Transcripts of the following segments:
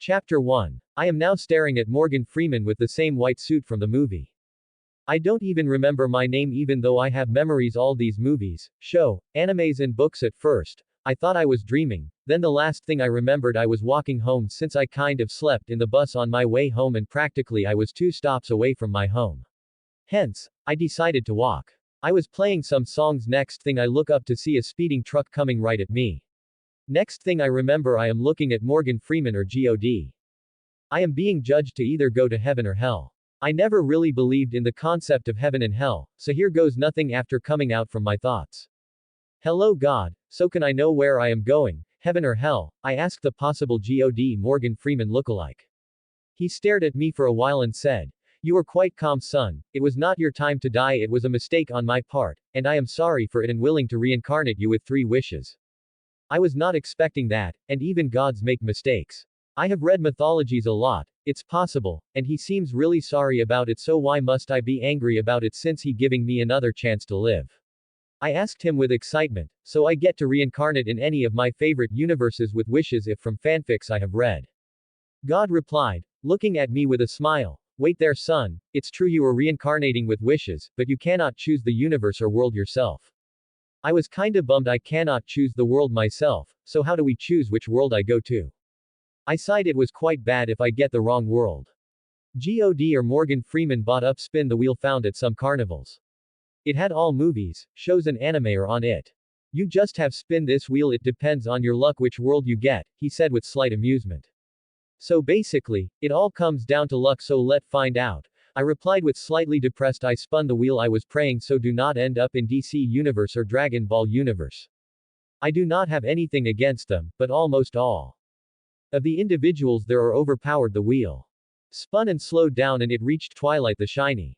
Chapter 1. I am now staring at Morgan Freeman with the same white suit from the movie. I don't even remember my name even though I have memories all these movies, show, animes and books at first. I thought I was dreaming, then the last thing I remembered I was walking home since I kind of slept in the bus on my way home and practically I was 2 stops away from my home. Hence, I decided to walk. I was playing some songs. Next thing I look up to see a speeding truck coming right at me. Next thing I remember I am looking at Morgan Freeman or God. I am being judged to either go to heaven or hell. I never really believed in the concept of heaven and hell, so here goes nothing after coming out from my thoughts. Hello God, so can I know where I am going, heaven or hell? I asked the possible God Morgan Freeman lookalike. He stared at me for a while and said, "You are quite calm, son. It was not your time to die. It was a mistake on my part, and I am sorry for it and willing to reincarnate you with 3 wishes." I was not expecting that, and even gods make mistakes. I have read mythologies a lot, it's possible, and he seems really sorry about it, so why must I be angry about it since he giving me another chance to live? I asked him with excitement, so I get to reincarnate in any of my favorite universes with wishes if from fanfics I have read. God replied, looking at me with a smile, "Wait there son, it's true you are reincarnating with wishes, but you cannot choose the universe or world yourself." I was kinda bummed I cannot choose the world myself, so how do we choose which world I go to? I sighed. It was quite bad if I get the wrong world. God or Morgan Freeman bought up Spin the Wheel found at some carnivals. It had all movies, shows and anime are on it. You just have spin this wheel, it depends on your luck which world you get, he said with slight amusement. So basically, it all comes down to luck, so let find out. I replied with slightly depressed. I spun the wheel. I was praying so do not end up in DC Universe or Dragon Ball Universe. I do not have anything against them, but almost all of the individuals there are overpowered. The wheel spun and slowed down and it reached Twilight the shiny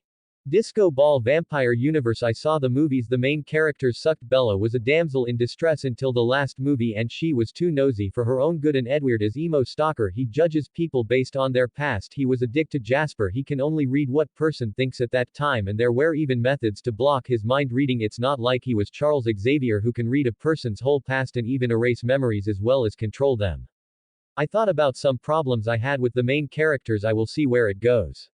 disco ball vampire universe. I saw the movies. The main characters sucked. Bella was a damsel in distress until the last movie and she was too nosy for her own good, and Edward is emo stalker. He judges people based on their past. He was a dick to Jasper. He can only read what person thinks at that time, and there were even methods to block his mind reading. It's not like he was Charles Xavier who can read a person's whole past and even erase memories as well as control them. I thought about some problems I had with the main characters. I will see where it goes.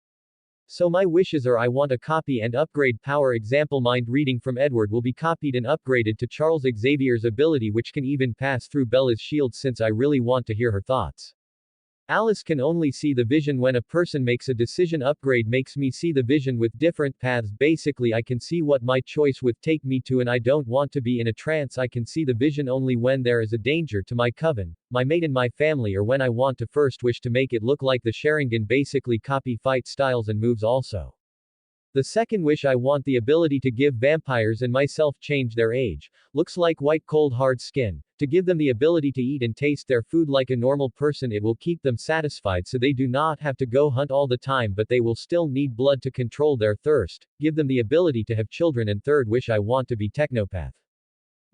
So my wishes are: I want a copy and upgrade power. Example, mind reading from Edward will be copied and upgraded to Charles Xavier's ability, which can even pass through Bella's shield since I really want to hear her thoughts. Alice can only see the vision when a person makes a decision. Upgrade makes me see the vision with different paths. Basically I can see what my choice would take me to, and I don't want to be in a trance. I can see the vision only when there is a danger to my coven, my mate and my family, or when I want to first wish to make it look like the Sharingan. Basically copy fight styles and moves also. The second wish: I want the ability to give vampires and myself change their age, looks like white cold hard skin, to give them the ability to eat and taste their food like a normal person. It will keep them satisfied so they do not have to go hunt all the time, but they will still need blood to control their thirst, give them the ability to have children. And third wish: I want to be technopath.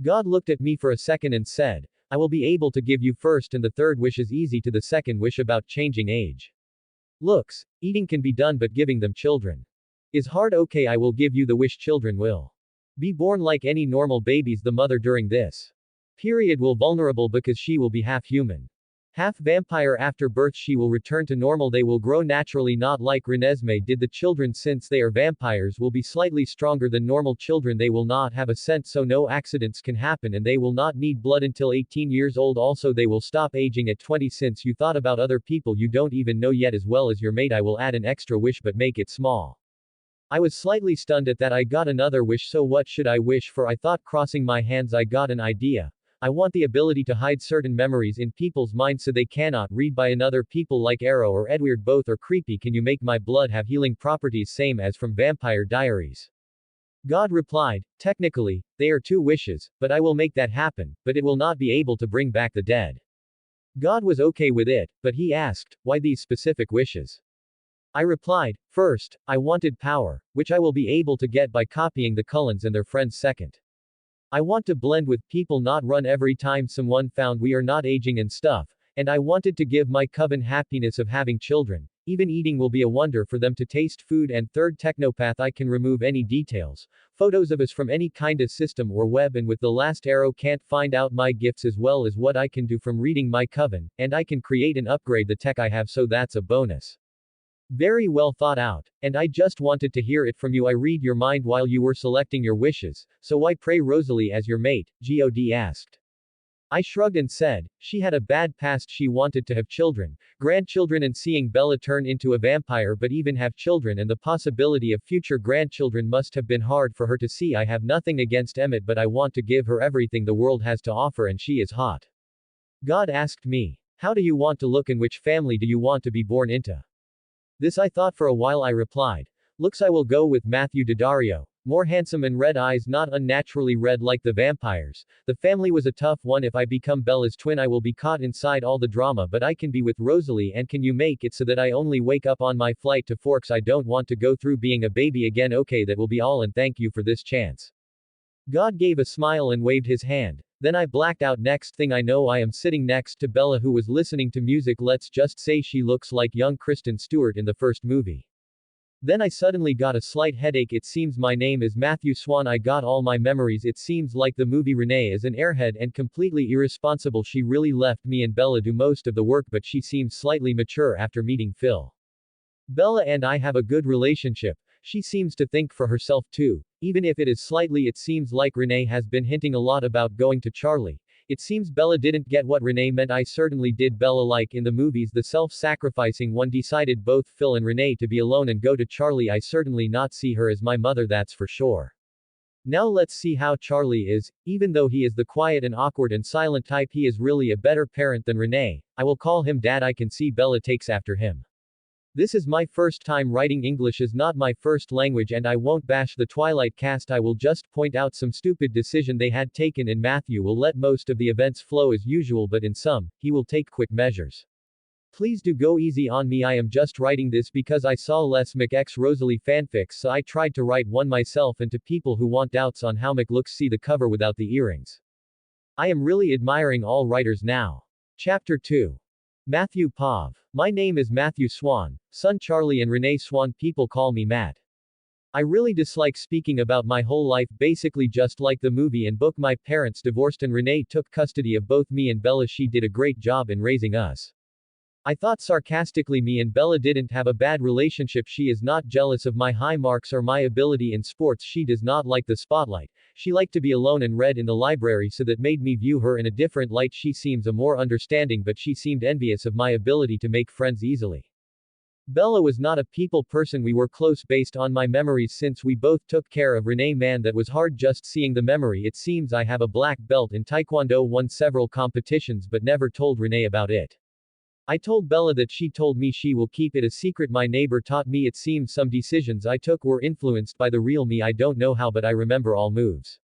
God looked at me for a second and said, "I will be able to give you first and the third wish is easy to the second wish about changing age. Looks, eating can be done but giving them children is hard. Okay, I will give you the wish. Children will be born like any normal babies. The mother during this period will vulnerable because she will be half human, half vampire. After birth she will return to normal. They will grow naturally, not like Renesmee did. The children, since they are vampires, will be slightly stronger than normal children. They will not have a scent so no accidents can happen, and they will not need blood until 18 years old. Also they will stop aging at 20. Since you thought about other people you don't even know yet as well as your mate, I will add an extra wish but make it small." I was slightly stunned at that. I got another wish. So what should I wish for? I thought, crossing my hands. I got an idea. I want the ability to hide certain memories in people's minds so they cannot read by another people like Arrow or Edward. Both are creepy. Can you make my blood have healing properties same as from Vampire Diaries? God replied, technically, they are 2 wishes, but I will make that happen, but it will not be able to bring back the dead. God was okay with it, but he asked, why these specific wishes? I replied, first, I wanted power, which I will be able to get by copying the Cullens and their friends. Second, I want to blend with people, not run every time someone found we are not aging and stuff, and I wanted to give my coven happiness of having children. Even eating will be a wonder for them to taste food. And third, technopath, I can remove any details. Photos of us from any kinda system or web, and with the last arrow can't find out my gifts as well as what I can do from reading my coven, and I can create and upgrade the tech I have, so that's a bonus. Very well thought out. And I just wanted to hear it from you. I read your mind while you were selecting your wishes, so why pray Rosalie as your mate? God asked. I shrugged and said, she had a bad past. She wanted to have children, grandchildren, and seeing Bella turn into a vampire, but even have children and the possibility of future grandchildren must have been hard for her to see. I have nothing against Emmett, but I want to give her everything the world has to offer, and she is hot. God asked me, how do you want to look and which family do you want to be born into? This I thought for a while. I replied, looks, I will go with Matthew Daddario. More handsome and red eyes, not unnaturally red like the vampires. The family was a tough one. If I become Bella's twin, I will be caught inside all the drama, but I can be with Rosalie. And can you make it so that I only wake up on my flight to Forks? I don't want to go through being a baby again. Okay, that will be all, and thank you for this chance. God gave a smile and waved his hand. Then I blacked out. Next thing I know, I am sitting next to Bella, who was listening to music. Let's just say she looks like young Kristen Stewart in the first movie. Then I suddenly got a slight headache. It seems my name is Matthew Swan. I got all my memories. It seems like the movie. Renee is an airhead and completely irresponsible. She really left me and Bella do most of the work, but she seems slightly mature after meeting Phil. Bella and I have a good relationship. She seems to think for herself too. Even if it is slightly, it seems like Renee has been hinting a lot about going to Charlie. It seems Bella didn't get what Renee meant. I certainly did. Bella, like in the movies, the self-sacrificing one, decided both Phil and Renee to be alone and go to Charlie. I certainly not see her as my mother, that's for sure. Now let's see how Charlie is. Even though he is the quiet and awkward and silent type, he is really a better parent than Renee. I will call him Dad. I can see Bella takes after him. This is my first time writing. English is not my first language, and I won't bash the Twilight cast. I will just point out some stupid decision they had taken. In Matthew will let most of the events flow as usual, but in some, he will take quick measures. Please do go easy on me. I am just writing this because I saw Les McX Rosalie fanfics, so I tried to write one myself, and to people who want doubts on how Mc looks, see the cover without the earrings. I am really admiring all writers now. Chapter 2. Matthew Pav. My name is Matthew Swan, son Charlie and Renee Swan. People call me Matt. I really dislike speaking about my whole life, basically just like the movie and book. My parents divorced and Renee took custody of both me and Bella. She did a great job in raising us. I thought sarcastically. Me and Bella didn't have a bad relationship. She is not jealous of my high marks or my ability in sports. She does not like the spotlight. She liked to be alone and read in the library, so that made me view her in a different light. She seems a more understanding, but she seemed envious of my ability to make friends easily. Bella was not a people person. We were close based on my memories since we both took care of Renee. Man, that was hard just seeing the memory. It seems I have a black belt in Taekwondo, won several competitions, but never told Renee about it. I told Bella that. She told me she will keep it a secret. My neighbor taught me. It seems some decisions I took were influenced by the real me. I don't know how, but I remember all moves.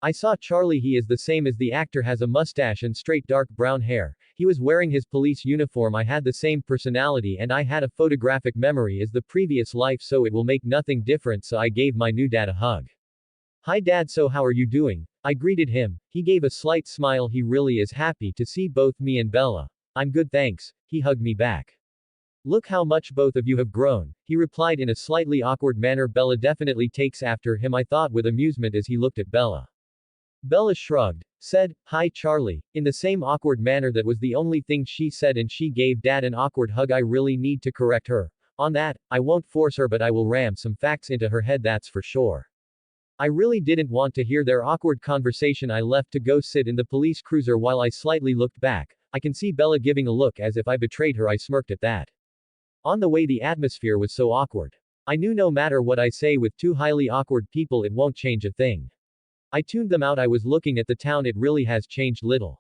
I saw Charlie. He is the same as the actor, has a mustache and straight dark brown hair. He was wearing his police uniform. I had the same personality and I had a photographic memory as the previous life, so it will make nothing different. So I gave my new dad a hug. Hi Dad, so how are you doing? I greeted him. He gave a slight smile. He really is happy to see both me and Bella. I'm good, thanks. He hugged me back. Look how much both of you have grown, he replied in a slightly awkward manner. Bella definitely takes after him, I thought with amusement as he looked at Bella. Bella shrugged, said, hi Charlie, in the same awkward manner. That was the only thing she said, and she gave Dad an awkward hug. I really need to correct her on that. I won't force her, but I will ram some facts into her head, that's for sure. I really didn't want to hear their awkward conversation. I left to go sit in the police cruiser. While I slightly looked back, I can see Bella giving a look as if I betrayed her. I smirked at that. On the way, the atmosphere was so awkward. I knew no matter what I say with two highly awkward people, it won't change a thing. I tuned them out. I was looking at the town. It really has changed little.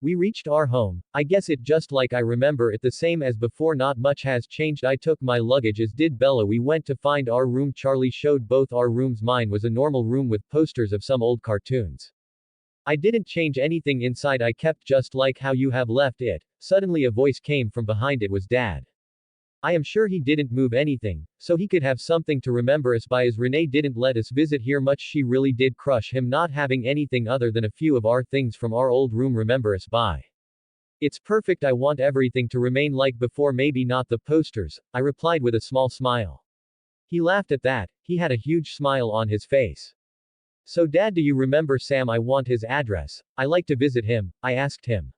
We reached our home. I guess it just like I remember it, the same as before. Not much has changed. I took my luggage, as did Bella. We went to find our room. Charlie showed both our rooms. Mine was a normal room with posters of some old cartoons. I didn't change anything inside. I kept just like how you have left it. Suddenly a voice came from behind. It was Dad. I am sure he didn't move anything, so he could have something to remember us by, as Renee didn't let us visit here much. She really did crush him not having anything other than a few of our things from our old room remember us by. It's perfect, I want everything to remain like before, maybe not the posters, I replied with a small smile. He laughed at that, he had a huge smile on his face. So Dad, do you remember Sam? I want his address, I like to visit him, I asked him.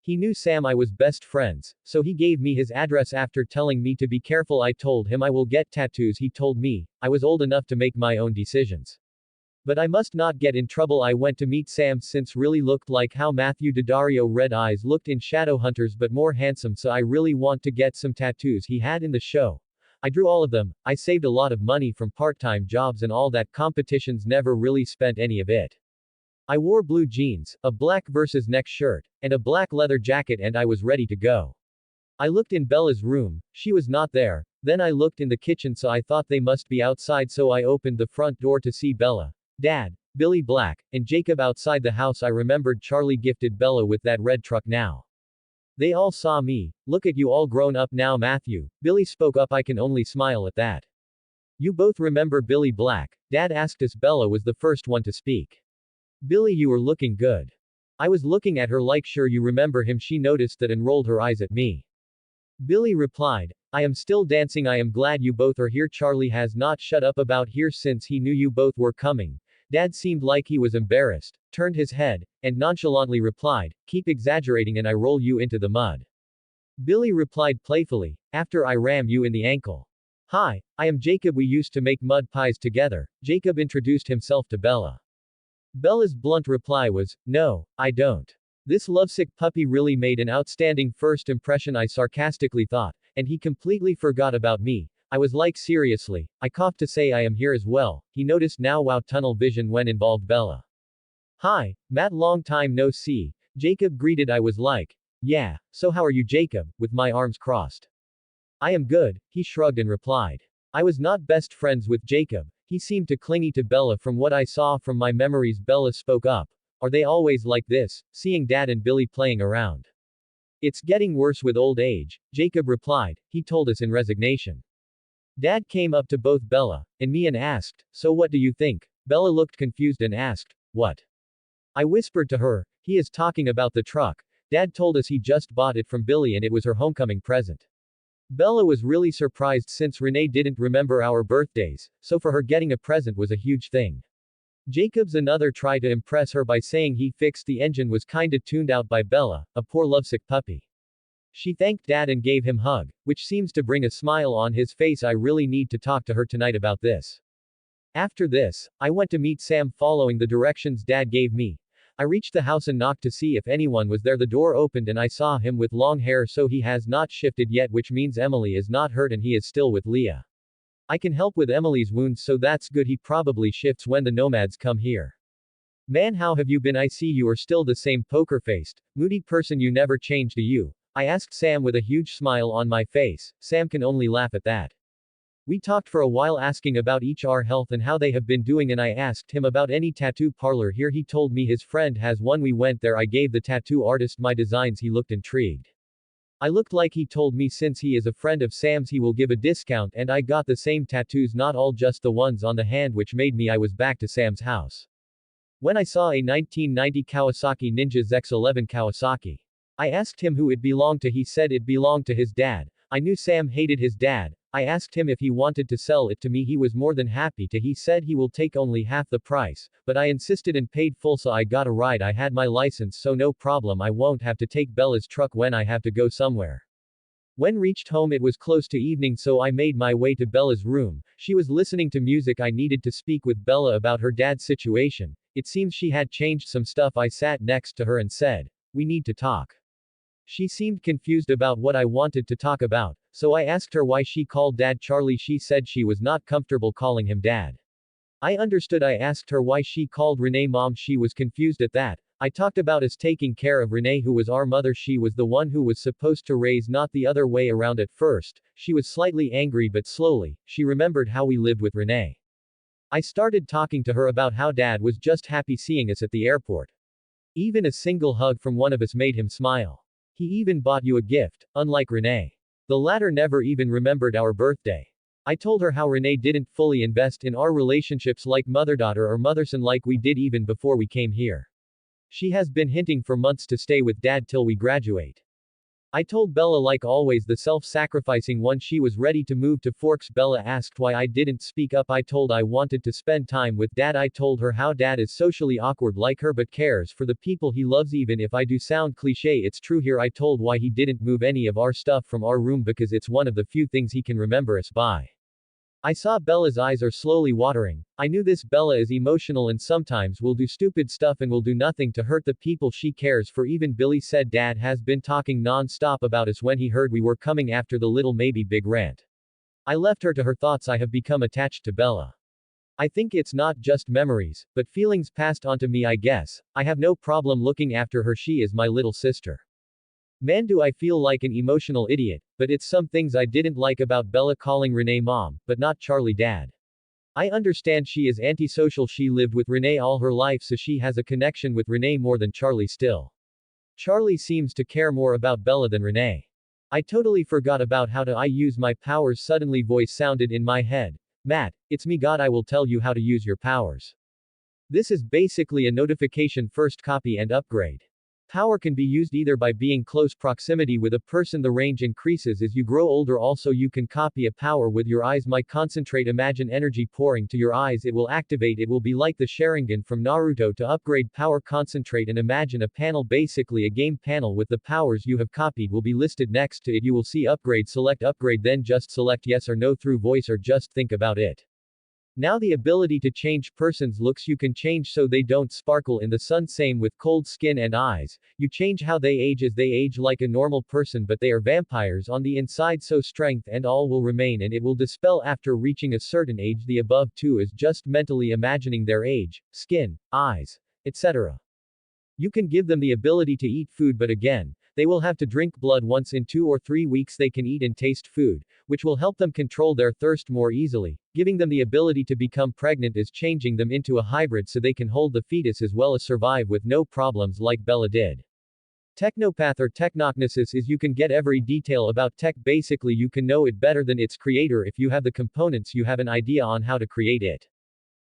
He knew Sam I was best friends, so he gave me his address after telling me to be careful. I told him I will get tattoos. He told me I was old enough to make my own decisions. But I must not get in trouble. I went to meet Sam since really looked like how Matthew Daddario Red Eyes looked in Shadowhunters but more handsome, so I really want to get some tattoos he had in the show. I drew all of them, I saved a lot of money from part-time jobs and all that competitions, never really spent any of it. I wore blue jeans, a black versus neck shirt, and a black leather jacket, and I was ready to go. I looked in Bella's room, she was not there, then I looked in the kitchen, so I thought they must be outside, so I opened the front door to see Bella, Dad, Billy Black, and Jacob outside the house. I remembered Charlie gifted Bella with that red truck now. They all saw me. Look at you all grown up now, Matthew. Billy spoke up. I can only smile at that. You both remember Billy Black? Dad asked as Bella was the first one to speak. Billy, you were looking good. I was looking at her like, sure you remember him. She noticed that and rolled her eyes at me. Billy replied, I am still dancing. I am glad you both are here. Charlie has not shut up about here since he knew you both were coming. Dad seemed like he was embarrassed, turned his head, and nonchalantly replied, keep exaggerating and I roll you into the mud. Billy replied playfully, after I ram you in the ankle. Hi, I am Jacob. We used to make mud pies together. Jacob introduced himself to Bella. Bella's blunt reply was, no, I don't. This lovesick puppy really made an outstanding first impression, I sarcastically thought, and he completely forgot about me. I was like, seriously, I coughed to say I am here as well. He noticed now. Wow, tunnel vision when involved. Bella. Hi, Matt, long time no see. Jacob greeted. I was like, yeah, so how are you, Jacob, with my arms crossed. I am good, he shrugged and replied. I was not best friends with Jacob. He seemed to clingy to Bella from what I saw from my memories. Bella spoke up. Are they always like this, seeing Dad and Billy playing around? It's getting worse with old age, Jacob replied. He told us in resignation. Dad came up to both Bella and me and asked, so what do you think? Bella looked confused and asked, what? I whispered to her, he is talking about the truck. Dad told us he just bought it from Billy and it was her homecoming present. Bella was really surprised since Renee didn't remember our birthdays, so for her getting a present was a huge thing. Jacob's another try to impress her by saying he fixed the engine was kinda tuned out by Bella, a poor lovesick puppy. She thanked Dad and gave him a hug, which seems to bring a smile on his face. I really need to talk to her tonight about this. After this, I went to meet Sam following the directions Dad gave me. I reached the house and knocked to see if anyone was there. The door opened and I saw him with long hair, so he has not shifted yet, which means Emily is not hurt and he is still with Leah. I can help with Emily's wounds, so that's good. He probably shifts when the nomads come here. Man, how have you been? I see you are still the same poker-faced, moody person. You never changed, do you? I asked Sam with a huge smile on my face. Sam can only laugh at that. We talked for a while asking about each our health and how they have been doing, and I asked him about any tattoo parlor here. He told me his friend has one. We went there. I gave the tattoo artist my designs. He looked intrigued. I looked like he told me since he is a friend of Sam's he will give a discount, and I got the same tattoos, not all, just the ones on the hand, which made me. I was back to Sam's house when I saw a 1990 Kawasaki Ninja ZX-11 Kawasaki. I asked him who it belonged to. He said it belonged to his dad. I knew Sam hated his dad. I asked him if he wanted to sell it to me. He was more than happy to. He said he will take only half the price, but I insisted and paid full, so I got a ride. I had my license, so no problem. I won't have to take Bella's truck when I have to go somewhere. When reached home it was close to evening, so I made my way to Bella's room. She was listening to music. I needed to speak with Bella about her dad's situation. It seems she had changed some stuff. I sat next to her and said, we need to talk. She seemed confused about what I wanted to talk about, so I asked her why she called Dad Charlie. She said she was not comfortable calling him Dad. I understood. I asked her why she called Renee Mom. She was confused at that. I talked about us taking care of Renee, who was our mother. She was the one who was supposed to raise, not the other way around. At first, she was slightly angry, but slowly, she remembered how we lived with Renee. I started talking to her about how Dad was just happy seeing us at the airport. Even a single hug from one of us made him smile. He even bought you a gift, unlike Renee. The latter never even remembered our birthday. I told her how Renee didn't fully invest in our relationships like mother-daughter or mother-son like we did even before we came here. She has been hinting for months to stay with Dad till we graduate. I told Bella, like always, the self-sacrificing one, she was ready to move to Forks. Bella asked why I didn't speak up. I told I wanted to spend time with Dad. I told her how Dad is socially awkward like her but cares for the people he loves. Even if I do sound cliche, it's true here. I told why he didn't move any of our stuff from our room because it's one of the few things he can remember us by. I saw Bella's eyes are slowly watering. I knew this. Bella is emotional and sometimes will do stupid stuff and will do nothing to hurt the people she cares for. Even Billy said Dad has been talking non-stop about us when he heard we were coming after the little maybe big rant. I left her to her thoughts. I have become attached to Bella. I think it's not just memories, but feelings passed on to me, I guess. I have no problem looking after her. She is my little sister. Man, do I feel like an emotional idiot, but it's some things I didn't like about Bella calling Renee mom, but not Charlie dad. I understand she is antisocial. She lived with Renee all her life, so she has a connection with Renee more than Charlie still. Charlie seems to care more about Bella than Renee. I totally forgot about how to I use my powers. Suddenly voice sounded in my head. Matt, it's me God, I will tell you how to use your powers. This is basically a notification. First, copy and upgrade. Power can be used either by being close proximity with a person. The range increases as you grow older. Also, you can copy a power with your eyes. My concentrate. Imagine energy pouring to your eyes. It will activate. It will be like the Sharingan from Naruto. To upgrade power, concentrate and imagine a panel, basically a game panel with the powers you have copied will be listed next to it. You will see upgrade. Select upgrade, then just select yes or no through voice or just think about it. Now the ability to change person's looks. You can change so they don't sparkle in the sun. Same with cold skin and eyes. You change how they age as they age like a normal person, but they are vampires on the inside, so strength and all will remain and it will dispel after reaching a certain age. The above two is just mentally imagining their age, skin, eyes, etc. You can give them the ability to eat food, but again, they will have to drink blood once in 2 or 3 weeks. They can eat and taste food, which will help them control their thirst more easily. Giving them the ability to become pregnant is changing them into a hybrid so they can hold the fetus as well as survive with no problems like Bella did. Technopath or technognosis is you can get every detail about tech. Basically, you can know it better than its creator. If you have the components, you have an idea on how to create it.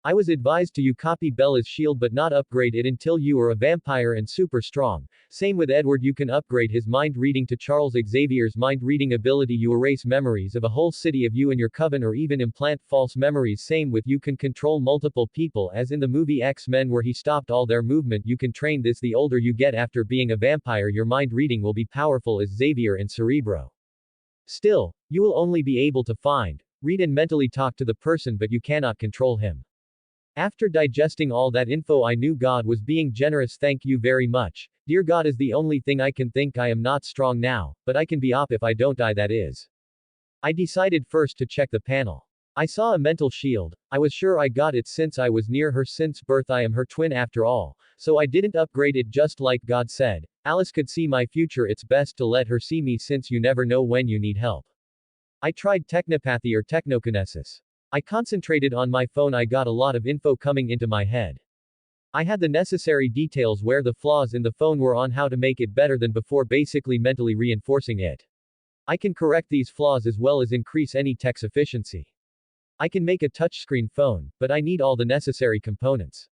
I was advised to you copy Bella's shield but not upgrade it until you are a vampire and super strong. Same with Edward, you can upgrade his mind reading to Charles Xavier's mind reading ability. You erase memories of a whole city of you and your coven or even implant false memories. Same with you can control multiple people as in the movie X-Men where he stopped all their movement. You can train this. The older you get after being a vampire, your mind reading will be powerful as Xavier and Cerebro. Still, you will only be able to find, read and mentally talk to the person but you cannot control him. After digesting all that info, I knew God was being generous. Thank you very much. Dear God is the only thing I can think. I am not strong now, but I can be op if I don't die, that is. I decided first to check the panel. I saw a mental shield. I was sure I got it since I was near her since birth. I am her twin after all, so I didn't upgrade it just like God said. Alice could see my future. It's best to let her see me since you never know when you need help. I tried technopathy or technokinesis. I concentrated on my phone. I got a lot of info coming into my head. I had the necessary details where the flaws in the phone were on how to make it better than before, basically mentally reinforcing it. I can correct these flaws as well as increase any tech's efficiency. I can make a touchscreen phone, but I need all the necessary components.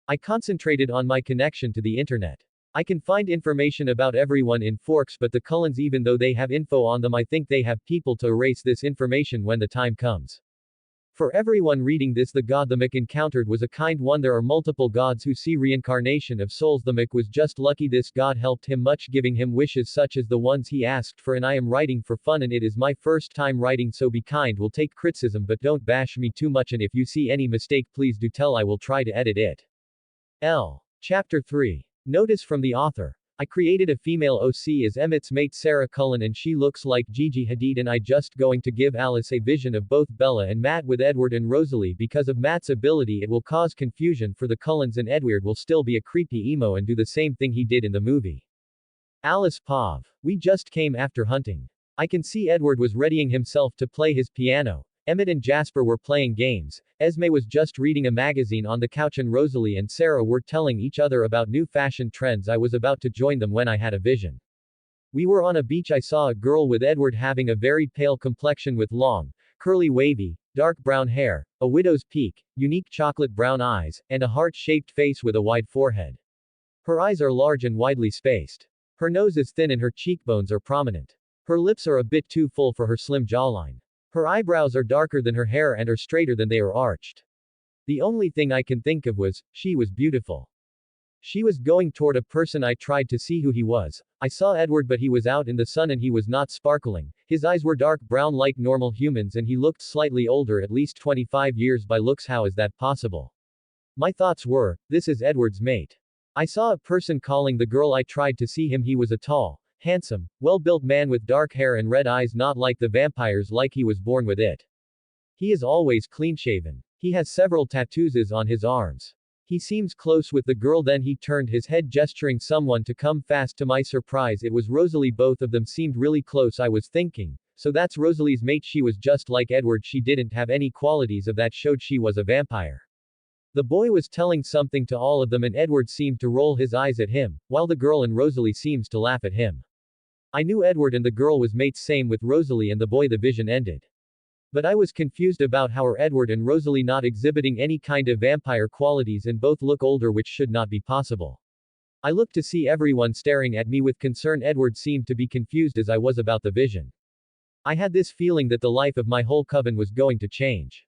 I concentrated on my connection to the internet. I can find information about everyone in Forks but the Cullens, even though they have info on them, I think they have people to erase this information when the time comes. For everyone reading this, the god the Mick encountered was a kind one. There are multiple gods who see reincarnation of souls. The Mick was just lucky. This god helped him much, giving him wishes such as the ones he asked for. And I am writing for fun and it is my first time writing, so be kind. Will take criticism but don't bash me too much, and if you see any mistake please do tell. I will try to edit it. Chapter 3. Notice from the author. I created a female OC as Emmett's mate Sarah Cullen and she looks like Gigi Hadid, and I just going to give Alice a vision of both Bella and Matt with Edward and Rosalie. Because of Matt's ability it will cause confusion for the Cullens and Edward will still be a creepy emo and do the same thing he did in the movie. Alice Pav. We just came after hunting. I can see Edward was readying himself to play his piano. Emmett and Jasper were playing games. Esme was just reading a magazine on the couch and Rosalie and Sarah were telling each other about new fashion trends. I was about to join them when I had a vision. We were on a beach. I saw a girl with Edward having a very pale complexion with long, curly wavy, dark brown hair, a widow's peak, unique chocolate brown eyes, and a heart-shaped face with a wide forehead. Her eyes are large and widely spaced. Her nose is thin and her cheekbones are prominent. Her lips are a bit too full for her slim jawline. Her eyebrows are darker than her hair and are straighter than they are arched. The only thing I can think of was, she was beautiful. She was going toward a person. I tried to see who he was. I saw Edward, but he was out in the sun and he was not sparkling. His eyes were dark brown like normal humans and he looked slightly older, at least 25 years by looks. How is that possible? My thoughts were, this is Edward's mate. I saw a person calling the girl. I tried to see him. He was a tall, handsome, well-built man with dark hair and red eyes, not like the vampires, like he was born with it. He is always clean-shaven. He has several tattoos on his arms. He seems close with the girl. Then he turned his head, gesturing someone to come fast. To my surprise, it was Rosalie. Both of them seemed really close. I was thinking, so that's Rosalie's mate. She was just like Edward. She didn't have any qualities of that showed she was a vampire. The boy was telling something to all of them and Edward seemed to roll his eyes at him, while the girl and Rosalie seems to laugh at him. I knew Edward and the girl was mates, same with Rosalie and the boy. The vision ended. But I was confused about how are Edward and Rosalie not exhibiting any kind of vampire qualities and both look older, which should not be possible. I looked to see everyone staring at me with concern. Edward seemed to be confused as I was about the vision. I had this feeling that the life of my whole coven was going to change.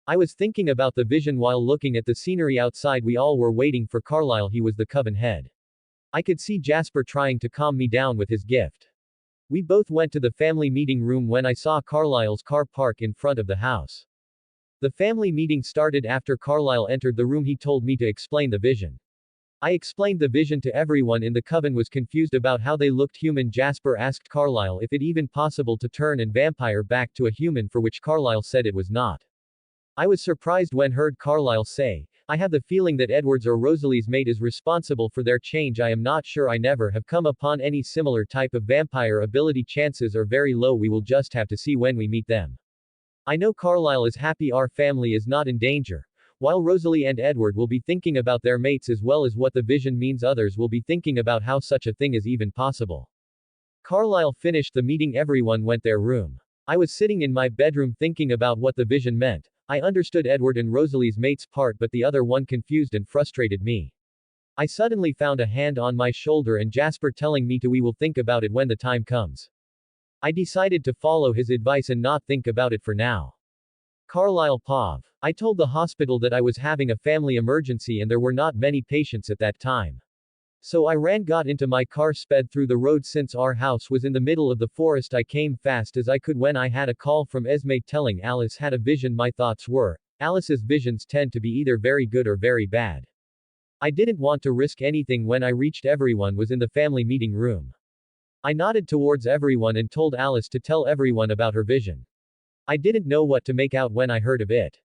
I was thinking about the vision while looking at the scenery outside. We all were waiting for Carlisle. He was the coven head. I could see Jasper trying to calm me down with his gift. We both went to the family meeting room when I saw Carlisle's car park in front of the house. The family meeting started after Carlisle entered the room. He told me to explain the vision. I explained the vision to everyone in the coven was confused about how they looked human. Jasper asked Carlisle if it even possible to turn an vampire back to a human, for which Carlisle said it was not. I was surprised when heard Carlisle say, I have the feeling that Edward's or Rosalie's mate is responsible for their change. I am not sure. I never have come upon any similar type of vampire ability. Chances are very low. We will just have to see when we meet them. I know Carlisle is happy our family is not in danger, while Rosalie and Edward will be thinking about their mates as well as what the vision means. Others will be thinking about how such a thing is even possible. Carlisle finished the meeting. Everyone went their room. I was sitting in my bedroom thinking about what the vision meant. I understood Edward and Rosalie's mate's part, but the other one confused and frustrated me. I suddenly found a hand on my shoulder and Jasper telling me we will think about it when the time comes. I decided to follow his advice and not think about it for now. Carlisle Pav. I told the hospital that I was having a family emergency and there were not many patients at that time. So I got into my car, sped through the road. Since our house was in the middle of the forest, I came fast as I could when I had a call from Esme telling Alice had a vision. My thoughts were, Alice's visions tend to be either very good or very bad. I didn't want to risk anything. When I reached, everyone was in the family meeting room. I nodded towards everyone and told Alice to tell everyone about her vision. I didn't know what to make out when I heard of it.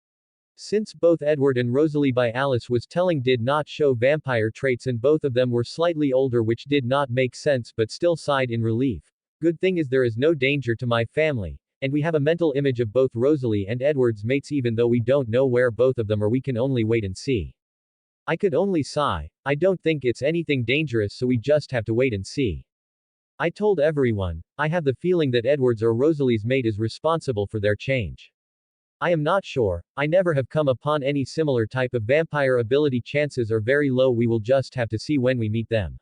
Since both Edward and Rosalie by Alice was telling did not show vampire traits and both of them were slightly older, which did not make sense, but still sighed in relief. Good thing is there is no danger to my family, and we have a mental image of both Rosalie and Edward's mates even though we don't know where both of them are. We can only wait and see. I could only sigh. I don't think it's anything dangerous, so we just have to wait and see. I told everyone, I have the feeling that Edward's or Rosalie's mate is responsible for their change. I am not sure. I never have come upon any similar type of vampire ability. Chances are very low. We will just have to see when we meet them.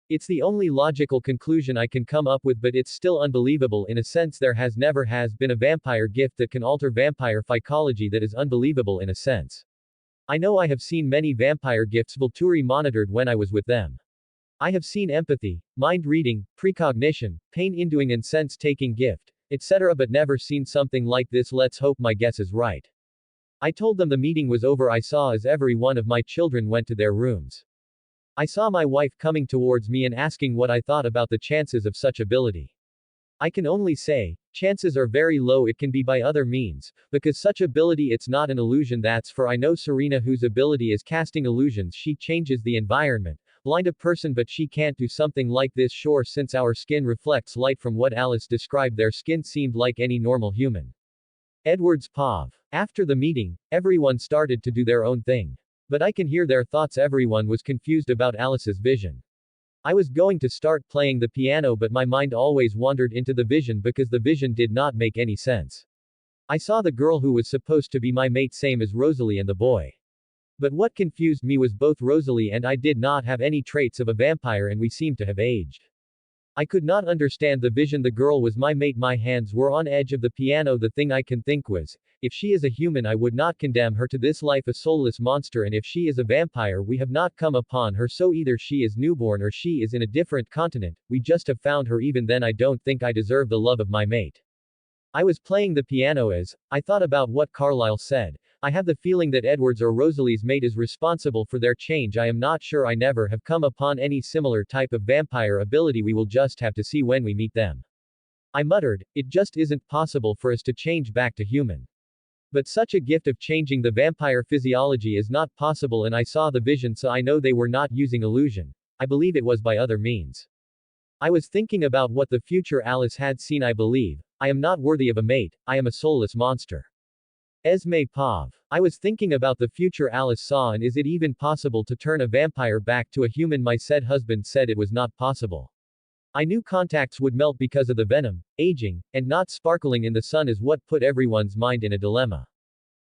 It's the only logical conclusion I can come up with, but it's still unbelievable in a sense. There has never been a vampire gift that can alter vampire psychology. That is unbelievable in a sense. I know I have seen many vampire gifts Volturi monitored when I was with them. I have seen empathy, mind reading, precognition, pain induing and sense taking gift, etc., but never seen something like this. Let's hope my guess is right. I told them the meeting was over. I saw as every one of my children went to their rooms. I saw my wife coming towards me and asking what I thought about the chances of such ability. I can only say, chances are very low. It can be by other means, because such ability it's not an illusion. That's for I know Serena, whose ability is casting illusions. She changes the environment, blind a person, but she can't do something like this. Sure, since our skin reflects light. From what Alice described, their skin seemed like any normal human. Edward's Pav. After the meeting, everyone started to do their own thing. But I can hear their thoughts. Everyone was confused about Alice's vision. I was going to start playing the piano, but my mind always wandered into the vision because the vision did not make any sense. I saw the girl who was supposed to be my mate, same as Rosalie, and the boy. But what confused me was both Rosalie and I did not have any traits of a vampire and we seemed to have aged. I could not understand the vision. The girl was my mate. My hands were on edge of the piano. The thing I can think was, if she is a human I would not condemn her to this life, a soulless monster, and if she is a vampire we have not come upon her, so either she is newborn or she is in a different continent, we just have found her. Even then I don't think I deserve the love of my mate. I was playing the piano as I thought about what Carlyle said. I have the feeling that Edward's or Rosalie's mate is responsible for their change. I am not sure. I never have come upon any similar type of vampire ability. We will just have to see when we meet them. I muttered, it just isn't possible for us to change back to human. But such a gift of changing the vampire physiology is not possible, and I saw the vision, so I know they were not using illusion. I believe it was by other means. I was thinking about what the future Alice had seen. I believe I am not worthy of a mate. I am a soulless monster. Esme Pav. I was thinking about the future Alice saw, and is it even possible to turn a vampire back to a human? My said husband said it was not possible. I knew contacts would melt because of the venom, aging, and not sparkling in the sun is what put everyone's mind in a dilemma.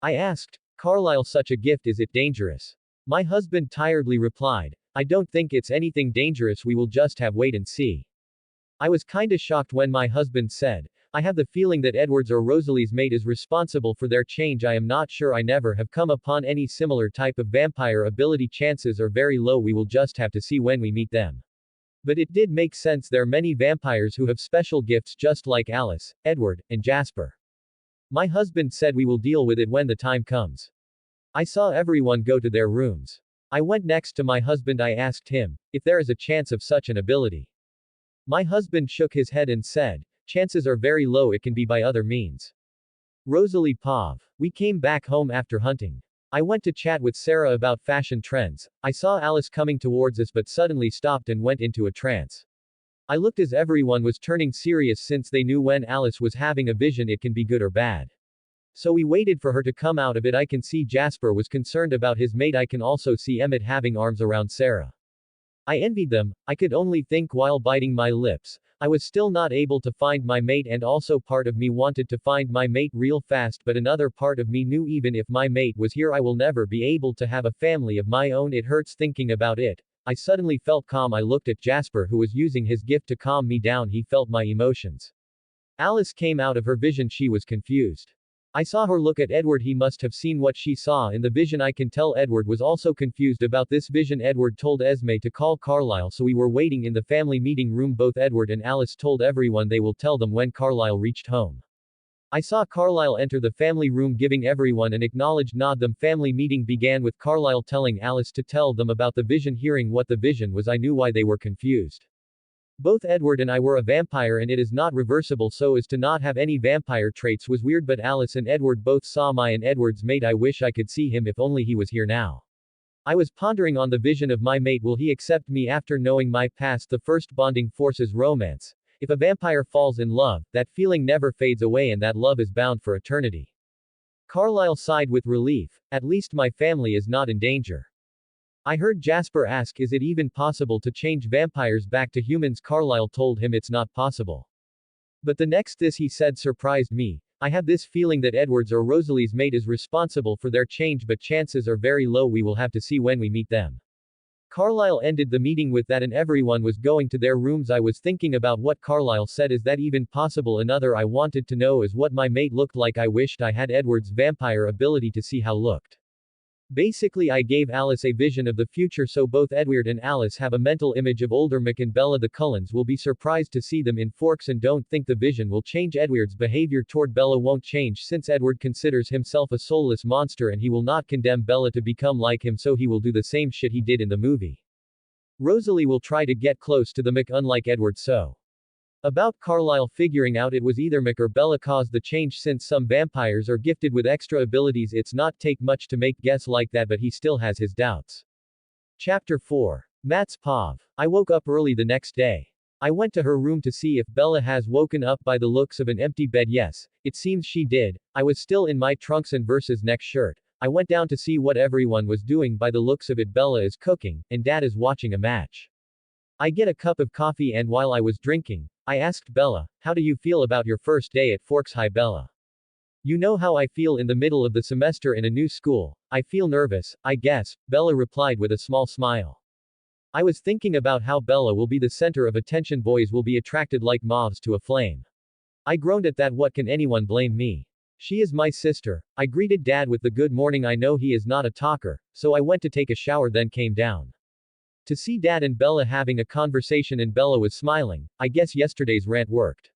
I asked Carlyle, such a gift, is it dangerous? My husband tiredly replied, I don't think it's anything dangerous, we will just have wait and see. I was kinda shocked when my husband said, I have the feeling that Edward's or Rosalie's mate is responsible for their change. I am not sure. I never have come upon any similar type of vampire ability. Chances are very low. We will just have to see when we meet them. But it did make sense. There are many vampires who have special gifts just like Alice, Edward, and Jasper. My husband said we will deal with it when the time comes. I saw everyone go to their rooms. I went next to my husband. I asked him if there is a chance of such an ability. My husband shook his head and said, chances are very low. It can be by other means. Rosalie Pav. We came back home after hunting. I went to chat with Sarah about fashion trends. I saw Alice coming towards us but suddenly stopped and went into a trance. I looked as everyone was turning serious since they knew when Alice was having a vision it can be good or bad. So we waited for her to come out of it. I can see Jasper was concerned about his mate. I can also see Emmett having arms around Sarah. I envied them. I could only think while biting my lips. I was still not able to find my mate, and also part of me wanted to find my mate real fast, but another part of me knew even if my mate was here I will never be able to have a family of my own. It hurts thinking about it. I suddenly felt calm. I looked at Jasper, who was using his gift to calm me down. He felt my emotions. Alice came out of her vision. She was confused. I saw her look at Edward. He must have seen what she saw in the vision. I can tell Edward was also confused about this vision. Edward told Esme to call Carlyle, so we were waiting in the family meeting room. Both Edward and Alice told everyone they will tell them when Carlyle reached home. I saw Carlyle enter the family room giving everyone an acknowledged nod. The family meeting began with Carlyle telling Alice to tell them about the vision. Hearing what the vision was, I knew why they were confused. Both Edward and I were a vampire and it is not reversible, so as to not have any vampire traits was weird, but Alice and Edward both saw my and Edward's mate. I wish I could see him, if only he was here now. I was pondering on the vision of my mate. Will he accept me after knowing my past? The first bonding force is romance. If a vampire falls in love, that feeling never fades away and that love is bound for eternity. Carlyle sighed with relief. At least my family is not in danger. I heard Jasper ask, is it even possible to change vampires back to humans? Carlyle told him it's not possible. But the next this he said surprised me. I have this feeling that Edward's or Rosalie's mate is responsible for their change, but chances are very low. We will have to see when we meet them. Carlyle ended the meeting with that and everyone was going to their rooms. I was thinking about what Carlyle said. Is that even possible? Another I wanted to know is what my mate looked like. I wished I had Edward's vampire ability to see how looked. Basically I gave Alice a vision of the future, so both Edward and Alice have a mental image of older Mick and Bella. The Cullens will be surprised to see them in Forks and don't think the vision will change. Edward's behavior toward Bella won't change since Edward considers himself a soulless monster and he will not condemn Bella to become like him, so he will do the same shit he did in the movie. Rosalie will try to get close to the Mick unlike Edward. So about Carlyle figuring out it was either Mick or Bella caused the change. Since some vampires are gifted with extra abilities, it's not take much to make guess like that, but he still has his doubts. Chapter 4. Matt's Pav. I woke up early the next day. I went to her room to see if Bella has woken up. By the looks of an empty bed, yes, it seems she did. I was still in my trunks and versus neck shirt. I went down to see what everyone was doing. By the looks of it, Bella is cooking, and Dad is watching a match. I get a cup of coffee and while I was drinking, I asked Bella, how do you feel about your first day at Forks High? Bella You know how I feel in the middle of the semester in a new school. I feel nervous, I guess, Bella replied with a small smile. I was thinking about how Bella will be the center of attention, boys will be attracted like moths to a flame. I groaned at that. What can anyone blame me? She is my sister. I greeted Dad with the good morning. I know he is not a talker, so I went to take a shower then came down to see Dad and Bella having a conversation and Bella was smiling. I guess yesterday's rant worked.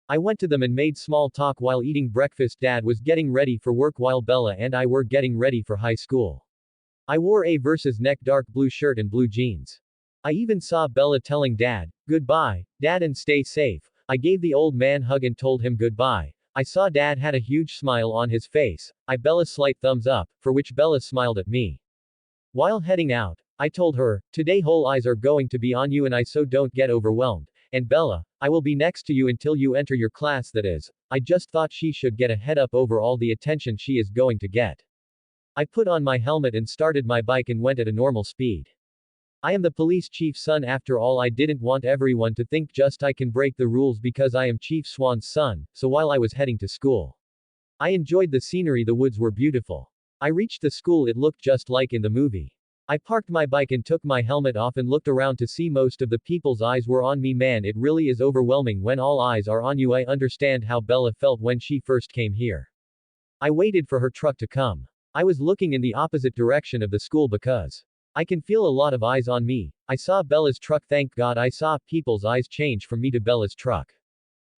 I went to them and made small talk while eating breakfast. Dad was getting ready for work while Bella and I were getting ready for high school. I wore a versus neck dark blue shirt and blue jeans. I even saw Bella telling Dad, "Goodbye, Dad, and stay safe." I gave the old man hug and told him goodbye. I saw Dad had a huge smile on his face. I Bella's slight thumbs up, for which Bella smiled at me. While heading out, I told her, "Today whole eyes are going to be on you and I, so don't get overwhelmed. And Bella, I will be next to you until you enter your class, that is." I just thought she should get a head up over all the attention she is going to get. I put on my helmet and started my bike and went at a normal speed. I am the police chief's son after all. I didn't want everyone to think just I can break the rules because I am Chief Swan's son, so while I was heading to school, I enjoyed the scenery. The woods were beautiful. I reached the school. It looked just like in the movie. I parked my bike and took my helmet off and looked around to see most of the people's eyes were on me. Man, it really is overwhelming when all eyes are on you. I understand how Bella felt when she first came here. I waited for her truck to come. I was looking in the opposite direction of the school because I can feel a lot of eyes on me. I saw Bella's truck. Thank God I saw people's eyes change from me to Bella's truck.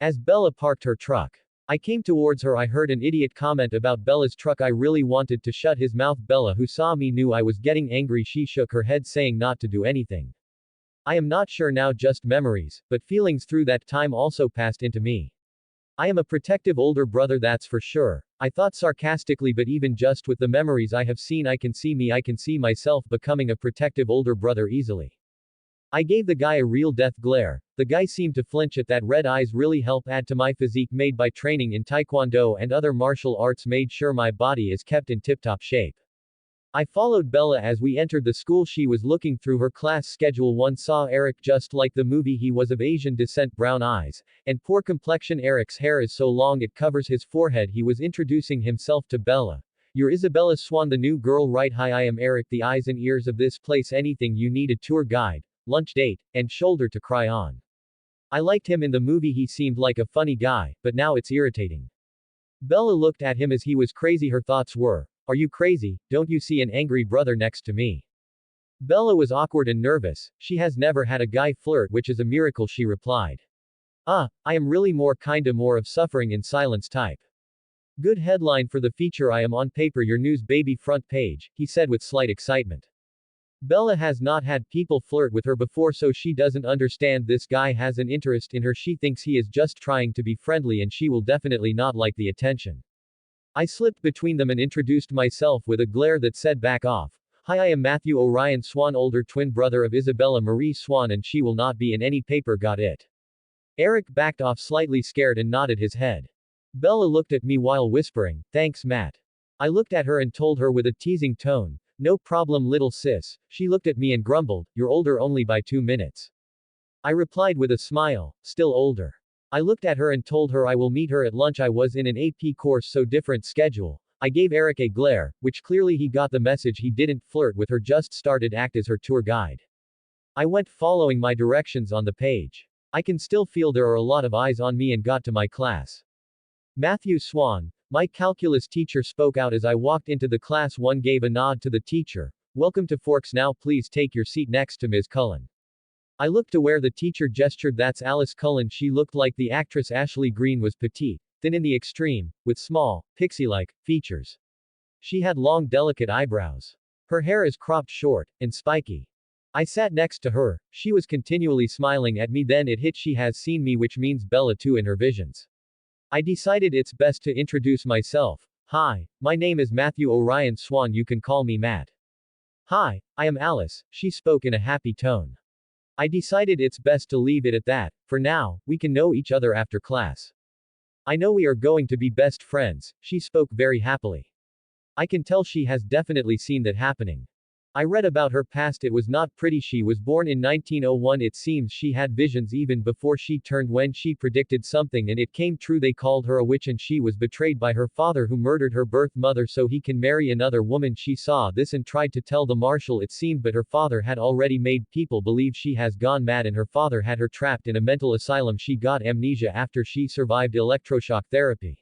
As Bella parked her truck, I came towards her. I heard an idiot comment about Bella's truck. I really wanted to shut his mouth. Bella, who saw me, knew I was getting angry. She shook her head saying not to do anything. I am not sure now, just memories, but feelings through that time also passed into me. I am a protective older brother, that's for sure. I thought sarcastically, but even just with the memories I have seen, I can see myself becoming a protective older brother easily. I gave the guy a real death glare. The guy seemed to flinch at that. Red eyes really help add to my physique made by training in Taekwondo and other martial arts, made sure my body is kept in tip-top shape. I followed Bella as we entered the school. She was looking through her class schedule. One saw Eric just like the movie. He was of Asian descent, brown eyes, and poor complexion. Eric's hair is so long it covers his forehead. He was introducing himself to Bella. "You're Isabella Swan, the new girl, right? Hi, I am Eric, the eyes and ears of this place. Anything you need, a tour guide, lunch date, and shoulder to cry on." I liked him in the movie. He seemed like a funny guy, but now it's irritating. Bella looked at him as he was crazy. Her thoughts were, "Are you crazy? Don't you see an angry brother next to me?" Bella was awkward and nervous. She has never had a guy flirt, which is a miracle, she replied. I am really more of suffering in silence type. Good headline for the feature I am on. Paper your news baby, front page, he said with slight excitement. Bella has not had people flirt with her before, so she doesn't understand this guy has an interest in her. She thinks he is just trying to be friendly and she will definitely not like the attention. I slipped between them and introduced myself with a glare that said, "Back off. Hi, I am Matthew Orion Swan, older twin brother of Isabella Marie Swan, and she will not be in any paper, got it?" Eric backed off slightly scared and nodded his head. Bella looked at me while whispering, "Thanks, Matt." I looked at her and told her with a teasing tone, "No problem, little sis." She looked at me and grumbled, "You're older only by 2 minutes." I replied with a smile, "Still older." I looked at her and told her I will meet her at lunch. I was in an AP course, so different schedule. I gave Eric a glare, which clearly he got the message. He didn't flirt with her, just started act as her tour guide. I went following my directions on the page. I can still feel there are a lot of eyes on me and got to my class. Matthew Swan, my calculus teacher, spoke out as I walked into the class. One gave a nod to the teacher. "Welcome to Forks. Now please take your seat next to Ms. Cullen." I looked to where the teacher gestured. That's Alice Cullen. She looked like the actress Ashley Greene, was petite, thin in the extreme, with small, pixie-like features. She had long, delicate eyebrows. Her hair is cropped short and spiky. I sat next to her. She was continually smiling at me. Then it hit, she has seen me, which means Bella too in her visions. I decided it's best to introduce myself. "Hi, my name is Matthew Orion Swan. You can call me Matt." "Hi, I am Alice," she spoke in a happy tone. I decided it's best to leave it at that. For now, we can know each other after class. "I know we are going to be best friends," she spoke very happily. I can tell she has definitely seen that happening. I read about her past. It was not pretty. She was born in 1901. It seems she had visions even before she turned when she predicted something and it came true. They called her a witch and she was betrayed by her father who murdered her birth mother so he can marry another woman. She saw this and tried to tell the marshal it seemed, but her father had already made people believe she has gone mad and her father had her trapped in a mental asylum. She got amnesia after she survived electroshock therapy.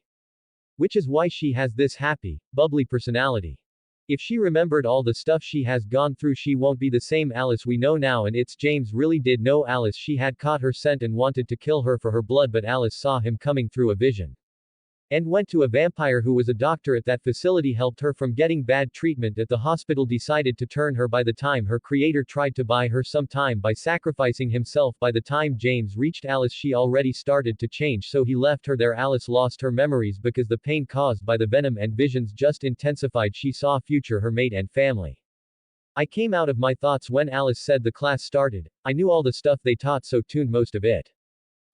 Which is why she has this happy, bubbly personality. If she remembered all the stuff she has gone through, she won't be the same Alice we know now. And it's James really did know Alice. She had caught her scent and wanted to kill her for her blood, but Alice saw him coming through a vision. And went to a vampire who was a doctor at that facility, helped her from getting bad treatment at the hospital, decided to turn her by the time her creator tried to buy her some time by sacrificing himself. By the time James reached Alice, she already started to change, so he left her there. Alice lost her memories because the pain caused by the venom and visions just intensified. She saw future her mate and family. I came out of my thoughts when Alice said the class started. I knew all the stuff they taught, so tuned most of it.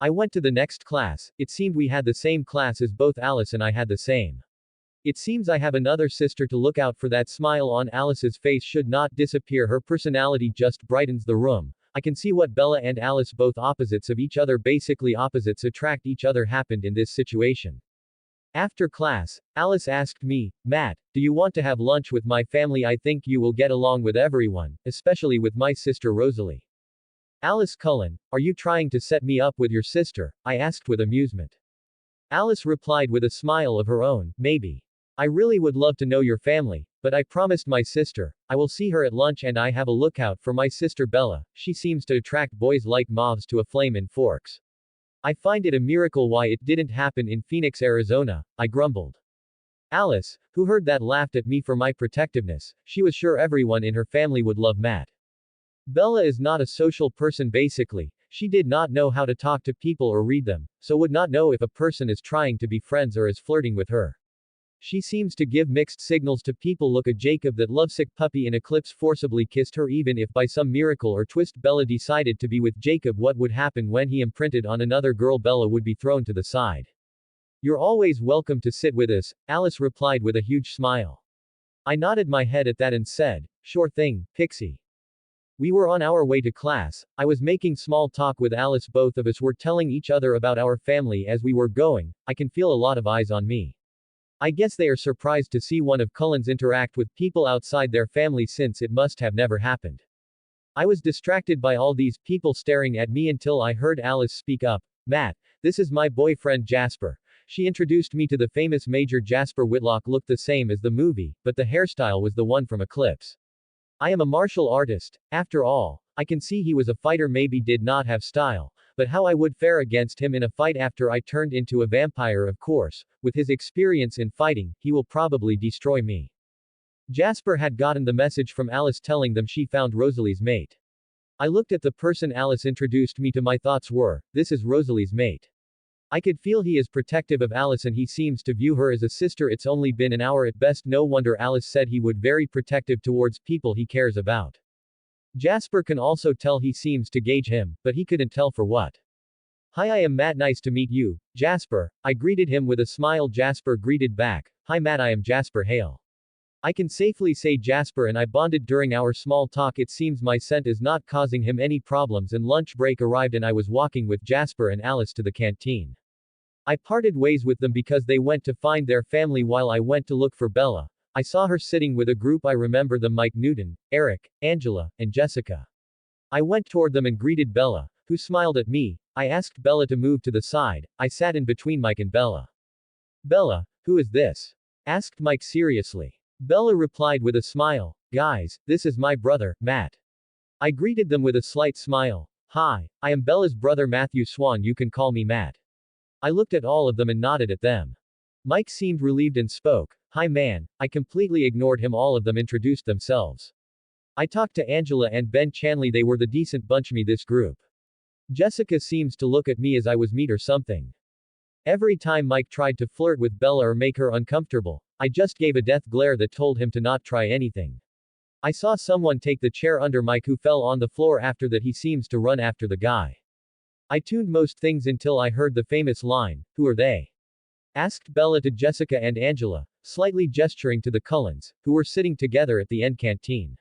I went to the next class. It seemed we had the same class as both Alice and I had the same. It seems I have another sister to look out for. That smile on Alice's face should not disappear. Her personality just brightens the room. I can see what Bella and Alice, both opposites of each other, basically opposites attract each other, happened in this situation. After class, Alice asked me, Matt, do you want to have lunch with my family? I think you will get along with everyone, especially with my sister Rosalie. Alice Cullen, are you trying to set me up with your sister? I asked with amusement. Alice replied with a smile of her own, maybe. I really would love to know your family, but I promised my sister, I will see her at lunch and I have a lookout for my sister Bella. She seems to attract boys like moths to a flame in forks. I find it a miracle why it didn't happen in Phoenix, Arizona, I grumbled. Alice, who heard that, laughed at me for my protectiveness. She was sure everyone in her family would love Matt. Bella is not a social person basically. She did not know how to talk to people or read them, so would not know if a person is trying to be friends or is flirting with her. She seems to give mixed signals to people. Look at Jacob, that lovesick puppy in Eclipse forcibly kissed her. Even if by some miracle or twist Bella decided to be with Jacob, what would happen when he imprinted on another girl? Bella would be thrown to the side. You're always welcome to sit with us, Alice replied with a huge smile. I nodded my head at that and said, sure thing, Pixie. We were on our way to class. I was making small talk with Alice. Both of us were telling each other about our family as we were going. I can feel a lot of eyes on me. I guess they are surprised to see one of Cullen's interact with people outside their family, since it must have never happened. I was distracted by all these people staring at me until I heard Alice speak up. Matt, this is my boyfriend Jasper. She introduced me to the famous Major Jasper Whitlock. Looked the same as the movie, but the hairstyle was the one from Eclipse. I am a martial artist. After all, I can see he was a fighter, maybe did not have style, but how I would fare against him in a fight after I turned into a vampire. Of course, with his experience in fighting, he will probably destroy me. Jasper had gotten the message from Alice telling them she found Rosalie's mate. I looked at the person Alice introduced me to. My thoughts were, this is Rosalie's mate. I could feel he is protective of Alice and he seems to view her as a sister. It's only been an hour at best. No wonder Alice said he would very protective towards people he cares about. Jasper can also tell he seems to gauge him, but he couldn't tell for what. Hi, I am Matt. Nice to meet you, Jasper. I greeted him with a smile. Jasper greeted back. Hi Matt, I am Jasper Hale. I can safely say Jasper and I bonded during our small talk. It seems my scent is not causing him any problems, and lunch break arrived and I was walking with Jasper and Alice to the canteen. I parted ways with them because they went to find their family while I went to look for Bella. I saw her sitting with a group. I remember them: Mike Newton, Eric, Angela, and Jessica. I went toward them and greeted Bella, who smiled at me. I asked Bella to move to the side. I sat in between Mike and Bella. Bella, who is this? Asked Mike seriously. Bella replied with a smile, guys, this is my brother, Matt. I greeted them with a slight smile. Hi, I am Bella's brother Matthew Swan. You can call me Matt. I looked at all of them and nodded at them. Mike seemed relieved and spoke. Hi man. I completely ignored him. All of them introduced themselves. I talked to Angela and Ben Chanley. They were the decent bunch. Me, this group. Jessica seems to look at me as I was meat or something. Every time Mike tried to flirt with Bella or make her uncomfortable, I just gave a death glare that told him to not try anything. I saw someone take the chair under Mike, who fell on the floor. After that he seems to run after the guy. I tuned most things until I heard the famous line, who are they? Asked Bella to Jessica and Angela, slightly gesturing to the Cullens, who were sitting together at the end canteen.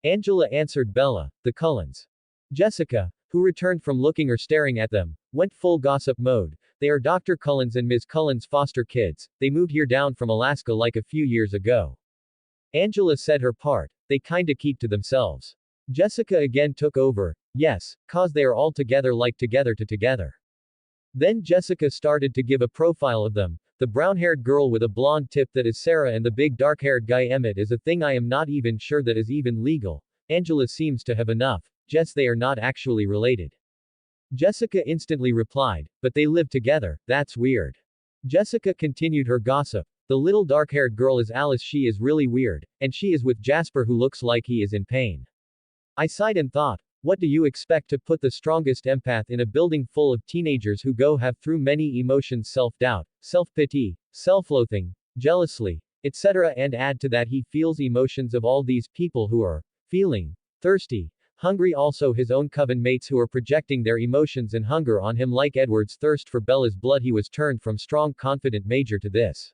Angela answered Bella, the Cullens. Jessica, who returned from looking or staring at them, went full gossip mode. They are Dr. Cullens and Ms. Cullens' foster kids. They moved here down from Alaska like a few years ago. Angela said her part. They kinda keep to themselves. Jessica again took over. Yes, cause they are all together like together to together. Then Jessica started to give a profile of them. The brown-haired girl with a blonde tip that is Sarah and the big dark-haired guy Emmett is a thing I am not even sure that is even legal. Angela seems to have enough. Jess, they are not actually related. Jessica instantly replied, but they live together, that's weird. Jessica continued her gossip. The little dark-haired girl is Alice, she is really weird, and she is with Jasper who looks like he is in pain. I sighed and thought, what do you expect to put the strongest empath in a building full of teenagers who go have through many emotions, self-doubt, self-pity, self-loathing, jealousy, etc., and add to that he feels emotions of all these people who are feeling thirsty, hungry, also his own coven mates who are projecting their emotions and hunger on him like Edward's thirst for Bella's blood. He was turned from strong confident major to this.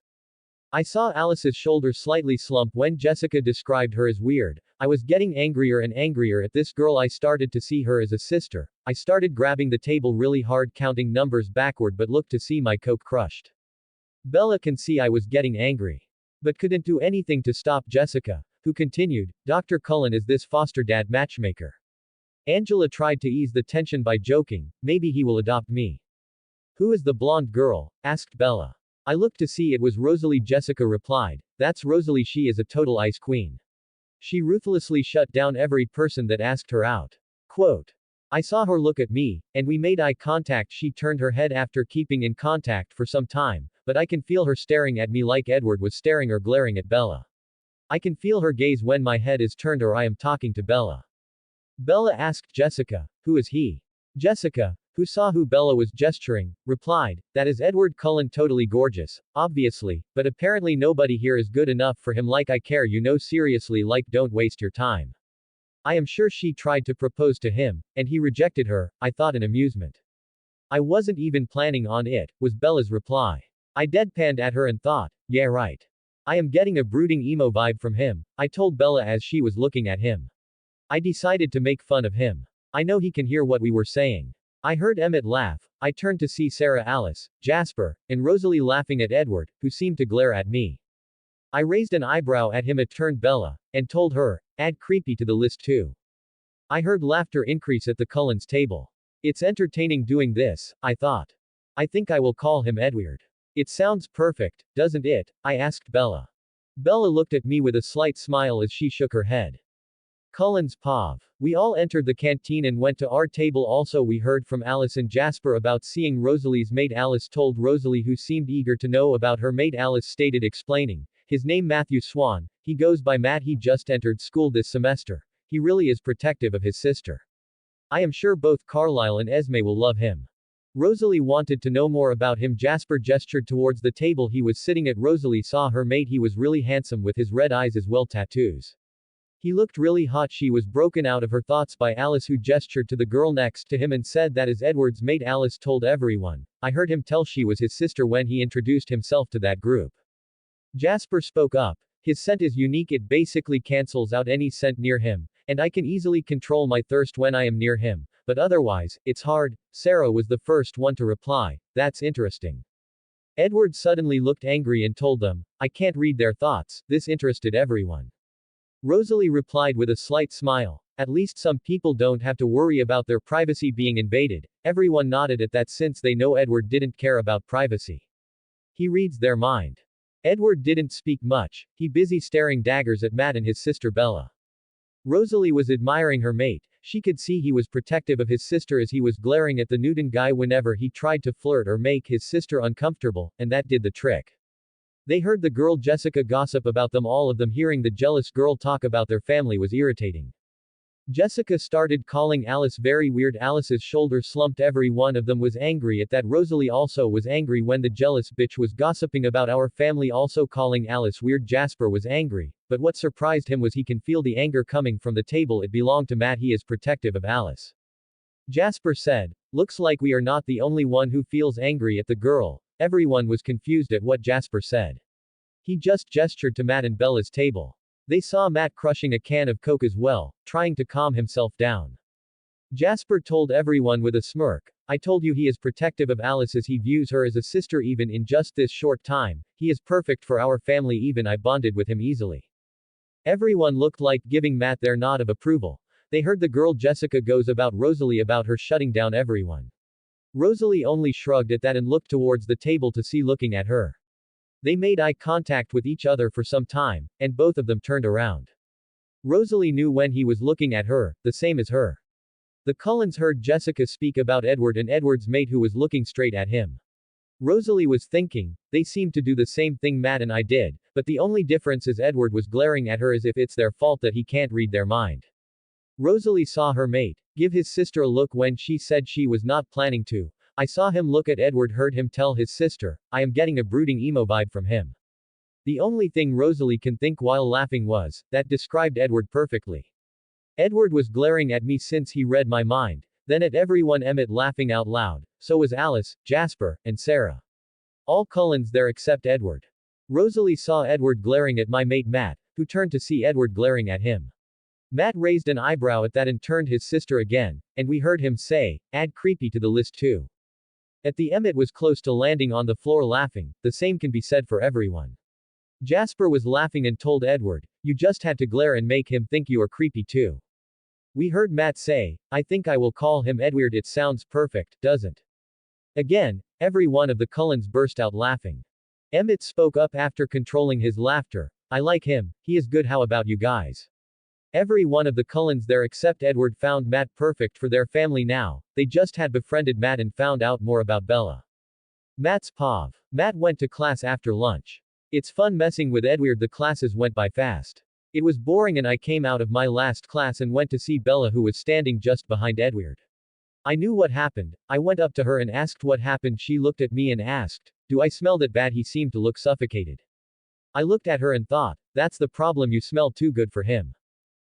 I saw Alice's shoulders slightly slump when Jessica described her as weird. I was getting angrier and angrier at this girl. I started to see her as a sister. I started grabbing the table really hard, counting numbers backward, but looked to see my Coke crushed. Bella can see I was getting angry, but couldn't do anything to stop Jessica, who continued, Dr. Cullen is this foster dad matchmaker. Angela tried to ease the tension by joking, maybe he will adopt me. Who is the blonde girl? Asked Bella. I looked to see it was Rosalie. Jessica replied, that's Rosalie, she is a total ice queen. She ruthlessly shut down every person that asked her out. Quote. I saw her look at me, and we made eye contact. She turned her head after keeping in contact for some time, but I can feel her staring at me like Edward was staring or glaring at Bella. I can feel her gaze when my head is turned or I am talking to Bella. Bella asked Jessica, who is he? Jessica, who saw who Bella was gesturing, replied, that is Edward Cullen, totally gorgeous, obviously, but apparently nobody here is good enough for him. Like I care, you know, seriously, like don't waste your time. I am sure she tried to propose to him, and he rejected her, I thought in amusement. I wasn't even planning on it, was Bella's reply. I deadpanned at her and thought, yeah right. I am getting a brooding emo vibe from him, I told Bella as she was looking at him. I decided to make fun of him. I know he can hear what we were saying. I heard Emmett laugh. I turned to see Sarah, Alice, Jasper, and Rosalie laughing at Edward, who seemed to glare at me. I raised an eyebrow at him. It turned Bella, and told her, add creepy to the list too. I heard laughter increase at the Cullens table. It's entertaining doing this, I thought. I think I will call him Edward. It sounds perfect, doesn't it? I asked Bella. Bella looked at me with a slight smile as she shook her head. Cullens Pav. We all entered the canteen and went to our table. Also we heard from Alice and Jasper about seeing Rosalie's mate. Alice told Rosalie, who seemed eager to know about her mate. Alice stated, explaining, his name Matthew Swan, he goes by Matt, he just entered school this semester. He really is protective of his sister. I am sure both Carlisle and Esme will love him. Rosalie wanted to know more about him. Jasper gestured towards the table he was sitting at. Rosalie saw her mate, he was really handsome with his red eyes as well tattoos. He looked really hot. She was broken out of her thoughts by Alice, who gestured to the girl next to him and said that is Edward's mate. Alice told everyone. I heard him tell she was his sister when he introduced himself to that group. Jasper spoke up. His scent is unique, it basically cancels out any scent near him, and I can easily control my thirst when I am near him, but otherwise, it's hard. Sarah was the first one to reply, that's interesting. Edward suddenly looked angry and told them, I can't read their thoughts. This interested everyone. Rosalie replied with a slight smile, at least some people don't have to worry about their privacy being invaded. Everyone nodded at that since they know Edward didn't care about privacy. He reads their mind. Edward didn't speak much, he busy staring daggers at Matt and his sister Bella. Rosalie was admiring her mate. She could see he was protective of his sister as he was glaring at the Newton guy whenever he tried to flirt or make his sister uncomfortable, and that did the trick. They heard the girl Jessica gossip about them. All of them hearing the jealous girl talk about their family was irritating. Jessica started calling Alice very weird. Alice's shoulders slumped. Every one of them was angry at that. Rosalie also was angry when the jealous bitch was gossiping about our family, also calling Alice weird. Jasper was angry, but what surprised him was he can feel the anger coming from the table. It belonged to Matt. He is protective of Alice. Jasper said, looks like we are not the only one who feels angry at the girl. Everyone was confused at what Jasper said. He just gestured to Matt and Bella's table. They saw Matt crushing a can of Coke as well, trying to calm himself down. Jasper told everyone with a smirk, I told you he is protective of Alice as he views her as a sister even in just this short time, he is perfect for our family even I bonded with him easily. Everyone looked like giving Matt their nod of approval. They heard the girl Jessica goes about Rosalie about her shutting down everyone. Rosalie only shrugged at that and looked towards the table to see looking at her. They made eye contact with each other for some time, and both of them turned around. Rosalie knew when he was looking at her, the same as her. The Cullens heard Jessica speak about Edward and Edward's mate who was looking straight at him. Rosalie was thinking, they seemed to do the same thing Matt and I did, but the only difference is Edward was glaring at her as if it's their fault that he can't read their mind. Rosalie saw her mate give his sister a look when she said she was not planning to. I saw him look at Edward, heard him tell his sister, I am getting a brooding emo vibe from him. The only thing Rosalie can think while laughing was, that described Edward perfectly. Edward was glaring at me since he read my mind, then at everyone Emmett laughing out loud, so was Alice, Jasper, and Sarah. All Cullens there except Edward. Rosalie saw Edward glaring at my mate Matt, who turned to see Edward glaring at him. Matt raised an eyebrow at that and turned his sister again, and we heard him say, add creepy to the list too. At the Emmett was close to landing on the floor laughing, the same can be said for everyone. Jasper was laughing and told Edward, you just had to glare and make him think you are creepy too. We heard Matt say, I think I will call him Edward, it sounds perfect, doesn't? Again, every one of the Cullens burst out laughing. Emmett spoke up after controlling his laughter, I like him, he is good, how about you guys? Every one of the Cullens there except Edward found Matt perfect for their family now, they just had befriended Matt and found out more about Bella. Matt's POV. Matt went to class after lunch. It's fun messing with Edward, the classes went by fast. It was boring and I came out of my last class and went to see Bella who was standing just behind Edward. I knew what happened, I went up to her and asked what happened, she looked at me and asked, do I smell that bad, he seemed to look suffocated. I looked at her and thought, that's the problem, you smell too good for him.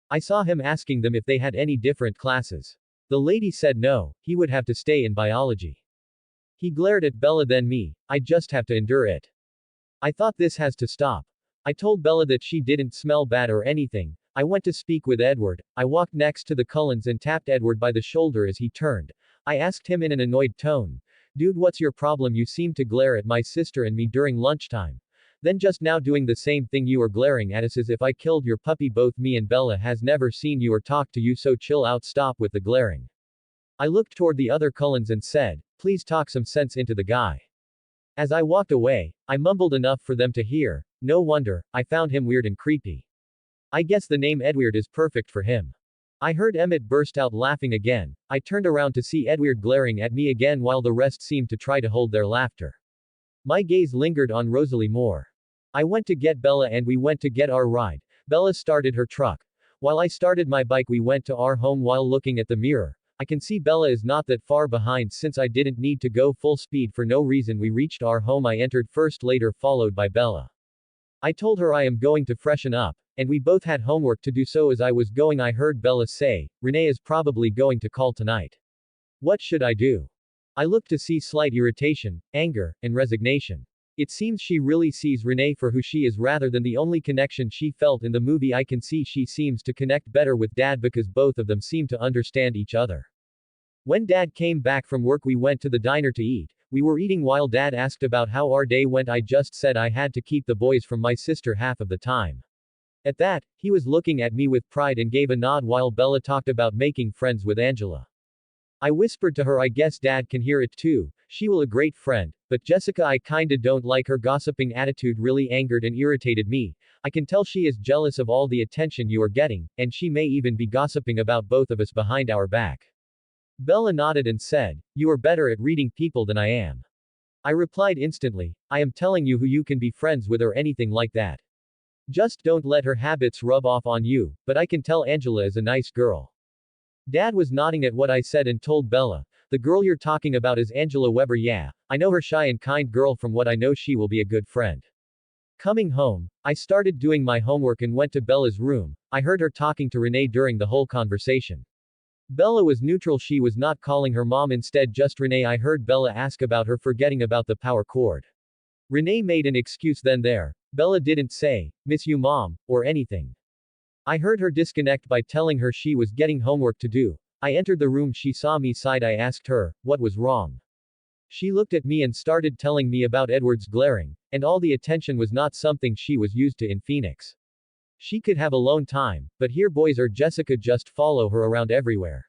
I saw him asking them if they had any different classes. The lady said no, he would have to stay in biology. He glared at Bella then me, I just have to endure it. I thought this has to stop. I told Bella that she didn't smell bad or anything. I went to speak with Edward. I walked next to the Cullens and tapped Edward by the shoulder as he turned. I asked him in an annoyed tone, dude, what's your problem? You seem to glare at my sister and me during lunchtime. Then just now doing the same thing, you are glaring at us as if I killed your puppy. Both me and Bella has never seen you or talked to you, so chill out, stop with the glaring. I looked toward the other Cullens and said, please talk some sense into the guy. As I walked away, I mumbled enough for them to hear, no wonder, I found him weird and creepy. I guess the name Edward is perfect for him. I heard Emmett burst out laughing again. I turned around to see Edward glaring at me again while the rest seemed to try to hold their laughter. My gaze lingered on Rosalie more. I went to get Bella and we went to get our ride. Bella started her truck. While I started my bike, we went to our home. While looking at the mirror, I can see Bella is not that far behind since I didn't need to go full speed for no reason. We reached our home. I entered first, later followed by Bella. I told her I am going to freshen up, and we both had homework to do, so as I was going I heard Bella say, Renee is probably going to call tonight. What should I do? I looked to see slight irritation, anger, and resignation. It seems she really sees Renee for who she is rather than the only connection she felt in the movie. I can see she seems to connect better with Dad because both of them seem to understand each other. When Dad came back from work, we went to the diner to eat. We were eating while Dad asked about how our day went. I just said I had to keep the boys from my sister half of the time. At that, he was looking at me with pride and gave a nod while Bella talked about making friends with Angela. I whispered to her, I guess Dad can hear it too. She will a great friend, but Jessica, I kinda don't like her gossiping attitude, really angered and irritated me. I can tell she is jealous of all the attention you are getting, and she may even be gossiping about both of us behind our back. Bella nodded and said, you are better at reading people than I am. I replied instantly, I am telling you who you can be friends with or anything like that. Just don't let her habits rub off on you, but I can tell Angela is a nice girl. Dad was nodding at what I said and told Bella, the girl you're talking about is Angela Weber. Yeah, I know her, shy and kind girl. From what I know, she will be a good friend. Coming home, I started doing my homework and went to Bella's room. I heard her talking to Renee during the whole conversation. Bella was neutral, she was not calling her mom, instead just Renee. I heard Bella ask about her forgetting about the power cord. Renee made an excuse then there. Bella didn't say, miss you mom, or anything. I heard her disconnect by telling her she was getting homework to do. I entered the room, she saw me, sighed. I asked her, what was wrong? She looked at me and started telling me about Edward's glaring, and all the attention was not something she was used to in Phoenix. She could have alone time, but here boys or Jessica just follow her around everywhere.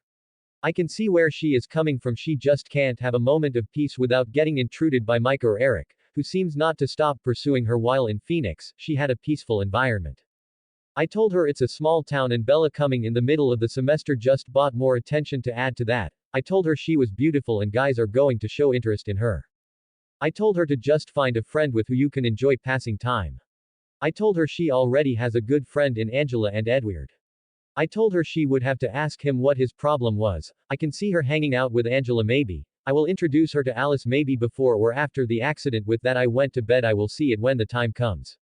I can see where she is coming from. She just can't have a moment of peace without getting intruded by Mike or Eric, who seems not to stop pursuing her while in Phoenix, she had a peaceful environment. I told her it's a small town and Bella coming in the middle of the semester just brought more attention. To add to that, I told her she was beautiful and guys are going to show interest in her. I told her to just find a friend with who you can enjoy passing time. I told her she already has a good friend in Angela and Edward. I told her she would have to ask him what his problem was. I can see her hanging out with Angela maybe. I will introduce her to Alice maybe before or after the accident. With that I went to bed. I will see it when the time comes.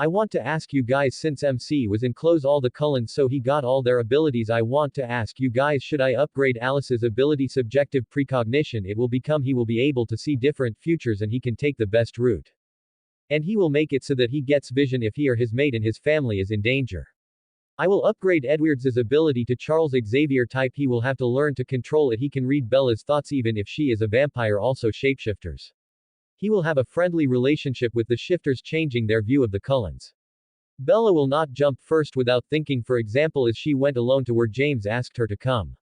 I want to ask you guys, since MC was in close all the Cullens so he got all their abilities, I want to ask you guys, should I upgrade Alice's ability subjective precognition? It will become he will be able to see different futures and he can take the best route. And he will make it so that he gets vision if he or his mate and his family is in danger. I will upgrade Edward's ability to Charles Xavier type. He will have to learn to control it. He can read Bella's thoughts even if she is a vampire, also shapeshifters. He will have a friendly relationship with the shifters, changing their view of the Cullens. Bella will not jump first without thinking, for example as she went alone to where James asked her to come.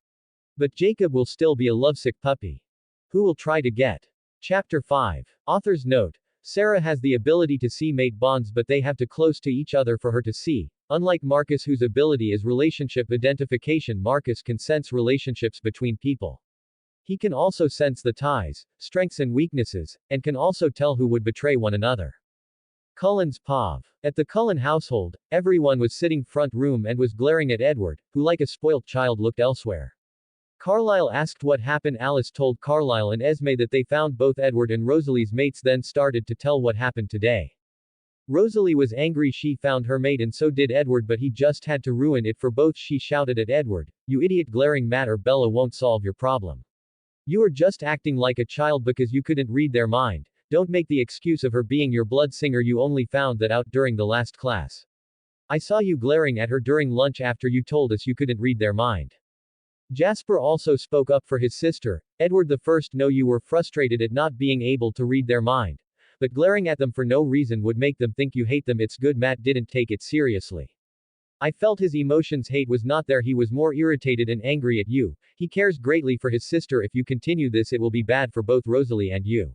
But Jacob will still be a lovesick puppy. Who will try to get. Chapter 5. Author's note. Sarah has the ability to see mate bonds, but they have to close to each other for her to see. Unlike Marcus, whose ability is relationship identification, Marcus can sense relationships between people. He can also sense the ties, strengths and weaknesses, and can also tell who would betray one another. Cullen's Pav. At the Cullen household, everyone was sitting front room and was glaring at Edward, who like a spoilt child looked elsewhere. Carlisle asked what happened. Alice told Carlisle and Esme that they found both Edward and Rosalie's mates, then started to tell what happened today. Rosalie was angry she found her mate and so did Edward, but he just had to ruin it for both. She shouted at Edward, "You idiot, glaring matter Bella won't solve your problem. You are just acting like a child because you couldn't read their mind. Don't make the excuse of her being your blood singer. You only found that out during the last class. I saw you glaring at her during lunch after you told us you couldn't read their mind." Jasper also spoke up for his sister. Edward the first, know you were frustrated at not being able to read their mind. But glaring at them for no reason would make them think you hate them. It's good Matt didn't take it seriously. I felt his emotions. Hate was not there. He was more irritated and angry at you. He cares greatly for his sister. If you continue this, it will be bad for both Rosalie and you.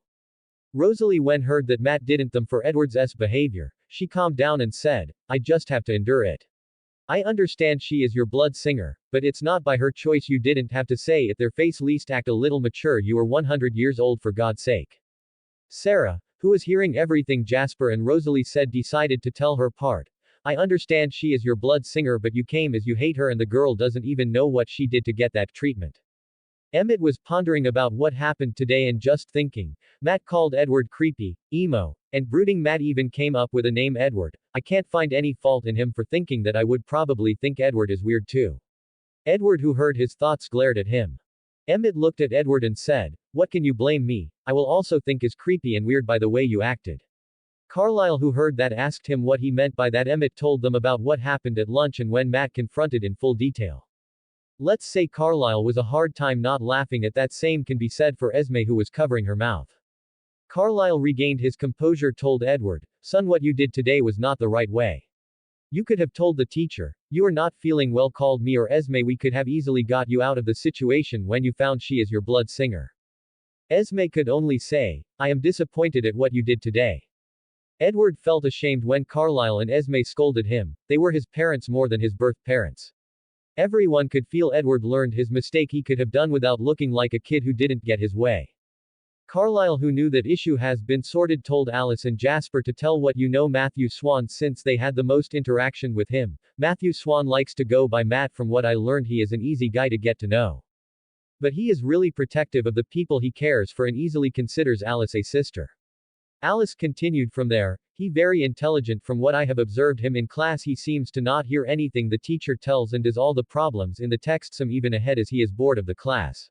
Rosalie, when heard that Matt didn't them for Edward's behavior, she calmed down and said, I just have to endure it. I understand she is your blood singer, but it's not by her choice. You didn't have to say it. Their face, least act a little mature. You are 100 years old, for God's sake. Sarah, who was hearing everything Jasper and Rosalie said, decided to tell her part. I understand she is your blood singer, but you came as you hate her and the girl doesn't even know what she did to get that treatment. Emmett was pondering about what happened today and just thinking. Matt called Edward creepy, emo, and brooding. Matt even came up with a name, Edward. I can't find any fault in him for thinking that. I would probably think Edward is weird too. Edward, who heard his thoughts, glared at him. Emmett looked at Edward and said, what can you blame me? I will also think is creepy and weird by the way you acted. Carlisle, who heard that, asked him what he meant by that. Emmett told them about what happened at lunch and when Matt confronted in full detail. Let's say Carlisle was a hard time not laughing at that. Same can be said for Esme, who was covering her mouth. Carlisle regained his composure, told Edward, son, what you did today was not the right way. You could have told the teacher, you are not feeling well, called me or Esme. We could have easily got you out of the situation when you found she is your blood singer. Esme could only say, I am disappointed at what you did today. Edward felt ashamed when Carlisle and Esme scolded him. They were his parents more than his birth parents. Everyone could feel Edward learned his mistake. He could have done without looking like a kid who didn't get his way. Carlisle, who knew that issue has been sorted, told Alice and Jasper to tell what you know Matthew Swan, since they had the most interaction with him. Matthew Swan likes to go by Matt. From what I learned, he is an easy guy to get to know. But he is really protective of the people he cares for and easily considers Alice a sister. Alice continued, from there, he very intelligent. From what I have observed him in class, he seems to not hear anything the teacher tells and does all the problems in the text some even ahead as he is bored of the class.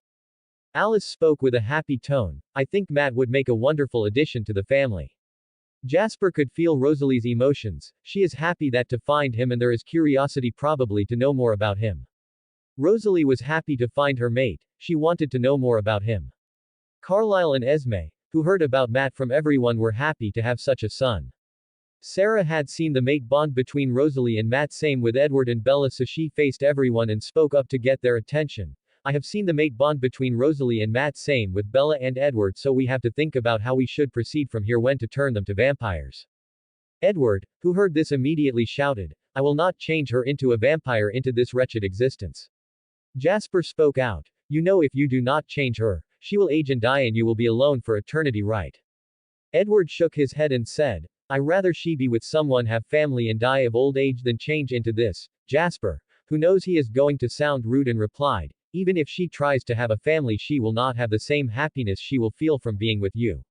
Alice spoke with a happy tone. I think Matt would make a wonderful addition to the family. Jasper could feel Rosalie's emotions. She is happy that to find him and there is curiosity probably to know more about him. Rosalie was happy to find her mate. She wanted to know more about him. Carlisle and Esme, who heard about Matt from everyone, were happy to have such a son. Sarah had seen the mate bond between Rosalie and Matt, same with Edward and Bella, so she faced everyone and spoke up to get their attention. I have seen the mate bond between Rosalie and Matt, same with Bella and Edward, so we have to think about how we should proceed from here, when to turn them to vampires. Edward, who heard this, immediately shouted, I will not change her into a vampire, into this wretched existence. Jasper spoke out, you know, if you do not change her, she will age and die and you will be alone for eternity, right? Edward shook his head and said, I rather she be with someone, have family and die of old age than change into this. Jasper, who knows he is going to sound rude, and replied, even if she tries to have a family, she will not have the same happiness she will feel from being with you.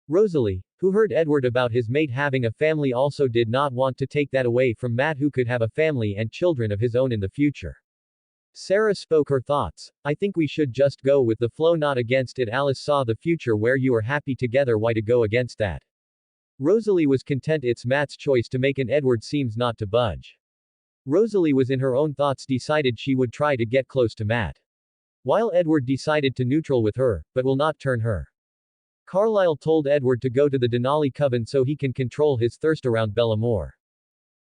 Rosalie, who heard Edward about his mate having a family, also did not want to take that away from Matt, who could have a family and children of his own in the future. Sarah spoke her thoughts. I think we should just go with the flow, not against it. Alice saw the future where you are happy together, why to go against that? Rosalie was content, it's Matt's choice to make, and Edward seems not to budge. Rosalie was in her own thoughts, decided she would try to get close to Matt. While Edward decided to neutral with her, but will not turn her. Carlisle told Edward to go to the Denali coven so he can control his thirst around Bella more.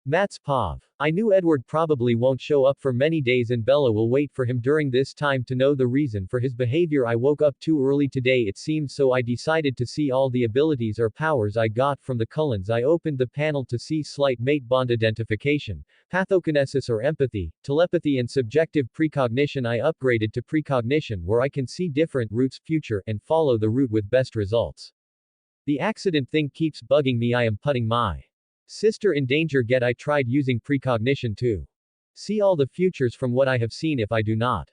Matt's pav. I knew Edward probably won't show up for many days and Bella will wait for him during this time to know the reason for his behavior. I woke up too early today, it seems, so I decided to see all the abilities or powers I got from the Cullens. I opened the panel to see slight mate bond identification, pathokinesis or empathy, telepathy and subjective precognition. I upgraded to precognition, where I can see different routes, future, and follow the route with best results. The accident thing keeps bugging me. I am putting my sister in danger. I tried using precognition to see all the futures from what I have seen. If I do not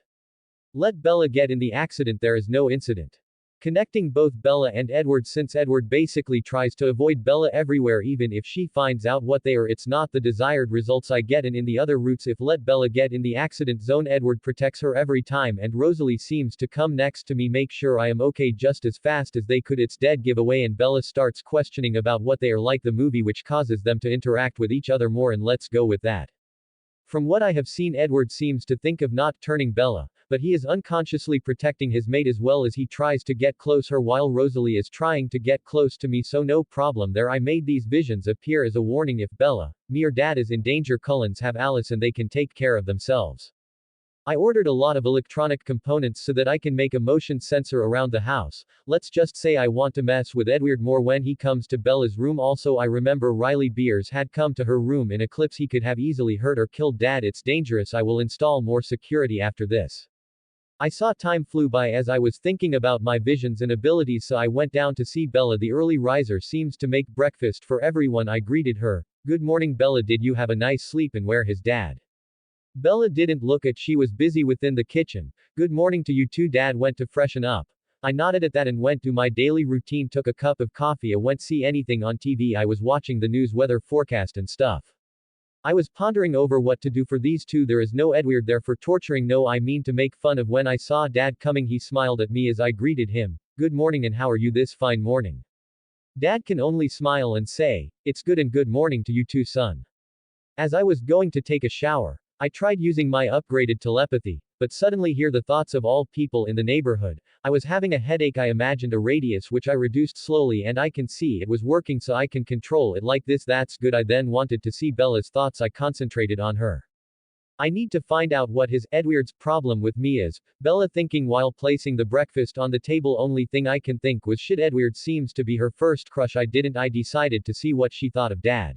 let Bella get in the accident, there is no incident. Connecting both Bella and Edward, since Edward basically tries to avoid Bella everywhere even if she finds out what they are, it's not the desired results I get. And in the other routes, if let Bella get in the accident zone, Edward protects her every time, and Rosalie seems to come next to me, make sure I am okay just as fast as they could. It's dead giveaway and Bella starts questioning about what they are like the movie, which causes them to interact with each other more, and let's go with that. From what I have seen, Edward seems to think of not turning Bella, but he is unconsciously protecting his mate as well as he tries to get close her, while Rosalie is trying to get close to me, so no problem there. I made these visions appear as a warning. If Bella, me or Dad is in danger, Cullens have Alice and they can take care of themselves. I ordered a lot of electronic components so that I can make a motion sensor around the house. Let's just say I want to mess with Edward more when he comes to Bella's room. Also, I remember Riley Beers had come to her room in Eclipse. He could have easily hurt or killed Dad. It's dangerous. I will install more security after this. I saw time flew by as I was thinking about my visions and abilities, so I went down to see Bella. The early riser seems to make breakfast for everyone. I greeted her. Good morning, Bella. Did you have a nice sleep, and where is Dad? Bella didn't look at, she was busy within the kitchen. Good morning to you too. Dad went to freshen up. I nodded at that and went to my daily routine, took a cup of coffee. I went see anything on TV. I was watching the news, weather forecast and stuff. I was pondering over what to do for these two. There is no Edward there for torturing, no, I mean to make fun of. When I saw Dad coming, he smiled at me as I greeted him. Good morning, and how are you this fine morning? Dad can only smile and say, it's good, and good morning to you too, son. As I was going to take a shower, I tried using my upgraded telepathy, but suddenly hear the thoughts of all people in the neighborhood. I was having a headache. I imagined a radius which I reduced slowly, and I can see it was working, so I can control it like this. That's good. I then wanted to see Bella's thoughts. I concentrated on her. I need to find out what his, Edward's, problem with me is. Bella thinking while placing the breakfast on the table. Only thing I can think was, shit, Edward seems to be her first crush. I decided to see what she thought of Dad.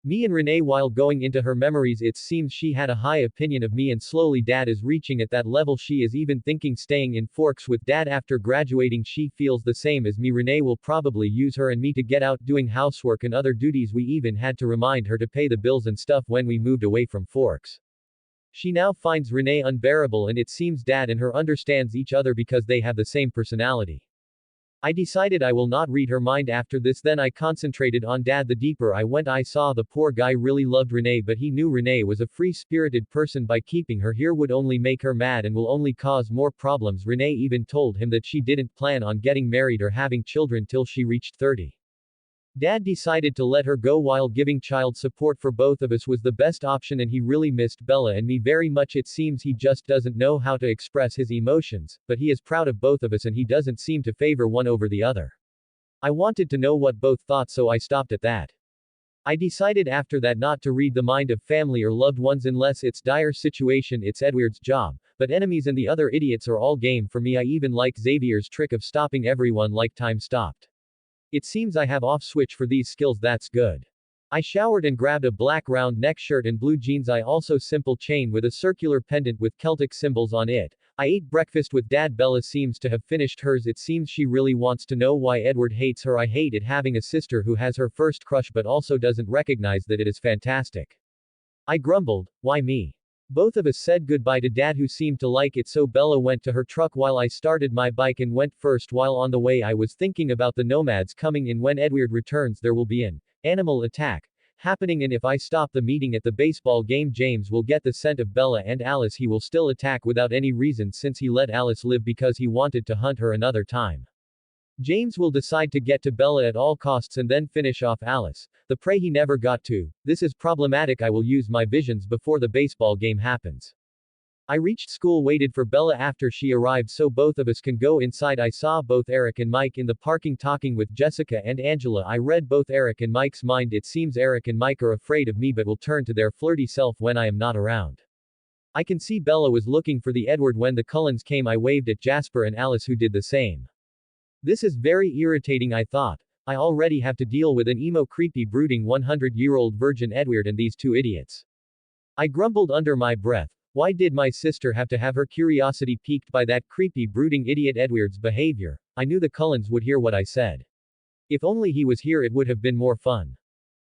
Me and Renee. While going into her memories, it seems she had a high opinion of me, and slowly Dad is reaching at that level. She is even thinking staying in Forks with Dad after graduating. She feels the same as me. Renee will probably use her and me to get out doing housework and other duties. We even had to remind her to pay the bills and stuff when we moved away from Forks. She now finds Renee unbearable, and it seems Dad and her understands each other because they have the same personality. I decided I will not read her mind after this. Then I concentrated on Dad. The deeper I went, I saw the poor guy really loved Renee, but he knew Renee was a free-spirited person. By keeping her here would only make her mad and will only cause more problems. Renee even told him that she didn't plan on getting married or having children till she reached 30. Dad decided to let her go while giving child support for both of us was the best option and he really missed Bella and me very much. It seems he just doesn't know how to express his emotions, but he is proud of both of us and he doesn't seem to favor one over the other. I wanted to know what both thought so I stopped at that. I decided after that not to read the mind of family or loved ones unless it's dire situation. It's Edward's job, but enemies and the other idiots are all game for me. I even like Xavier's trick of stopping everyone like time stopped. It seems I have off switch for these skills. That's good. I showered and grabbed a black round neck shirt and blue jeans. I also simple chain with a circular pendant with Celtic symbols on it. I ate breakfast with Dad. Bella seems to have finished hers. It seems she really wants to know why Edward hates her. I hate it having a sister who has her first crush but also doesn't recognize that it is fantastic. I grumbled, why me? Both of us said goodbye to Dad who seemed to like it, so Bella went to her truck while I started my bike and went first. While on the way I was thinking about the nomads coming in. When Edward returns there will be an animal attack happening, and if I stop the meeting at the baseball game James will get the scent of Bella and Alice. He will still attack without any reason since he let Alice live because he wanted to hunt her another time. James will decide to get to Bella at all costs and then finish off Alice, the prey he never got to. This is problematic. I will use my visions before the baseball game happens. I reached school, waited for Bella after she arrived so both of us can go inside. I saw both Eric and Mike in the parking talking with Jessica and Angela. I read both Eric and Mike's mind. It seems Eric and Mike are afraid of me but will turn to their flirty self when I am not around. I can see Bella was looking for the Edward when the Cullens came. I waved at Jasper and Alice who did the same. This is very irritating, I thought. I already have to deal with an emo creepy brooding 100-year-old virgin Edward and these two idiots. I grumbled under my breath. Why did my sister have to have her curiosity piqued by that creepy brooding idiot Edward's behavior? I knew the Cullens would hear what I said. If only he was here it would have been more fun.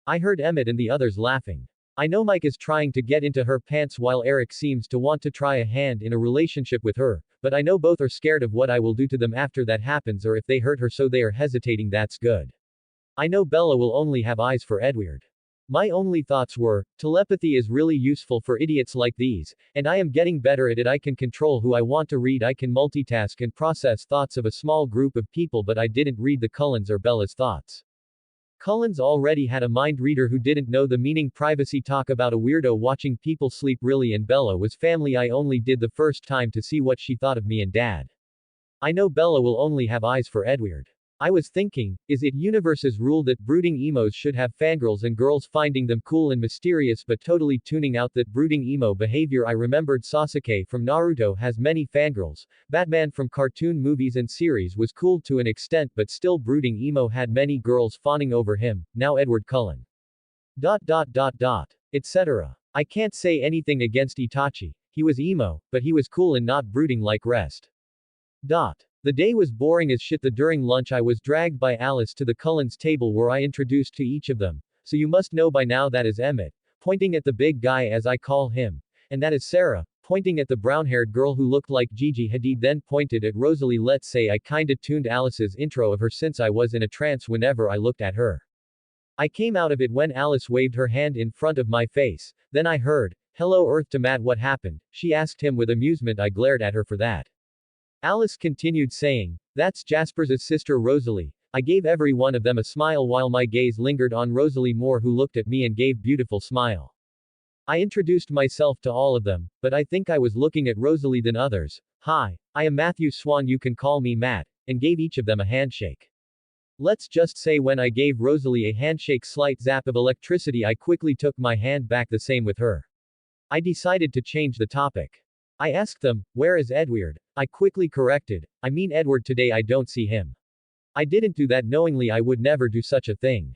I heard Emmett and the others laughing. I know Mike is trying to get into her pants while Eric seems to want to try a hand in a relationship with her, but I know both are scared of what I will do to them after that happens or if they hurt her, so they are hesitating. That's good. I know Bella will only have eyes for Edward. My only thoughts were, telepathy is really useful for idiots like these, and I am getting better at it. I can control who I want to read. I can multitask and process thoughts of a small group of people, but I didn't read the Cullens or Bella's thoughts. Cullens already had a mind reader who didn't know the meaning. Privacy talk about a weirdo watching people sleep. Really, and Bella was family. I only did the first time to see what she thought of me and Dad. I know Bella will only have eyes for Edward. I was thinking, is it universe's rule that brooding emos should have fangirls and girls finding them cool and mysterious but totally tuning out that brooding emo behavior? I remembered Sasuke from Naruto has many fangirls, Batman from cartoon movies and series was cool to an extent but still brooding emo had many girls fawning over him, now Edward Cullen. Etc. I can't say anything against Itachi, he was emo, but he was cool and not brooding like rest. The day was boring as shit. During lunch I was dragged by Alice to the Cullens table where I introduced to each of them. So you must know by now that is Emmett, pointing at the big guy as I call him. And that is Sarah, pointing at the brown-haired girl who looked like Gigi Hadid, then pointed at Rosalie. Let's say I kinda tuned Alice's intro of her since I was in a trance whenever I looked at her. I came out of it when Alice waved her hand in front of my face. Then I heard, "Hello Earth" to Matt. What happened? She asked him with amusement. I glared at her for that. Alice continued saying, "That's Jasper's sister Rosalie." I gave every one of them a smile while my gaze lingered on Rosalie Moore, who looked at me and gave beautiful smile. I introduced myself to all of them, but I think I was looking at Rosalie than others. "Hi, I am Matthew Swan, you can call me Matt," and gave each of them a handshake. Let's just say when I gave Rosalie a handshake, slight zap of electricity, I quickly took my hand back. The same with her. I decided to change the topic. I asked them, "Where is Edward?" I quickly corrected, "I mean Edward today, I don't see him." I didn't do that knowingly. I would never do such a thing.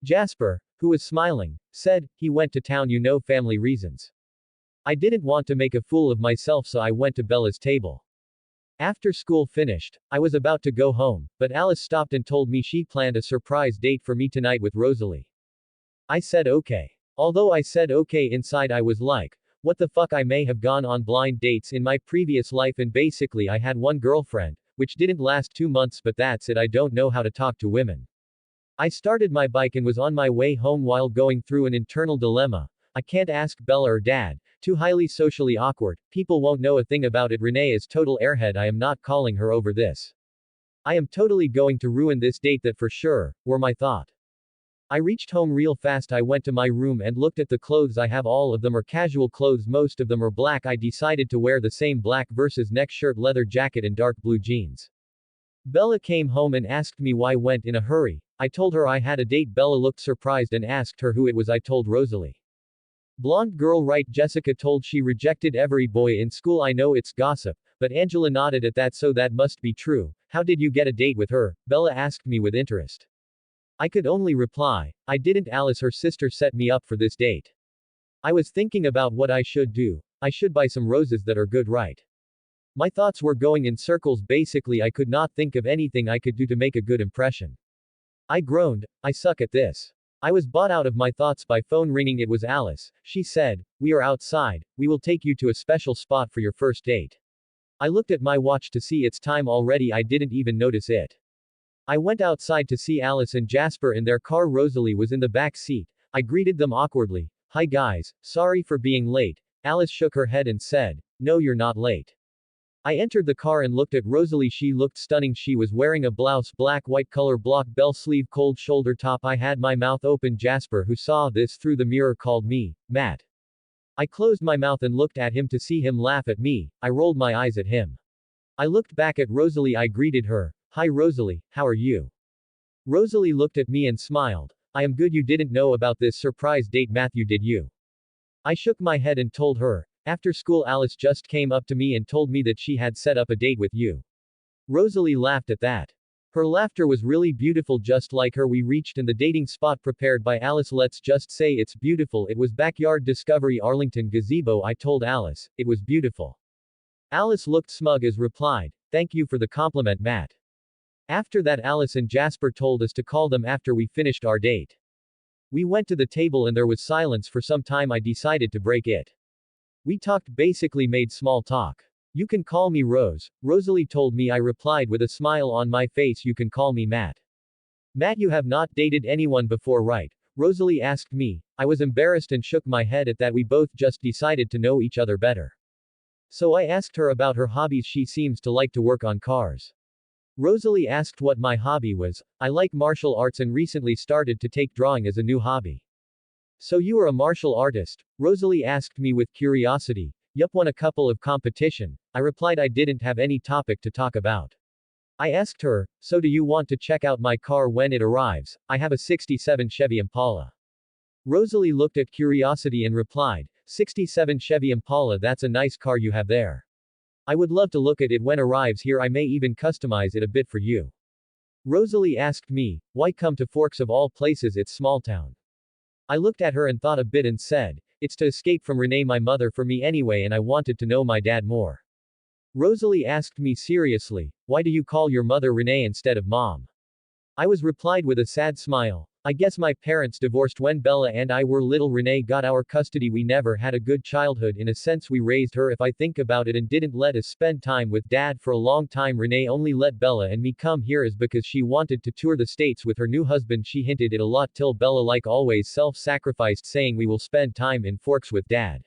Jasper, who was smiling, said, "He went to town, you know, family reasons." I didn't want to make a fool of myself, so I went to Bella's table. After school finished, I was about to go home, but Alice stopped and told me she planned a surprise date for me tonight with Rosalie. I said okay. Although I said okay, inside I was like, what the fuck? I may have gone on blind dates in my previous life and basically I had one girlfriend, which didn't last 2 months, but that's it. I don't know how to talk to women. I started my bike and was on my way home while going through an internal dilemma. I can't ask Bella or Dad. Too highly socially awkward. People won't know a thing about it. Renee is total airhead. I am not calling her over this. I am totally going to ruin this date, that for sure, were my thought. I reached home real fast. I went to my room and looked at the clothes I have. All of them are casual clothes, most of them are black. I decided to wear the same black versus neck shirt, leather jacket and dark blue jeans. Bella came home and asked me why I went in a hurry. I told her I had a date. Bella looked surprised and asked her who it was. I told Rosalie. Blonde girl, right? Jessica told she rejected every boy in school. I know it's gossip, but Angela nodded at that, so that must be true. How did you get a date with her? Bella asked me with interest. I could only reply, I didn't. Alice, her sister, set me up for this date. I was thinking about what I should do. I should buy some roses that are good, right? My thoughts were going in circles. Basically, I could not think of anything I could do to make a good impression. I groaned, I suck at this. I was bought out of my thoughts by phone ringing. It was Alice. She said, we are outside, we will take you to a special spot for your first date. I looked at my watch to see it's time already. I didn't even notice it. I went outside to see Alice and Jasper in their car. Rosalie was in the back seat. I greeted them awkwardly. Hi guys, sorry for being late. Alice shook her head and said, no, you're not late. I entered the car and looked at Rosalie. She looked stunning. She was wearing a blouse, black white color block bell sleeve, cold shoulder top. I had my mouth open. Jasper, who saw this through the mirror, called me, Matt. I closed my mouth and looked at him to see him laugh at me. I rolled my eyes at him. I looked back at Rosalie. I greeted her. Hi Rosalie, how are you? Rosalie looked at me and smiled. I am good. You didn't know about this surprise date, Matthew, did you? I shook my head and told her. After school, Alice just came up to me and told me that she had set up a date with you. Rosalie laughed at that. Her laughter was really beautiful, just like her. We reached in the dating spot prepared by Alice. Let's just say it's beautiful. It was Backyard Discovery Arlington Gazebo. I told Alice, it was beautiful. Alice looked smug as replied, thank you for the compliment, Matt. After that, Alice and Jasper told us to call them after we finished our date. We went to the table and there was silence for some time. I decided to break it. We talked, basically made small talk. You can call me Rose, Rosalie told me. I replied with a smile on my face, you can call me Matt. Matt, you have not dated anyone before, right? Rosalie asked me. I was embarrassed and shook my head at that. We both just decided to know each other better. So I asked her about her hobbies. She seems to like to work on cars. Rosalie asked what my hobby was. I like martial arts and recently started to take drawing as a new hobby. So you are a martial artist? Rosalie asked me with curiosity. Yup, won a couple of competition. I replied I didn't have any topic to talk about. I asked her, so do you want to check out my car when it arrives? I have a 67 Chevy Impala. Rosalie looked at curiosity and replied, 67 Chevy Impala, that's a nice car you have there. I would love to look at it when arrives here. I may even customize it a bit for you. Rosalie asked me, why come to Forks of all places? It's small town. I looked at her and thought a bit and said, it's to escape from Renee, my mother, for me anyway, and I wanted to know my dad more. Rosalie asked me seriously, why do you call your mother Renee instead of mom? I was replied with a sad smile. I guess my parents divorced when Bella and I were little. Renee got our custody. We never had a good childhood. In a sense, we raised her, if I think about it, and didn't let us spend time with dad for a long time. Renee only let Bella and me come here is because she wanted to tour the states with her new husband. She hinted it a lot till Bella, like always, self-sacrificed, saying we will spend time in Forks with dad.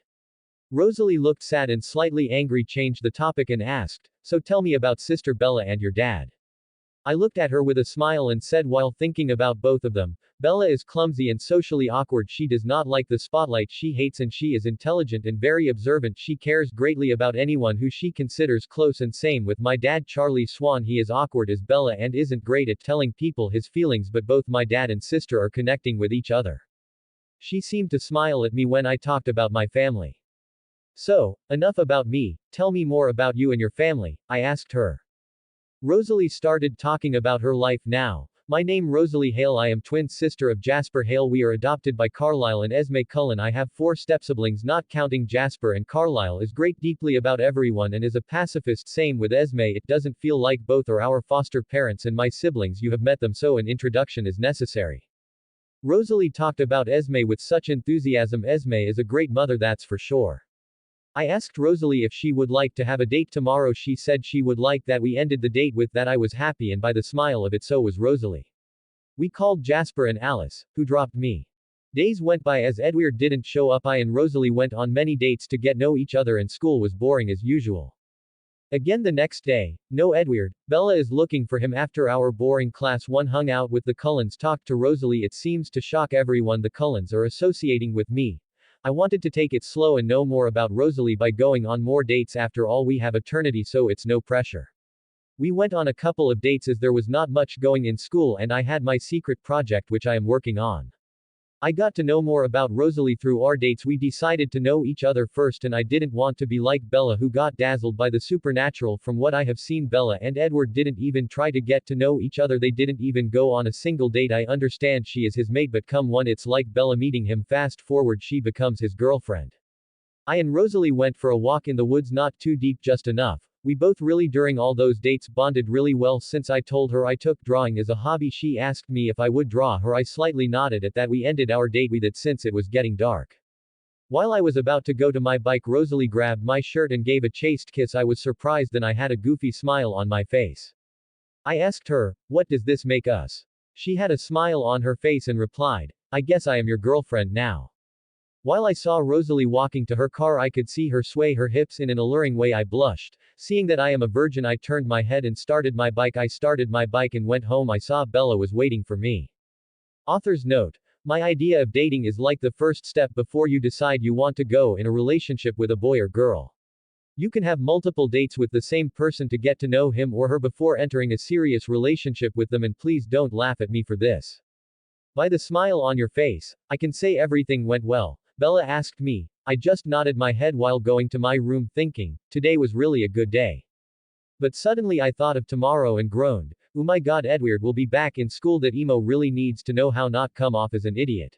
Rosalie looked sad and slightly angry, changed the topic and asked, so tell me about sister Bella and your dad. I looked at her with a smile and said, while thinking about both of them, Bella is clumsy and socially awkward. She does not like the spotlight. She hates, and she is intelligent and very observant. She cares greatly about anyone who she considers close, and same with my dad, Charlie Swan. He is awkward as Bella and isn't great at telling people his feelings, but both my dad and sister are connecting with each other. She seemed to smile at me when I talked about my family. So, enough about me, tell me more about you and your family, I asked her. Rosalie started talking about her life now. My name Rosalie Hale. I am twin sister of Jasper Hale. We are adopted by Carlisle and Esme Cullen. I have 4 stepsiblings not counting Jasper, and Carlisle is great deeply about everyone and is a pacifist. Same with Esme. It doesn't feel like both are our foster parents and my siblings. You have met them, so an introduction is necessary. Rosalie talked about Esme with such enthusiasm. Esme is a great mother, that's for sure. I asked Rosalie if she would like to have a date tomorrow. She said she would like that. We ended the date with that. I was happy, and by the smile of it, so was Rosalie. We called Jasper and Alice, who dropped me. Days went by as Edward didn't show up. I and Rosalie went on many dates to get know each other, and school was boring as usual. Again the next day. No Edward. Bella is looking for him after our boring class 1 hung out with the Cullens talked to Rosalie. It seems to shock everyone the Cullens are associating with me. I wanted to take it slow and know more about Rosalie by going on more dates. After all, we have eternity, so it's no pressure. We went on a couple of dates as there was not much going in school and I had my secret project which I am working on. I got to know more about Rosalie through our dates. We decided to know each other first and I didn't want to be like Bella who got dazzled by the supernatural. From what I have seen, Bella and Edward didn't even try to get to know each other. They didn't even go on a single date. I understand she is his mate, but come on, it's like Bella meeting him. Fast forward, she becomes his girlfriend. I and Rosalie went for a walk in the woods, not too deep, just enough. We both really during all those dates bonded really well. Since I told her I took drawing as a hobby, she asked me if I would draw her. I slightly nodded at that. We ended our date with it since it was getting dark. While I was about to go to my bike, Rosalie grabbed my shirt and gave a chaste kiss. I was surprised then I had a goofy smile on my face. I asked her, "What does this make us?" She had a smile on her face and replied, "I guess I am your girlfriend now." While I saw Rosalie walking to her car, I could see her sway her hips in an alluring way. I blushed. Seeing that I am a virgin, I turned my head and started my bike. I started my bike and went home. I saw Bella was waiting for me. Author's note. My idea of dating is like the first step before you decide you want to go in a relationship with a boy or girl. You can have multiple dates with the same person to get to know him or her before entering a serious relationship with them, and please don't laugh at me for this. By the smile on your face, I can say everything went well. Bella asked me. I just nodded my head while going to my room thinking, today was really a good day. But suddenly I thought of tomorrow and groaned, oh my god, Edward will be back in school. That emo really needs to know how not come off as an idiot.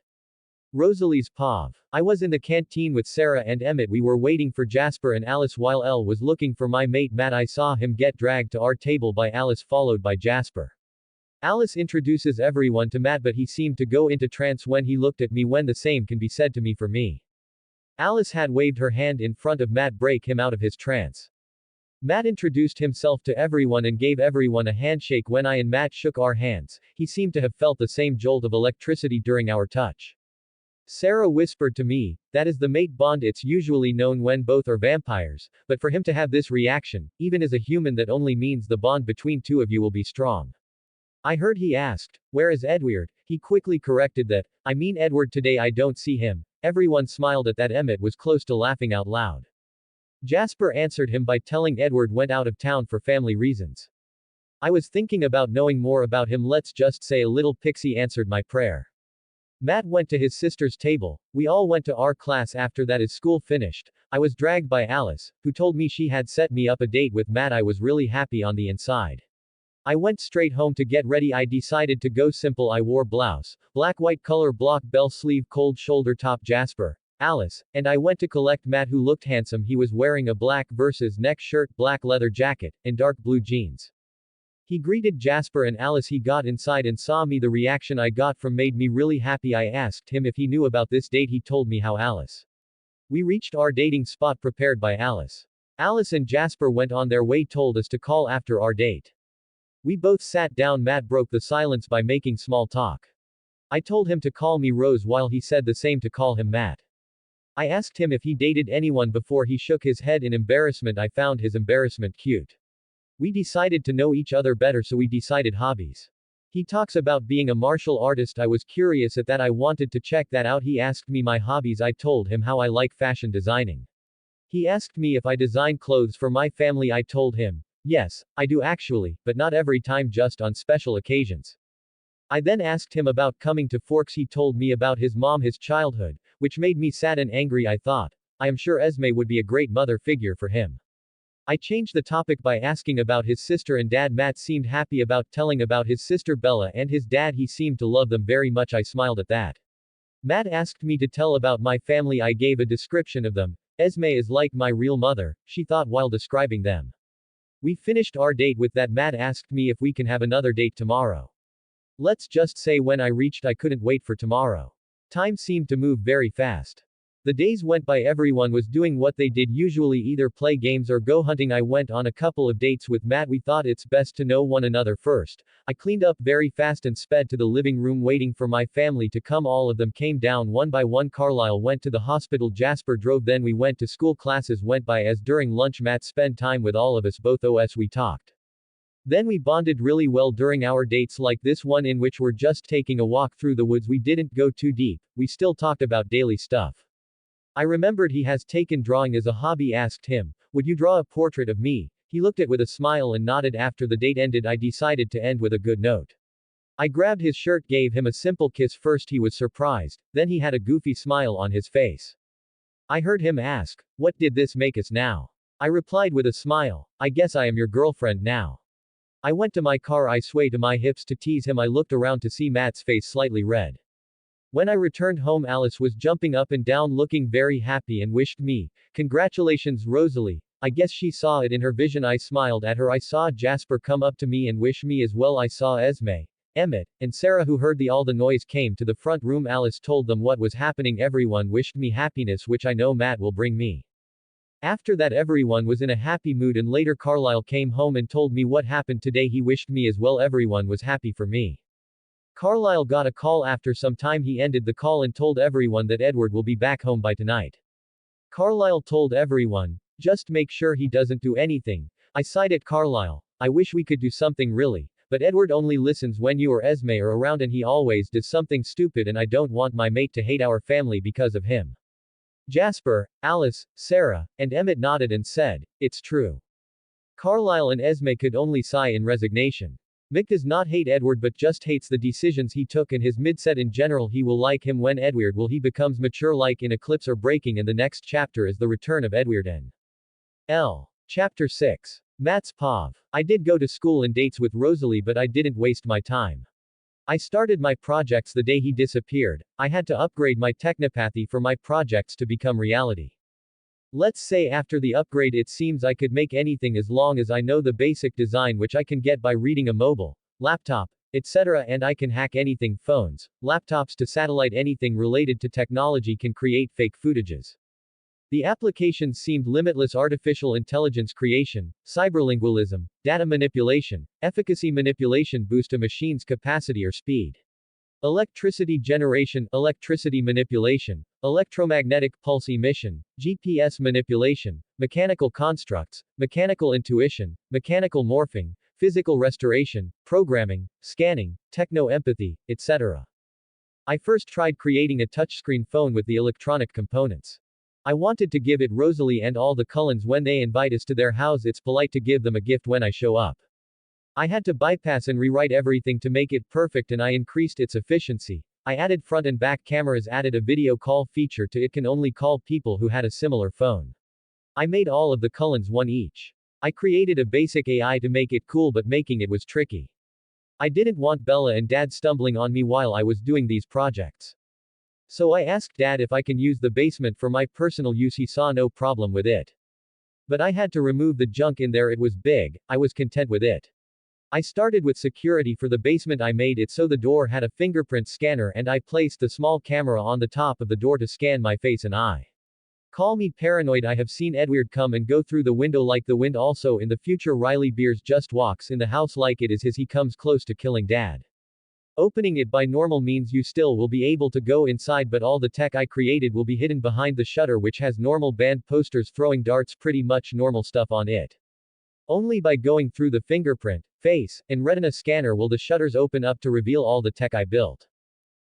Rosalie's POV. I was in the canteen with Sarah and Emmett. We were waiting for Jasper and Alice while Elle was looking for my mate Matt. I saw him get dragged to our table by Alice followed by Jasper. Alice introduces everyone to Matt, but he seemed to go into trance when he looked at me, when the same can be said to me for me. Alice had waved her hand in front of Matt, break him out of his trance. Matt introduced himself to everyone and gave everyone a handshake. When I and Matt shook our hands, he seemed to have felt the same jolt of electricity during our touch. Sarah whispered to me, that is the mate bond. It's usually known when both are vampires, but for him to have this reaction, even as a human, that only means the bond between two of you will be strong. I heard he asked, where is Edward? He quickly corrected that, I mean Edward, today I don't see him. Everyone smiled at that. Emmett was close to laughing out loud. Jasper answered him by telling Edward went out of town for family reasons. I was thinking about knowing more about him. Let's just say a little pixie answered my prayer. Matt went to his sister's table. We all went to our class. After that, as school finished, I was dragged by Alice, who told me she had set me up a date with Matt. I was really happy on the inside. I went straight home to get ready. I decided to go simple. I wore blouse, black white color block bell sleeve cold shoulder top. Jasper, Alice, and I went to collect Matt, who looked handsome. He was wearing a black versus neck shirt, black leather jacket, and dark blue jeans. He greeted Jasper and Alice. He got inside and saw me. The reaction I got from made me really happy. I asked him if he knew about this date. He told me how Alice. We reached our dating spot prepared by Alice. Alice and Jasper went on their way, told us to call after our date. We both sat down. Matt broke the silence by making small talk. I told him to call me Rose while he said the same to call him Matt. I asked him if he dated anyone before. He shook his head in embarrassment. I found his embarrassment cute. We decided to know each other better, so we decided hobbies. He talks about being a martial artist. I was curious at that. I wanted to check that out. He asked me my hobbies. I told him how I like fashion designing. He asked me if I design clothes for my family. I told him, yes, I do actually, but not every time, just on special occasions. I then asked him about coming to Forks. He told me about his mom, his childhood, which made me sad and angry. I thought, I am sure Esme would be a great mother figure for him. I changed the topic by asking about his sister and dad. Matt seemed happy about telling about his sister Bella and his dad. He seemed to love them very much. I smiled at that. Matt asked me to tell about my family. I gave a description of them. Esme is like my real mother, she thought while describing them. We finished our date with that. Matt asked me if we can have another date tomorrow. Let's just say when I reached, I couldn't wait for tomorrow. Time seemed to move very fast. The days went by, everyone was doing what they did usually, either play games or go hunting. I went on a couple of dates with Matt. We thought it's best to know one another first. I cleaned up very fast and sped to the living room waiting for my family to come. All of them came down one by one. Carlisle went to the hospital, Jasper drove, then we went to school. Classes went by as during lunch Matt spent time with all of us, both os we talked. Then we bonded really well during our dates like this one in which we're just taking a walk through the woods. We didn't go too deep, we still talked about daily stuff. I remembered he has taken drawing as a hobby. Asked him, would you draw a portrait of me? He looked at with a smile and nodded. After the date ended, I decided to end with a good note. I grabbed his shirt, gave him a simple kiss. First he was surprised, then he had a goofy smile on his face. I heard him ask, what did this make us now? I replied with a smile, I guess I am your girlfriend now. I went to my car, I swayed to my hips to tease him. I looked around to see Matt's face slightly red. When I returned home, Alice was jumping up and down looking very happy and wished me, congratulations Rosalie. I guess she saw it in her vision. I smiled at her. I saw Jasper come up to me and wish me as well. I saw Esme, Emmett, and Sarah who heard all the noise came to the front room. Alice told them what was happening. Everyone wished me happiness, which I know Matt will bring me. After that everyone was in a happy mood, and later Carlisle came home and told me what happened today. He wished me as well. Everyone was happy for me. Carlisle got a call. After some time he ended the call and told everyone that Edward will be back home by tonight. Carlisle told everyone, just make sure he doesn't do anything. I sighed at Carlisle. I wish we could do something really, but Edward only listens when you or Esme are around, and he always does something stupid, and I don't want my mate to hate our family because of him. Jasper, Alice, Sarah, and Emmett nodded and said, it's true. Carlisle and Esme could only sigh in resignation. Mick does not hate Edward but just hates the decisions he took and his midset in general. He will like him when Edward will he becomes mature like in Eclipse or Breaking, and the next chapter is the return of Edward N. L. Chapter 6. Matt's Pav. I did go to school and dates with Rosalie, but I didn't waste my time. I started my projects the day he disappeared. I had to upgrade my technopathy for my projects to become reality. Let's say after the upgrade it seems I could make anything as long as I know the basic design, which I can get by reading a mobile, laptop, etc., and I can hack anything, phones, laptops to satellite. Anything related to technology can create fake footages. The applications seemed limitless: artificial intelligence creation, cyberlingualism, data manipulation, efficacy manipulation, boost a machine's capacity or speed. Electricity generation, electricity manipulation, electromagnetic pulse emission, GPS manipulation, mechanical constructs, mechanical intuition, mechanical morphing, physical restoration, programming, scanning, techno-empathy, etc. I first tried creating a touchscreen phone with the electronic components. I wanted to give it Rosalie and all the Cullens when they invite us to their house. It's polite to give them a gift when I show up. I had to bypass and rewrite everything to make it perfect, and I increased its efficiency. I added front and back cameras, added a video call feature to it can only call people who had a similar phone. I made all of the Cullens one each. I created a basic AI to make it cool, but making it was tricky. I didn't want Bella and Dad stumbling on me while I was doing these projects. So I asked Dad if I can use the basement for my personal use. He saw no problem with it. But I had to remove the junk in there. It was big, I was content with it. I started with security for the basement. I made it so the door had a fingerprint scanner, and I placed the small camera on the top of the door to scan my face and eye. Call me paranoid. I have seen Edward come and go through the window like the wind. Also in the future Riley Beers just walks in the house like it is his. He comes close to killing Dad. Opening it by normal means you still will be able to go inside, but all the tech I created will be hidden behind the shutter, which has normal band posters throwing darts, pretty much normal stuff on it. Only by going through the fingerprint, face, and retina scanner will the shutters open up to reveal all the tech I built.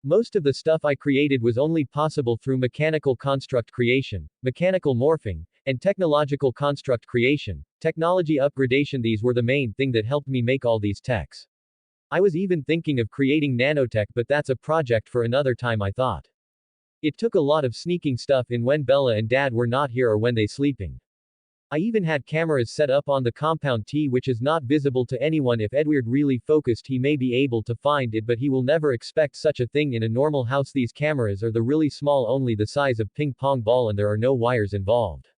Most of the stuff I created was only possible through mechanical construct creation, mechanical morphing, and technological construct creation, technology upgradation. These were the main thing that helped me make all these techs. I was even thinking of creating nanotech, but that's a project for another time, I thought. It took a lot of sneaking stuff in when Bella and Dad were not here or when they sleeping. I even had cameras set up on the compound T, which is not visible to anyone. If Edward really focused he may be able to find it, but he will never expect such a thing in a normal house. These cameras are the really small, only the size of ping pong ball, and there are no wires involved.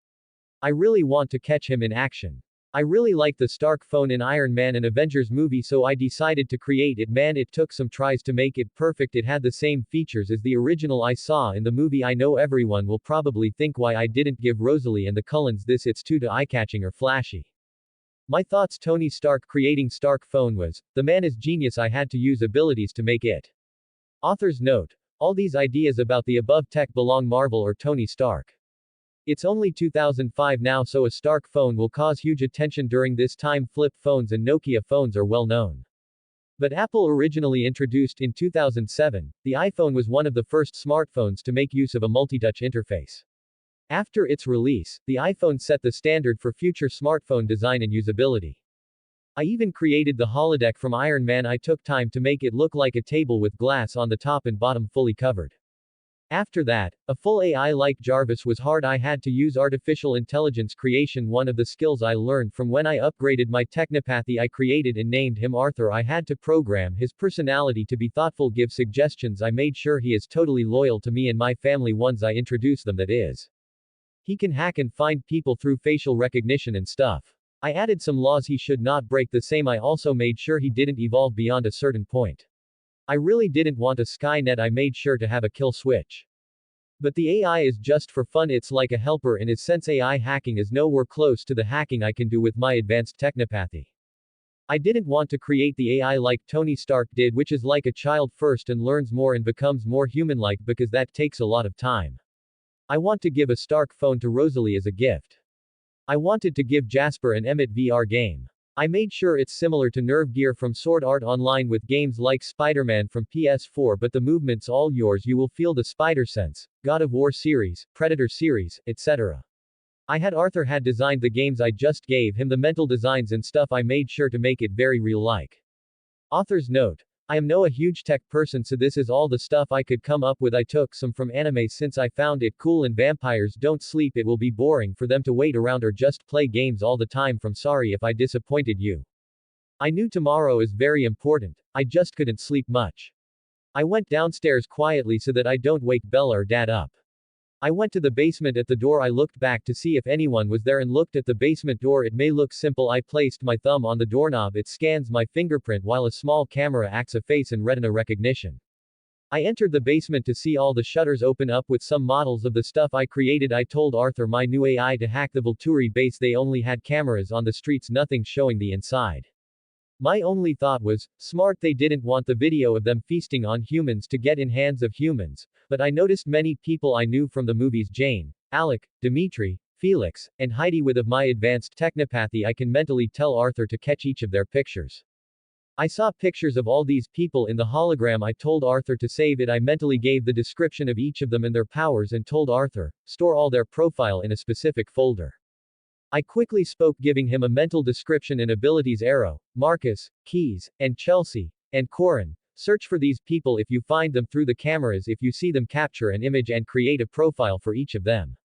I really want to catch him in action. I really like the Stark phone in Iron Man and Avengers movie, so I decided to create it. Man, it took some tries to make it perfect. It had the same features as the original I saw in the movie. I know everyone will probably think why I didn't give Rosalie and the Cullens this, it's too eye-catching or flashy. My thoughts. Tony Stark creating Stark phone was, the man is genius. I had to use abilities to make it. Author's note. All these ideas about the above tech belong Marvel or Tony Stark. It's only 2005 now, so a Stark phone will cause huge attention during this time. Flip phones and Nokia phones are well known. But Apple originally introduced in 2007, the iPhone was one of the first smartphones to make use of a multi-touch interface. After its release, the iPhone set the standard for future smartphone design and usability. I even created the holodeck from Iron Man. I took time to make it look like a table with glass on the top and bottom fully covered. After that, a full AI like Jarvis was hard. I had to use artificial intelligence creation, one of the skills I learned from when I upgraded my technopathy. I created and named him Arthur. I had to program his personality to be thoughtful, give suggestions. I made sure he is totally loyal to me and my family once I introduce them, that is. He can hack and find people through facial recognition and stuff. I added some laws he should not break. The same I also made sure he didn't evolve beyond a certain point. I really didn't want a Skynet. I made sure to have a kill switch. But the AI is just for fun. It's like a helper in its sense. AI hacking is nowhere close to the hacking I can do with my advanced technopathy. I didn't want to create the AI like Tony Stark did, which is like a child first and learns more and becomes more human-like, because that takes a lot of time. I want to give a Stark phone to Rosalie as a gift. I wanted to give Jasper an Emmett VR game. I made sure it's similar to Nerve Gear from Sword Art Online with games like Spider-Man from PS4, but the movement's all yours. You will feel the spider sense, God of War series, Predator series, etc. I had Arthur had designed the games. I just gave him the mental designs and stuff. I made sure to make it very real-like. Author's note. I am no a huge tech person, so this is all the stuff I could come up with. I took some from anime since I found it cool, and vampires don't sleep. It will be boring for them to wait around or just play games all the time. From sorry if I disappointed you. I knew tomorrow is very important. I just couldn't sleep much. I went downstairs quietly so that I don't wake Bella or Dad up. I went to the basement. At the door I looked back to see if anyone was there and looked at the basement door. It may look simple. I placed my thumb on the doorknob. It scans my fingerprint while a small camera acts a face and retina recognition. I entered the basement to see all the shutters open up with some models of the stuff I created. I told Arthur my new AI to hack the Volturi base. They only had cameras on the streets, nothing showing the inside. My only thought was, smart, they didn't want the video of them feasting on humans to get in hands of humans, but I noticed many people I knew from the movies: Jane, Alec, Dimitri, Felix, and Heidi. With of my advanced technopathy I can mentally tell Arthur to catch each of their pictures. I saw pictures of all these people in the hologram. I told Arthur to save it. I mentally gave the description of each of them and their powers and told Arthur, store all their profile in a specific folder. I quickly spoke, giving him a mental description and abilities: Arrow, Marcus, Keys, and Chelsea, and Corin. Search for these people if you find them through the cameras. If you see them, capture an image and create a profile for each of them.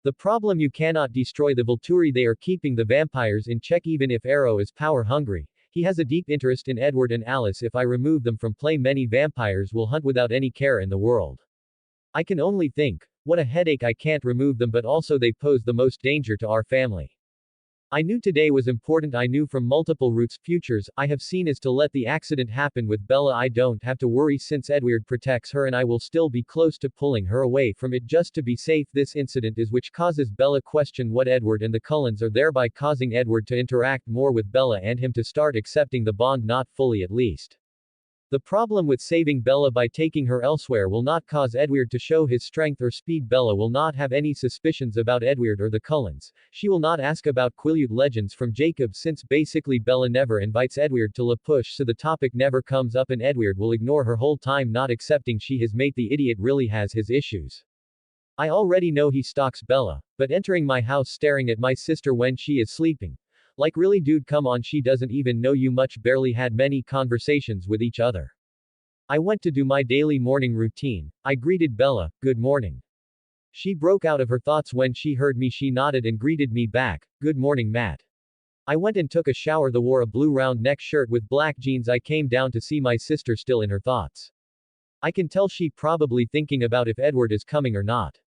The problem: you cannot destroy the Volturi. They are keeping the vampires in check. Even if Arrow is power hungry, he has a deep interest in Edward and Alice. If I remove them from play, many vampires will hunt without any care in the world. I can only think, what a headache. I can't remove them, but also they pose the most danger to our family. I knew today was important. I knew from multiple routes, futures I have seen, is to let the accident happen with Bella. I don't have to worry since Edward protects her, and I will still be close to pulling her away from it just to be safe. This incident is which causes Bella question what Edward and the Cullens are, thereby causing Edward to interact more with Bella and him to start accepting the bond, not fully at least. The problem with saving Bella by taking her elsewhere will not cause Edward to show his strength or speed. Bella will not have any suspicions about Edward or the Cullens. She will not ask about Quileute legends from Jacob, since basically Bella never invites Edward to La Push, so the topic never comes up and Edward will ignore her whole time, not accepting she his mate. The idiot really has his issues. I already know he stalks Bella, but entering my house staring at my sister when she is sleeping. Like, really dude, come on, she doesn't even know you much, barely had many conversations with each other. I went to do my daily morning routine. I greeted Bella, good morning. She broke out of her thoughts when she heard me. She nodded and greeted me back, good morning, Matt. I went and took a shower. They wore a blue round neck shirt with black jeans. I came down to see my sister still in her thoughts. I can tell she probably thinking about if Edward is coming or not.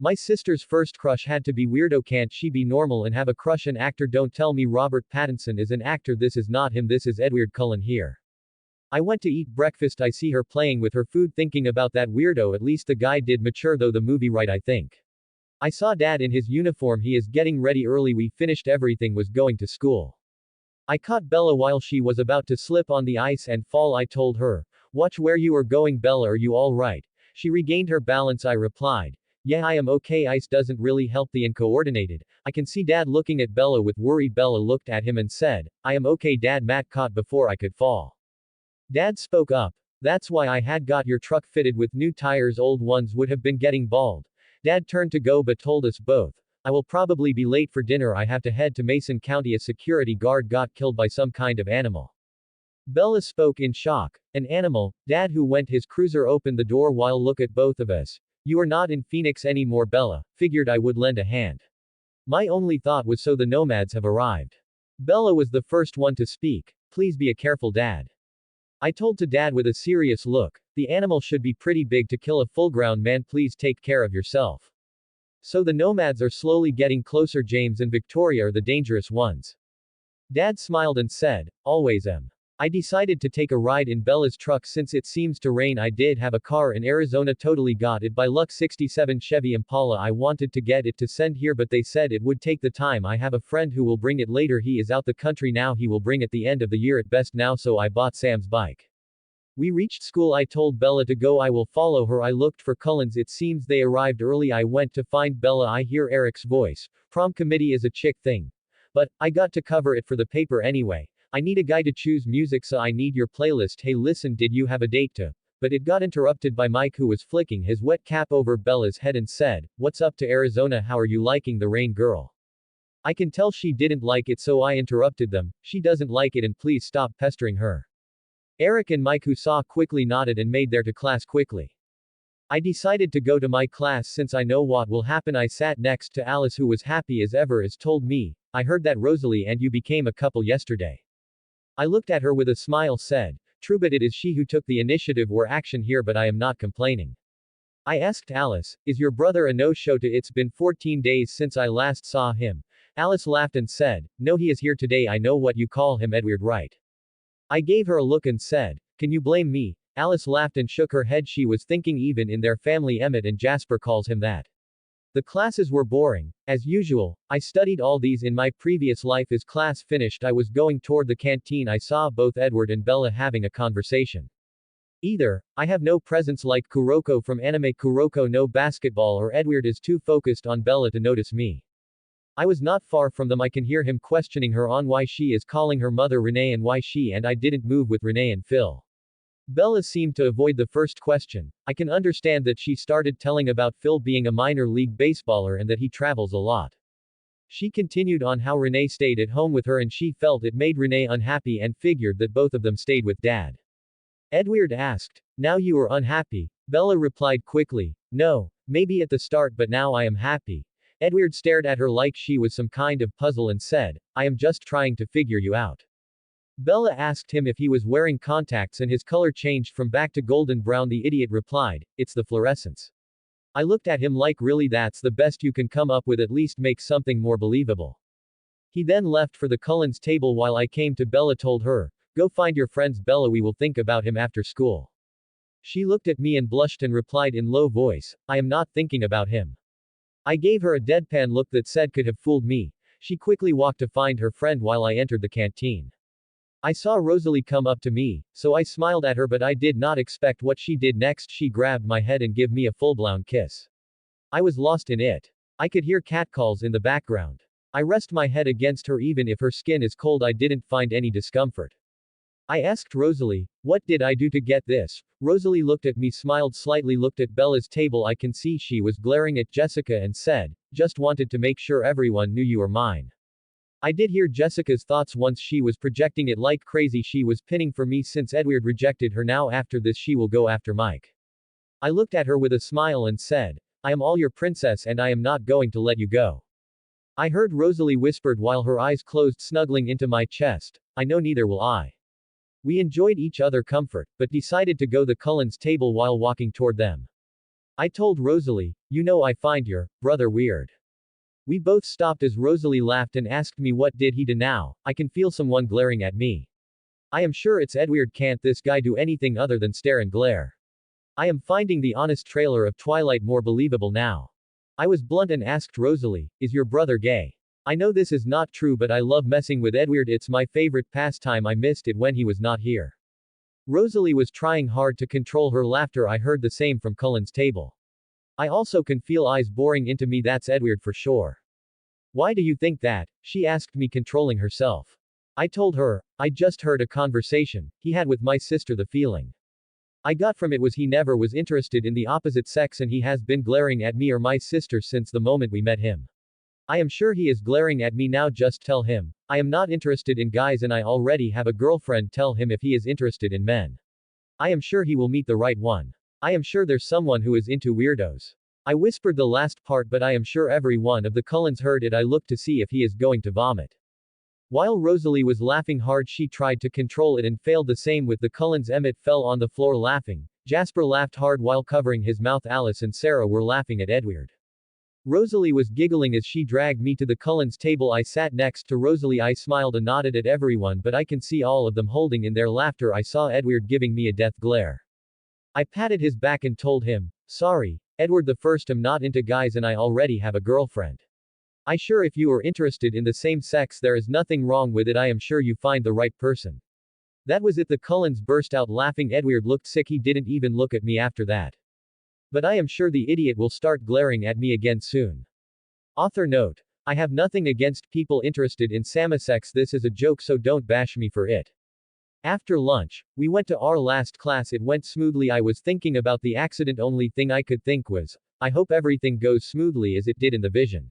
My sister's first crush had to be weirdo, can't she be normal and have a crush an actor? Don't tell me Robert Pattinson is an actor, this is not him, this is Edward Cullen here. I went to eat breakfast, I see her playing with her food thinking about that weirdo, at least the guy did mature though the movie right I think. I saw dad in his uniform, he is getting ready early, we finished everything, was going to school. I caught Bella while she was about to slip on the ice and fall, I told her, watch where you are going Bella, are you alright? She regained her balance, I replied. Yeah, I am okay, ice doesn't really help the uncoordinated. I can see dad looking at Bella with worry. Bella looked at him and said, I am okay dad, Matt caught before I could fall. Dad spoke up. That's why I had got your truck fitted with new tires, old ones would have been getting bald. Dad turned to go but told us both. I will probably be late for dinner, I have to head to Mason County, a security guard got killed by some kind of animal. Bella spoke in shock. An animal? Dad, who went his cruiser, opened the door while look at both of us. You are not in Phoenix anymore Bella, figured I would lend a hand. My only thought was so the nomads have arrived. Bella was the first one to speak. Please be a careful dad. I told to dad with a serious look. The animal should be pretty big to kill a full-grown man, please take care of yourself. So the nomads are slowly getting closer, James and Victoria are the dangerous ones. Dad smiled and said, always am. I decided to take a ride in Bella's truck since it seems to rain. I did have a car in Arizona, totally got it by luck, 67 Chevy Impala. I wanted to get it to send here but they said it would take the time. I have a friend who will bring it later, he is out the country now, he will bring it the end of the year at best now, so I bought Sam's bike. We reached school, I told Bella to go, I will follow her. I looked for Cullens, it seems they arrived early. I went to find Bella, I hear Eric's voice. Prom committee is a chick thing. But, I got to cover it for the paper anyway. I need a guy to choose music, so I need your playlist. Hey listen, did you have a date to? But it got interrupted by Mike, who was flicking his wet cap over Bella's head and said, what's up to Arizona, how are you liking the rain girl? I can tell she didn't like it, so I interrupted them. She doesn't like it and please stop pestering her. Eric and Mike, who saw, quickly nodded and made their to class quickly. I decided to go to my class since I know what will happen. I sat next to Alice, who was happy as ever, as told me, I heard that Rosalie and you became a couple yesterday. I looked at her with a smile, said, true, but it is she who took the initiative or action here, but I am not complaining. I asked Alice, is your brother a no-show to? It's been 14 days since I last saw him. Alice laughed and said, no, he is here today. I know what you call him, Edward, right? I gave her a look and said, can you blame me? Alice laughed and shook her head. She was thinking even in their family Emmett and Jasper calls him that. The classes were boring. As usual, I studied all these in my previous life. As class finished, I was going toward the canteen. I saw both Edward and Bella having a conversation. Either, I have no presence like Kuroko from anime, Kuroko no basketball, or Edward is too focused on Bella to notice me. I was not far from them. I can hear him questioning her on why she is calling her mother Renee and why she and I didn't move with Renee and Phil. Bella seemed to avoid the first question. I can understand that she started telling about Phil being a minor league baseballer and that he travels a lot. She continued on how Renee stayed at home with her and she felt it made Renee unhappy and figured that both of them stayed with dad. Edward asked, now you are unhappy? Bella replied quickly, no, maybe at the start, but now I am happy. Edward stared at her like she was some kind of puzzle and said, I am just trying to figure you out. Bella asked him if he was wearing contacts and his color changed from black to golden brown. The idiot replied, it's the fluorescence. I looked at him like, really, that's the best you can come up with? At least make something more believable. He then left for the Cullens table while I came to Bella, told her, go find your friends Bella, we will think about him after school. She looked at me and blushed and replied in low voice, I am not thinking about him. I gave her a deadpan look that said could have fooled me. She quickly walked to find her friend while I entered the canteen. I saw Rosalie come up to me, so I smiled at her, but I did not expect what she did next. She grabbed my head and gave me a full-blown kiss. I was lost in it. I could hear catcalls in the background. I rest my head against her. Even if her skin is cold, I didn't find any discomfort. I asked Rosalie, what did I do to get this? Rosalie looked at me, smiled slightly, looked at Bella's table. I can see she was glaring at Jessica and said, just wanted to make sure everyone knew you were mine. I did hear Jessica's thoughts once. She was projecting it like crazy. She was pinning for me since Edward rejected her. Now after this she will go after Mike. I looked at her with a smile and said, I am all your princess and I am not going to let you go. I heard Rosalie whispered while her eyes closed, snuggling into my chest, I know, neither will I. We enjoyed each other comfort, but decided to go the Cullens table while walking toward them. I told Rosalie, you know I find your brother weird. We both stopped as Rosalie laughed and asked me what did he do now. I can feel someone glaring at me. I am sure it's Edward. Can't this guy do anything other than stare and glare? I am finding the honest trailer of Twilight more believable now. I was blunt and asked Rosalie, is your brother gay? I know this is not true, but I love messing with Edward. It's my favorite pastime. I missed it when he was not here. Rosalie was trying hard to control her laughter. I heard the same from Cullen's table. I also can feel eyes boring into me. That's Edward for sure. Why do you think that? She asked me, controlling herself. I told her, I just heard a conversation he had with my sister. The feeling I got from it was he never was interested in the opposite sex, and he has been glaring at me or my sister since the moment we met him. I am sure he is glaring at me now. Just tell him. I am not interested in guys and I already have a girlfriend. Tell him if he is interested in men. I am sure he will meet the right one. I am sure there's someone who is into weirdos. I whispered the last part, but I am sure every one of the Cullens heard it. I looked to see if he is going to vomit. While Rosalie was laughing hard, she tried to control it and failed. The same with the Cullens. Emmett fell on the floor laughing. Jasper laughed hard while covering his mouth. Alice and Sarah were laughing at Edward. Rosalie was giggling as she dragged me to the Cullens' table. I sat next to Rosalie. I smiled and nodded at everyone, but I can see all of them holding in their laughter. I saw Edward giving me a death glare. I patted his back and told him, sorry, Edward the First, I'm not into guys and I already have a girlfriend. I sure if you are interested in the same sex there is nothing wrong with it. I am sure you find the right person. That was it. The Cullens burst out laughing. Edward looked sick. He didn't even look at me after that. But I am sure the idiot will start glaring at me again soon. Author note. I have nothing against people interested in same-sex. This is a joke, so don't bash me for it. After lunch, we went to our last class. It went smoothly. I was thinking about the accident. Only thing I could think was, I hope everything goes smoothly as it did in the vision.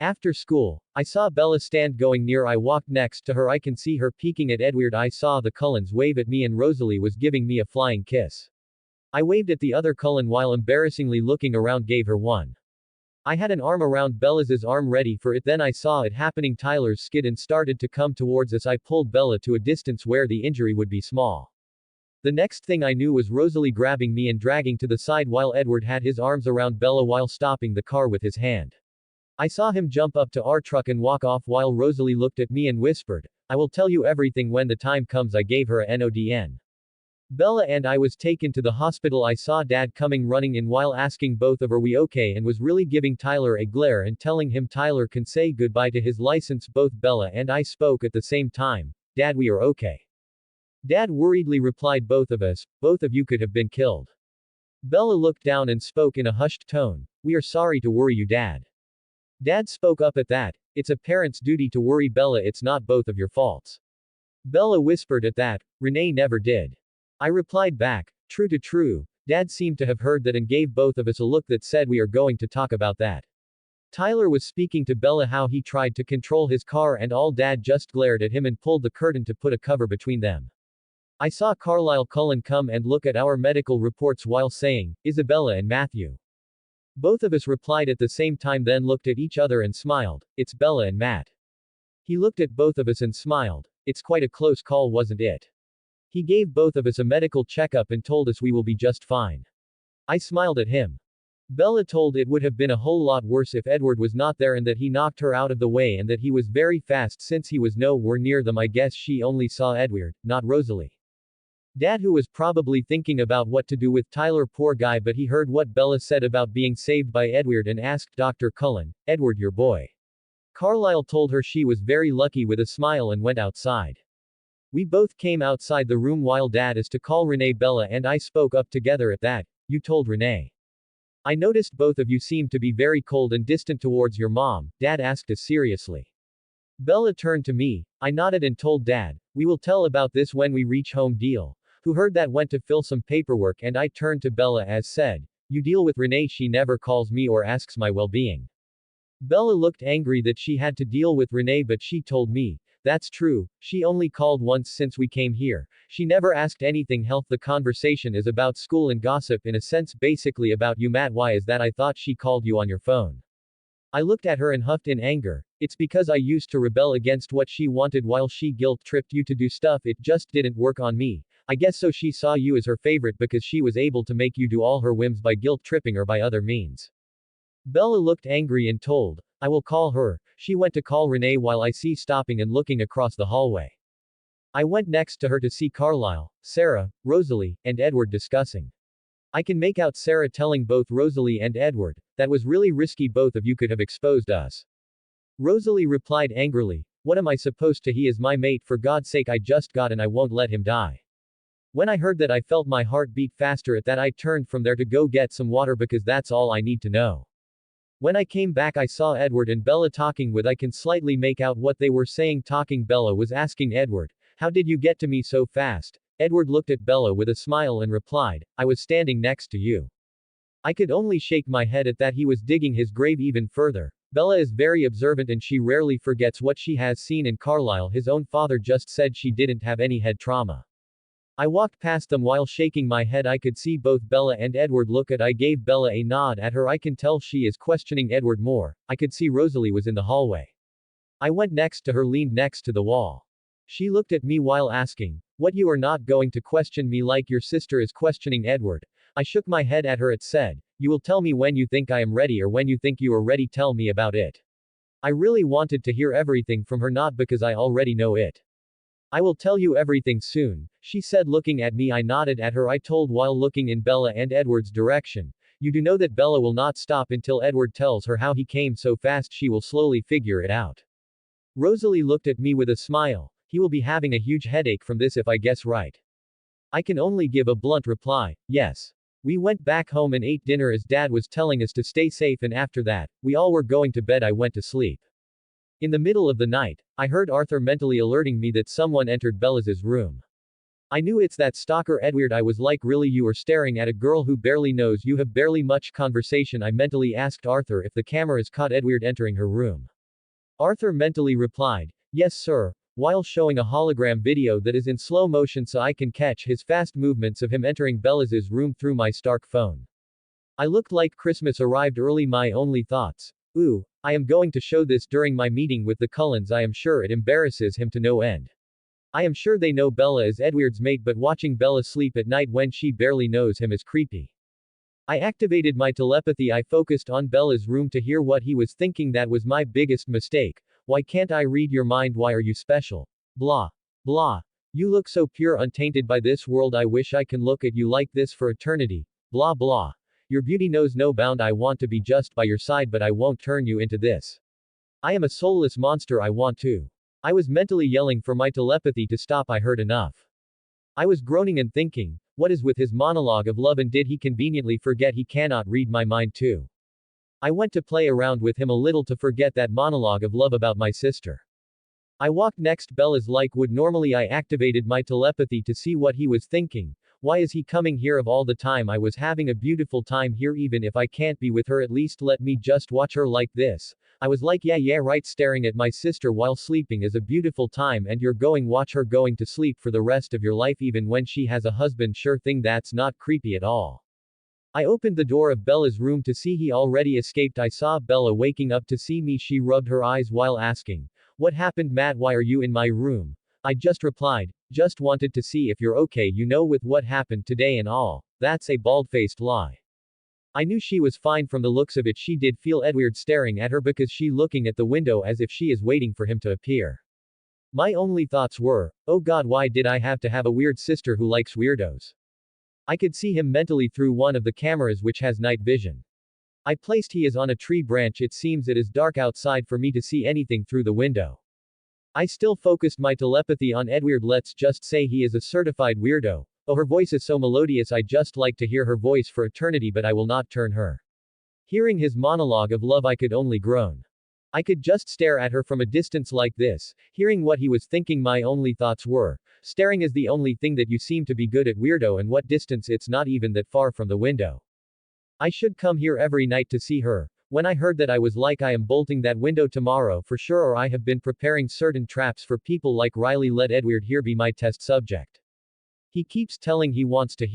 After school, I saw Bella stand going near. I walked next to her. I can see her peeking at Edward. I saw the Cullens wave at me and Rosalie was giving me a flying kiss. I waved at the other Cullen while embarrassingly looking around, gave her one. I had an arm around Bella's arm ready for it. Then I saw it happening. Tyler's skid and started to come towards us. I pulled Bella to a distance where the injury would be small. The next thing I knew was Rosalie grabbing me and dragging to the side while Edward had his arms around Bella while stopping the car with his hand. I saw him jump up to our truck and walk off while Rosalie looked at me and whispered, I will tell you everything when the time comes. I gave her a nod. Bella and I was taken to the hospital. I saw Dad coming running in while asking both of, are we okay, and was really giving Tyler a glare and telling him Tyler can say goodbye to his license. Both Bella and I spoke at the same time. Dad, we are okay. Dad worriedly replied, both of us, both of you could have been killed. Bella looked down and spoke in a hushed tone, we are sorry to worry you, Dad. Dad spoke up at that, it's a parent's duty to worry Bella, it's not both of your faults. Bella whispered at that, Renee never did. I replied back, true to true. Dad seemed to have heard that and gave both of us a look that said we are going to talk about that. Tyler was speaking to Bella how he tried to control his car and all. Dad just glared at him and pulled the curtain to put a cover between them. I saw Carlisle Cullen come and look at our medical reports while saying, Isabella and Matthew. Both of us replied at the same time, then looked at each other and smiled, it's Bella and Matt. He looked at both of us and smiled, it's quite a close call, wasn't it? He gave both of us a medical checkup and told us we will be just fine. I smiled at him. Bella told it would have been a whole lot worse if Edward was not there and that he knocked her out of the way and that he was very fast since he was nowhere near them. I guess she only saw Edward, not Rosalie. Dad, who was probably thinking about what to do with Tyler, poor guy, but he heard what Bella said about being saved by Edward and asked Dr. Cullen, Edward your boy. Carlisle told her she was very lucky with a smile and went outside. We both came outside the room while Dad is to call Renee. Bella and I spoke up together at that, you told Renee. I noticed both of you seemed to be very cold and distant towards your mom, Dad asked us seriously. Bella turned to me, I nodded and told Dad, we will tell about this when we reach home. Deal. Who heard that went to fill some paperwork and I turned to Bella as said, you deal with Renee, she never calls me or asks my well-being. Bella looked angry that she had to deal with Renee, but she told me, that's true, she only called once since we came here, she never asked anything health. The conversation is about school and gossip in a sense, basically about you, Matt. Why is that? I thought she called you on your phone. I looked at her and huffed in anger, it's because I used to rebel against what she wanted while she guilt-tripped you to do stuff. It just didn't work on me. I guess so she saw you as her favorite because she was able to make you do all her whims by guilt tripping or by other means. Bella looked angry and told, I will call her. She went to call Renee while I see stopping and looking across the hallway. I went next to her to see Carlisle, Sarah, Rosalie, and Edward discussing. I can make out Sarah telling both Rosalie and Edward, that was really risky, both of you could have exposed us. Rosalie replied angrily, what am I supposed to? He is my mate, for God's sake, I just got and I won't let him die. When I heard that I felt my heart beat faster. At that I turned from there to go get some water because that's all I need to know. When I came back I saw Edward and Bella talking with I can slightly make out what they were saying. Talking Bella was asking Edward, how did you get to me so fast? Edward looked at Bella with a smile and replied, I was standing next to you. I could only shake my head at that. He was digging his grave even further. Bella is very observant and she rarely forgets what she has seen, and Carlisle, his own father, just said she didn't have any head trauma. I walked past them while shaking my head. I could see both Bella and Edward look at. I gave Bella a nod at her. I can tell she is questioning Edward more. I could see Rosalie was in the hallway. I went next to her, leaned next to the wall. She looked at me while asking, what, you are not going to question me like your sister is questioning Edward? I shook my head at her. It said, you will tell me when you think I am ready, or when you think you are ready, tell me about it. I really wanted to hear everything from her, not because I already know it. I will tell you everything soon, she said, looking at me. I nodded at her. I told while looking in Bella and Edward's direction, you do know that Bella will not stop until Edward tells her how he came so fast. She will slowly figure it out. Rosalie looked at me with a smile. He will be having a huge headache from this if I guess right. I can only give a blunt reply, yes. We went back home and ate dinner as Dad was telling us to stay safe, and after that, we all were going to bed. I went to sleep. In the middle of the night, I heard Arthur mentally alerting me that someone entered Bella's room. I knew it's that stalker Edward. I was like, really, you are staring at a girl who barely knows you, have barely much conversation? I mentally asked Arthur if the cameras caught Edward entering her room. Arthur mentally replied, yes sir, while showing a hologram video that is in slow motion so I can catch his fast movements of him entering Bella's room through my Stark phone. I looked like Christmas arrived early. My only thoughts. Ooh, I am going to show this during my meeting with the Cullens. I am sure it embarrasses him to no end. I am sure they know Bella is Edward's mate, but watching Bella sleep at night when she barely knows him is creepy. I activated my telepathy. I focused on Bella's room to hear what he was thinking. That was my biggest mistake. Why can't I read your mind? Why are you special? Blah. Blah. You look so pure, untainted by this world. I wish I can look at you like this for eternity. Blah blah. Your beauty knows no bound. I want to be just by your side, but I won't turn you into this. I am a soulless monster. I want to. I was mentally yelling for my telepathy to stop. I heard enough. I was groaning and thinking, what is with his monologue of love, and did he conveniently forget he cannot read my mind too? I went to play around with him a little to forget that monologue of love about my sister. I walked next Bella's like would normally. I activated my telepathy to see what he was thinking. Why is he coming here of all the time? I was having a beautiful time here. Even if I can't be with her, at least let me just watch her like this. I was like, yeah right, staring at my sister while sleeping is a beautiful time, and you're going watch her going to sleep for the rest of your life even when she has a husband. Sure thing, that's not creepy at all. I opened the door of Bella's room to see he already escaped. I saw Bella waking up to see me. She rubbed her eyes while asking, what happened, Matt? Why are you in my room? I just replied, just wanted to see if you're okay, you know, with what happened today and all. That's a bald-faced lie. I knew she was fine from the looks of it. She did feel Edward staring at her because she looking at the window as if she is waiting for him to appear. My only thoughts were, oh God, why did I have to have a weird sister who likes weirdos? I could see him mentally through one of the cameras which has night vision. I placed he is on a tree branch. It seems it is dark outside for me to see anything through the window. I still focused my telepathy on Edward. Let's just say he is a certified weirdo. Oh, her voice is so melodious. I just like to hear her voice for eternity, but I will not turn her. Hearing his monologue of love, I could only groan. I could just stare at her from a distance like this, hearing what he was thinking. My only thoughts were, staring is the only thing that you seem to be good at, weirdo, and what distance? It's not even that far from the window. I should come here every night to see her. When I heard that, I was like, I am bolting that window tomorrow for sure, or I have been preparing certain traps for people like Riley. Let Edward here be my test subject. He keeps telling he wants to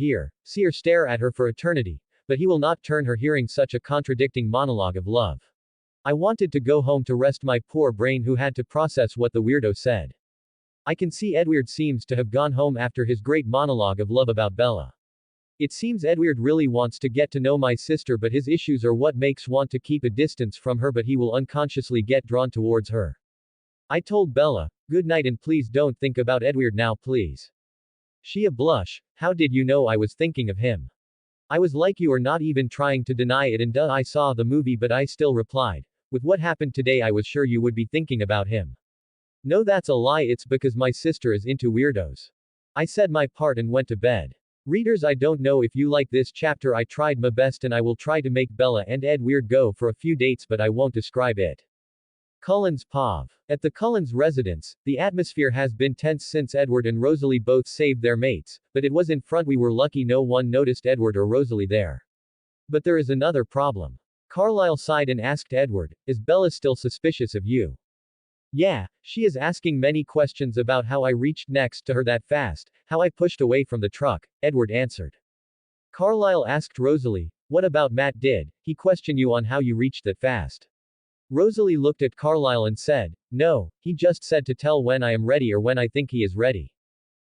see her stare at her for eternity, but he will not turn her, hearing such a contradicting monologue of love. I wanted to go home to rest my poor brain who had to process what the weirdo said. I can see Edward seems to have gone home after his great monologue of love about Bella. It seems Edward really wants to get to know my sister, but his issues are what makes want to keep a distance from her, but he will unconsciously get drawn towards her. I told Bella, good night and please don't think about Edward now please. She a blush, how did you know I was thinking of him? I was like you are not even trying to deny it and duh I saw the movie but I still replied, with what happened today I was sure you would be thinking about him. No that's a lie it's because my sister is into weirdos. I said my part and went to bed. Readers I don't know if you like this chapter I tried my best and I will try to make Bella and Edward go for a few dates but I won't describe it. Cullens Pav. At the Cullens residence, the atmosphere has been tense since Edward and Rosalie both saved their mates, but it was in front we were lucky no one noticed Edward or Rosalie there. But there is another problem. Carlisle sighed and asked Edward, is Bella still suspicious of you? Yeah, she is asking many questions about how I reached next to her that fast, how I pushed away from the truck, Edward answered. Carlisle asked Rosalie, what about Matt did he question you on how you reached that fast? Rosalie looked at Carlisle and said, no, he just said to tell when I am ready or when I think he is ready.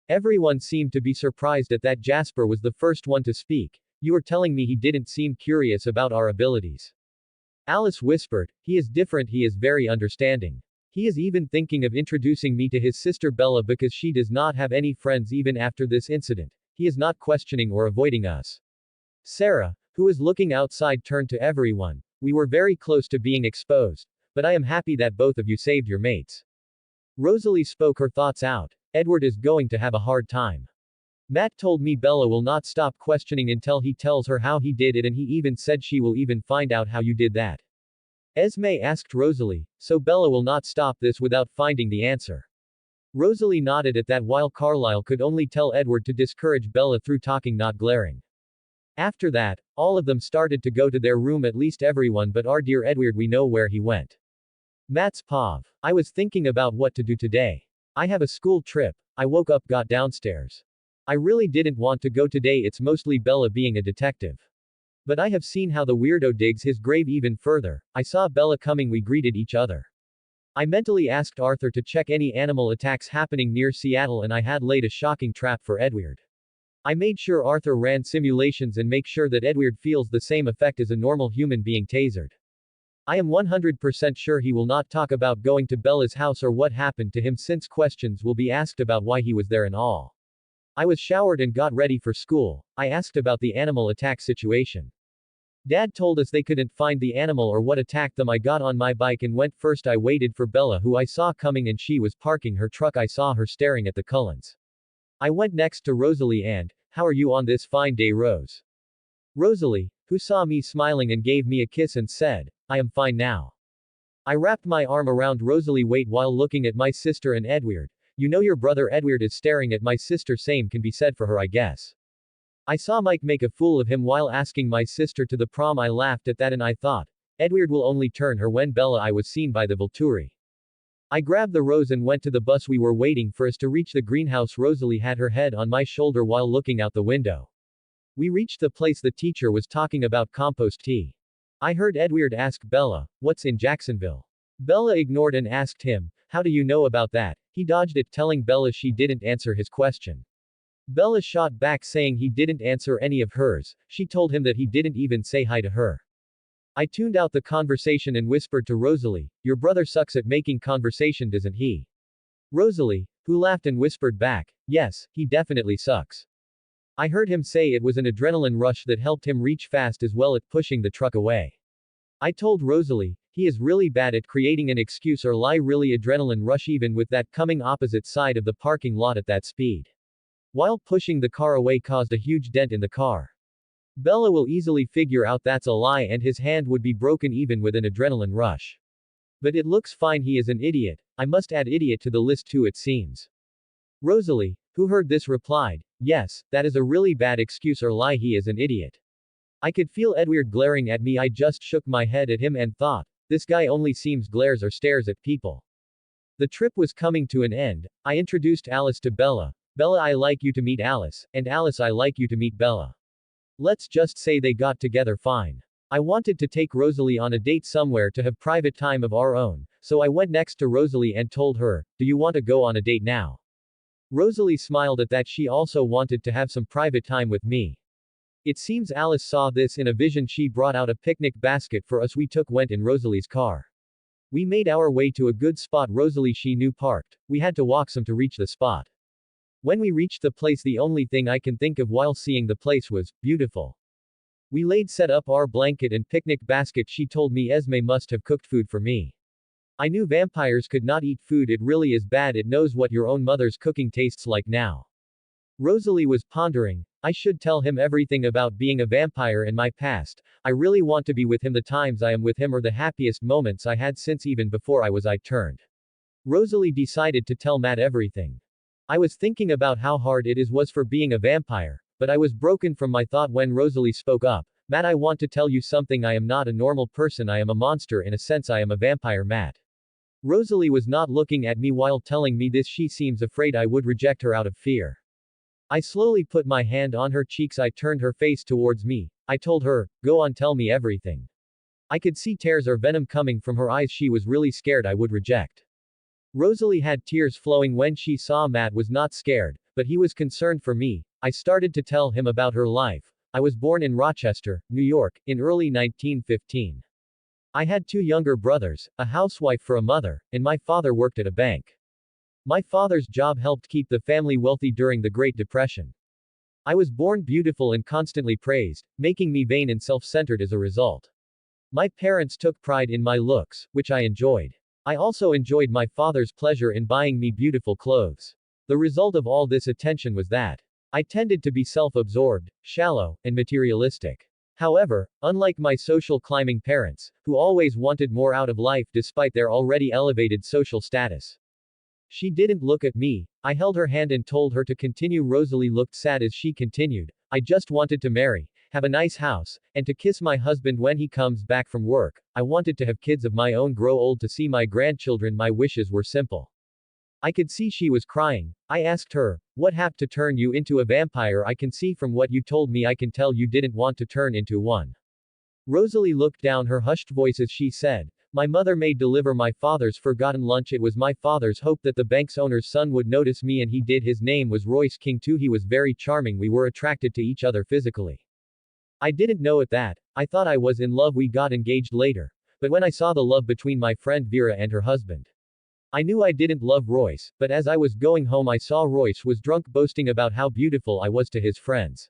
Everyone seemed to be surprised at that. Jasper was the first one to speak. You are telling me he didn't seem curious about our abilities? Alice whispered, he is different, he is very understanding. He is even thinking of introducing me to his sister Bella because she does not have any friends even after this incident. He is not questioning or avoiding us. Sarah, who is looking outside, turned to everyone. We were very close to being exposed, but I am happy that both of you saved your mates. Rosalie spoke her thoughts out. Edward is going to have a hard time. Matt told me Bella will not stop questioning until he tells her how he did it, and he even said she will even find out how you did that. Esme asked Rosalie, so Bella will not stop this without finding the answer. Rosalie nodded at that while Carlisle could only tell Edward to discourage Bella through talking not glaring. After that, all of them started to go to their room, at least everyone but our dear Edward, we know where he went. Matt's Pav. I was thinking about what to do today. I have a school trip. I woke up, got downstairs. I really didn't want to go today, it's mostly Bella being a detective. But I have seen how the weirdo digs his grave even further. I saw Bella coming, we greeted each other. I mentally asked Arthur to check any animal attacks happening near Seattle, and I had laid a shocking trap for Edward. I made sure Arthur ran simulations and make sure that Edward feels the same effect as a normal human being tasered. I am 100% sure he will not talk about going to Bella's house or what happened to him, since questions will be asked about why he was there and all. I was showered and got ready for school. I asked about the animal attack situation. Dad told us they couldn't find the animal or what attacked them. I got on my bike and went first. I waited for Bella, who I saw coming, and she was parking her truck. I saw her staring at the Cullens. I went next to Rosalie and, how are you on this fine day, Rose? Rosalie, who saw me smiling and gave me a kiss and said, I am fine now. I wrapped my arm around Rosalie weight while looking at my sister and Edward. You know your brother Edward is staring at my sister, same can be said for her, I guess. I saw Mike make a fool of him while asking my sister to the prom. I laughed at that and I thought, Edward will only turn her when Bella. I was seen by the Volturi. I grabbed the rose and went to the bus. We were waiting for us to reach the greenhouse. Rosalie had her head on my shoulder while looking out the window. We reached the place. The teacher was talking about compost tea. I heard Edward ask Bella, what's in Jacksonville? Bella ignored and asked him, how do you know about that? He dodged it, telling Bella she didn't answer his question. Bella shot back saying he didn't answer any of hers. She told him that he didn't even say hi to her. I tuned out the conversation and whispered to Rosalie, your brother sucks at making conversation, doesn't he? Rosalie, who laughed and whispered back, yes, he definitely sucks. I heard him say it was an adrenaline rush that helped him reach fast as well at pushing the truck away. I told Rosalie, he is really bad at creating an excuse or lie, really adrenaline rush even with that coming opposite side of the parking lot at that speed. While pushing the car away caused a huge dent in the car. Bella will easily figure out that's a lie and his hand would be broken even with an adrenaline rush. But it looks fine, he is an idiot. I must add idiot to the list too, it seems. Rosalie, who heard this, replied, yes, that is a really bad excuse or lie, he is an idiot. I could feel Edward glaring at me. I just shook my head at him and thought, this guy only seems glares or stares at people. The trip was coming to an end. I introduced Alice to Bella. Bella, I like you to meet Alice, and Alice, I like you to meet Bella. Let's just say they got together fine. I wanted to take Rosalie on a date somewhere to have private time of our own, So I went next to Rosalie and told her, do you want to go on a date now? Rosalie smiled at that. She also wanted to have some private time with me. It seems Alice saw this in a vision. She brought out a picnic basket for us. We went in Rosalie's car. We made our way to a good spot Rosalie she knew parked. We had to walk some to reach the spot. When we reached the place, the only thing I can think of while seeing the place was, beautiful. We set up our blanket and picnic basket. She told me Esme must have cooked food for me. I knew vampires could not eat food. It really is bad. It knows what your own mother's cooking tastes like now. Rosalie was pondering. I should tell him everything about being a vampire and my past. I really want to be with him. The times I am with him are the happiest moments I had since even before I turned. Rosalie decided to tell Matt everything. I was thinking about how hard it was for being a vampire, but I was broken from my thought when Rosalie spoke up. Matt, I want to tell you something. I am not a normal person. I am a monster. In a sense, I am a vampire, Matt. Rosalie was not looking at me while telling me this. She seems afraid I would reject her out of fear. I slowly put my hand on her cheeks. I turned her face towards me. I told her, go on, tell me everything. I could see tears or venom coming from her eyes. She was really scared I would reject. Rosalie had tears flowing when she saw Matt was not scared, but he was concerned for me. I started to tell him about her life. I was born in Rochester, New York, in early 1915. I had 2 younger brothers, a housewife for a mother, and my father worked at a bank. My father's job helped keep the family wealthy during the Great Depression. I was born beautiful and constantly praised, making me vain and self-centered as a result. My parents took pride in my looks, which I enjoyed. I also enjoyed my father's pleasure in buying me beautiful clothes. The result of all this attention was that I tended to be self-absorbed, shallow, and materialistic. However, unlike my social climbing parents, who always wanted more out of life despite their already elevated social status, she didn't look at me. I held her hand and told her to continue. Rosalie looked sad as she continued. I just wanted to marry, have a nice house, and to kiss my husband when he comes back from work. I wanted to have kids of my own, grow old, to see my grandchildren. My wishes were simple. I could see she was crying. I asked her, what happened to turn you into a vampire? I can see from what you told me. I can tell you didn't want to turn into one. Rosalie looked down, her hushed voice, as she said, my mother made deliver my father's forgotten lunch. It was my father's hope that the bank's owner's son would notice me, and he did. His name was Royce King too. He was very charming. We were attracted to each other physically. I didn't know it that. I thought I was in love. We got engaged later. But when I saw the love between my friend Vera and her husband, I knew I didn't love Royce. But as I was going home, I saw Royce was drunk, boasting about how beautiful I was to his friends.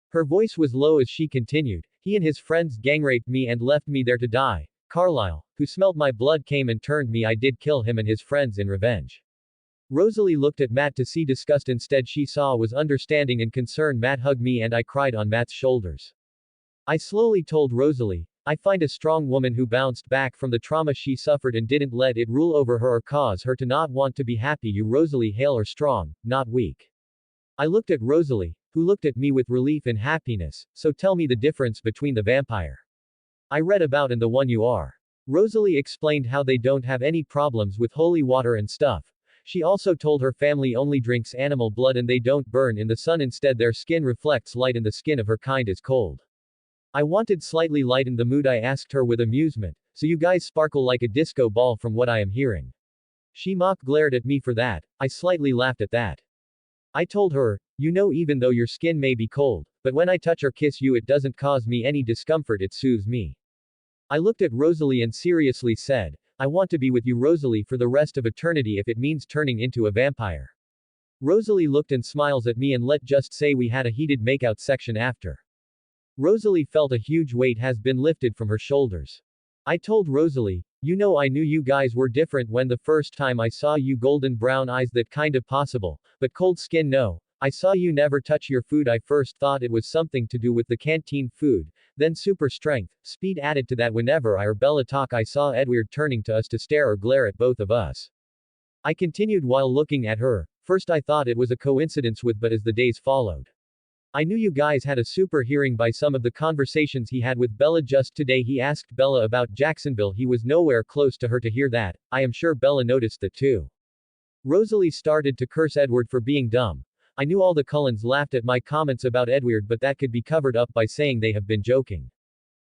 Her voice was low as she continued, he and his friends gang raped me and left me there to die. Carlisle, who smelled my blood, came and turned me. I did kill him and his friends in revenge. Rosalie looked at Matt to see disgust. Instead, she saw was understanding and concern. Matt hugged me and I cried on Matt's shoulders. I slowly told Rosalie, I find a strong woman who bounced back from the trauma she suffered and didn't let it rule over her or cause her to not want to be happy. You, Rosalie, hale or strong, not weak. I looked at Rosalie, who looked at me with relief and happiness. So tell me the difference between the vampire I read about and the one you are. Rosalie explained how they don't have any problems with holy water and stuff. She also told her family only drinks animal blood and they don't burn in the sun. Instead, their skin reflects light and the skin of her kind is cold. I wanted slightly lighten the mood. I asked her with amusement, so you guys sparkle like a disco ball from what I am hearing. She glared at me for that. I slightly laughed at that. I told her, you know, even though your skin may be cold, but when I touch or kiss you, it doesn't cause me any discomfort, it soothes me. I looked at Rosalie and seriously said, I want to be with you, Rosalie, for the rest of eternity if it means turning into a vampire. Rosalie looked and smiles at me, and let's just say we had a heated makeout section after. Rosalie felt a huge weight has been lifted from her shoulders. I told Rosalie, you know, I knew you guys were different when the first time I saw you. Golden brown eyes, that kind of possible, but cold skin, no. I saw you never touch your food. I first thought it was something to do with the canteen food, then super strength, speed added to that. Whenever I or Bella talk, I saw Edward turning to us to stare or glare at both of us. I continued while looking at her. First I thought it was a coincidence but as the days followed, I knew you guys had a super hearing by some of the conversations he had with Bella. Just today he asked Bella about Jacksonville. He was nowhere close to her to hear that. I am sure Bella noticed that too. Rosalie started to curse Edward for being dumb. I knew all the Cullens laughed at my comments about Edward, but that could be covered up by saying they have been joking.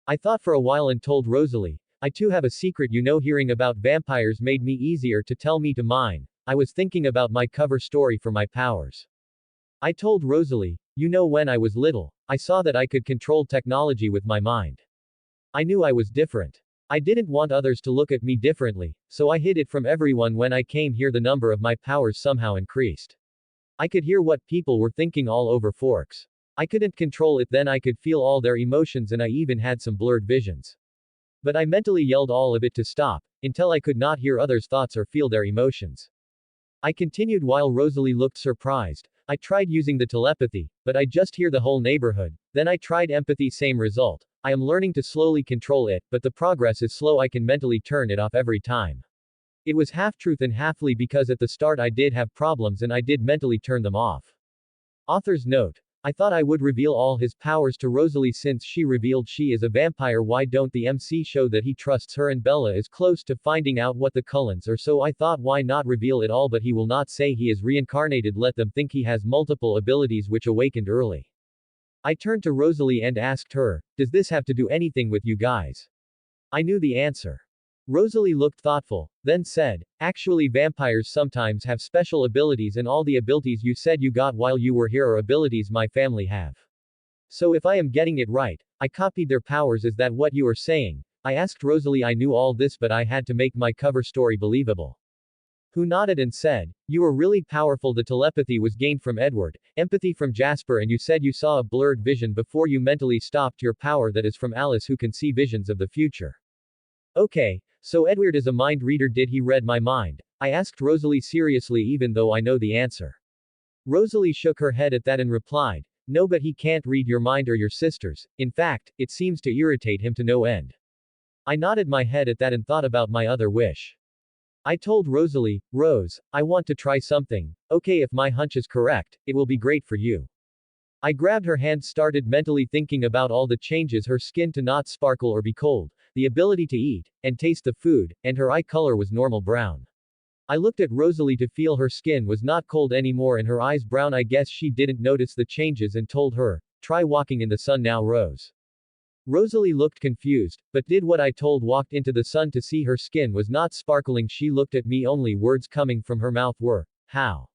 I thought for a while and told Rosalie, I too have a secret, hearing about vampires made me easier to tell me to mine. I was thinking about my cover story for my powers. I told Rosalie, when I was little, I saw that I could control technology with my mind. I knew I was different. I didn't want others to look at me differently, so I hid it from everyone. When I came here, the number of my powers somehow increased. I could hear what people were thinking all over Forks. I couldn't control it then. I could feel all their emotions and I even had some blurred visions. But I mentally yelled all of it to stop, until I could not hear others' thoughts or feel their emotions. I continued while Rosalie looked surprised. I tried using the telepathy, but I just hear the whole neighborhood. Then I tried empathy, same result. I am learning to slowly control it, but the progress is slow. I can mentally turn it off every time. It was half truth and half lie because at the start I did have problems and I did mentally turn them off. Author's note. I thought I would reveal all his powers to Rosalie since she revealed she is a vampire. Why don't the MC show that he trusts her, and Bella is close to finding out what the Cullens are, so I thought why not reveal it all, but he will not say he is reincarnated. Let them think he has multiple abilities which awakened early. I turned to Rosalie and asked her, does this have to do anything with you guys? I knew the answer. Rosalie looked thoughtful, then said, actually vampires sometimes have special abilities, and all the abilities you said you got while you were here are abilities my family have. So if I am getting it right, I copied their powers. Is that what you are saying? I asked Rosalie. I knew all this, but I had to make my cover story believable. Who nodded and said, you are really powerful. The telepathy was gained from Edward, empathy from Jasper, and you said you saw a blurred vision before you mentally stopped your power. That is from Alice, who can see visions of the future. Okay, so Edward is a mind reader. Did he read my mind? I asked Rosalie seriously, even though I know the answer. Rosalie shook her head at that and replied, no, but he can't read your mind or your sister's. In fact, it seems to irritate him to no end. I nodded my head at that and thought about my other wish. I told Rosalie, Rose, I want to try something. Okay, if my hunch is correct, it will be great for you. I grabbed her hand, started mentally thinking about all the changes: her skin to not sparkle or be cold, the ability to eat and taste the food, and her eye color was normal brown. I looked at Rosalie to feel her skin was not cold anymore and her eyes brown. I guess she didn't notice the changes and told her, try walking in the sun now, Rose. Rosalie looked confused, but did what I told, walked into the sun to see her skin was not sparkling. She looked at me, only words coming from her mouth were, how?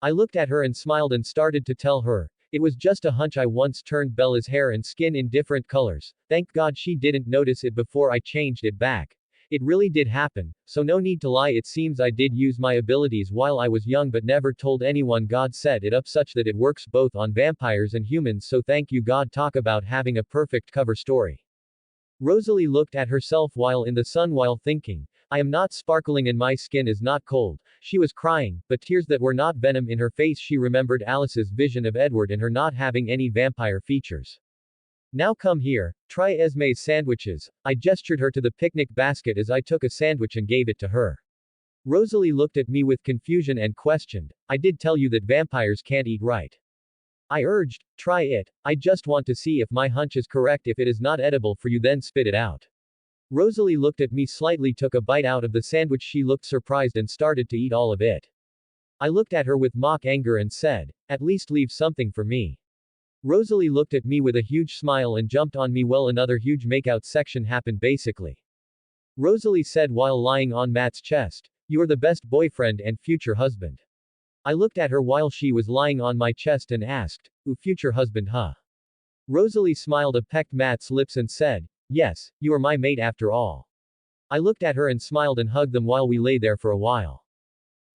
I looked at her and smiled and started to tell her, it was just a hunch. I once turned Bella's hair and skin in different colors. Thank God she didn't notice it before I changed it back. It really did happen, so no need to lie. It seems I did use my abilities while I was young but never told anyone. God set it up such that it works both on vampires and humans, so thank you God. Talk about having a perfect cover story. Rosalie looked at herself while in the sun while thinking, I am not sparkling and my skin is not cold. She was crying, but tears that were not venom in her face. She remembered Alice's vision of Edward and her not having any vampire features. Now come here, try Esme's sandwiches. I gestured her to the picnic basket as I took a sandwich and gave it to her. Rosalie looked at me with confusion and questioned, I did tell you that vampires can't eat, right? I urged, try it. I just want to see if my hunch is correct. If it is not edible for you, then spit it out. Rosalie looked at me slightly, took a bite out of the sandwich. She looked surprised and started to eat all of it. I looked at her with mock anger and said, at least leave something for me. Rosalie looked at me with a huge smile and jumped on me. Well, another huge makeout section happened basically. Rosalie said while lying on Matt's chest, you are the best boyfriend and future husband. I looked at her while she was lying on my chest and asked, ooh, future husband, huh? Rosalie smiled, pecked Matt's lips and said, yes, you are my mate after all. I looked at her and smiled and hugged them while we lay there for a while.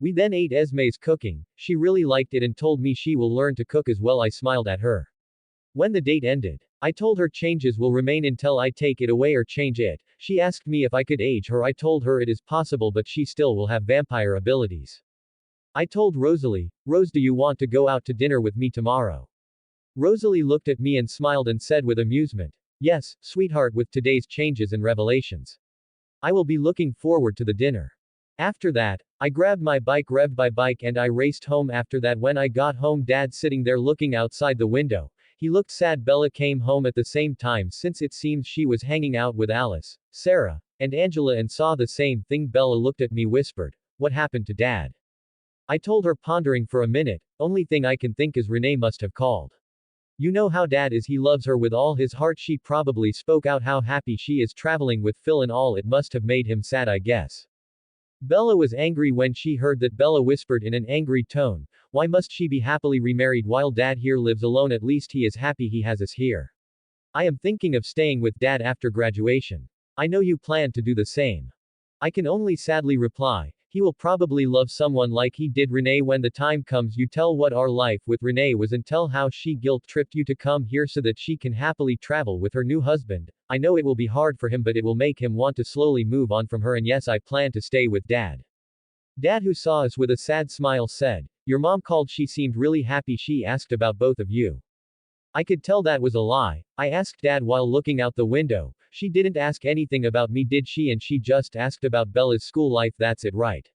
We then ate Esme's cooking. She really liked it and told me she will learn to cook as well. I smiled at her. When the date ended, I told her changes will remain until I take it away or change it. She asked me if I could age her. I told her it is possible, but she still will have vampire abilities. I told Rosalie, Rose, do you want to go out to dinner with me tomorrow? Rosalie looked at me and smiled and said with amusement, yes, sweetheart, with today's changes and revelations. I will be looking forward to the dinner. After that, I grabbed my bike, revved my bike, and I raced home. After that, when I got home, Dad sitting there looking outside the window. He looked sad. Bella came home at the same time since it seems she was hanging out with Alice, Sarah, and Angela and saw the same thing. Bella looked at me, whispered, what happened to Dad? I told her, pondering for a minute, only thing I can think is Renee must have called. You know how dad is, he loves her with all his heart. She probably spoke out how happy she is traveling with Phil and all. It must have made him sad, I guess. Bella was angry when she heard that. Bella whispered in an angry tone, why must she be happily remarried while dad here lives alone? At least he is happy he has us here. I am thinking of staying with dad after graduation. I know you plan to do the same. I can only sadly reply, he will probably love someone like he did Renee. When the time comes, you tell what our life with Renee was and tell how she guilt-tripped you to come here so that she can happily travel with her new husband. I know it will be hard for him, but it will make him want to slowly move on from her. And yes, I plan to stay with dad. Dad, who saw us with a sad smile, said, your mom called. She seemed really happy. She asked about both of you. I could tell that was a lie. I asked dad while looking out the window. She didn't ask anything about me, did she? And she just asked about Bella's school life. That's it, right?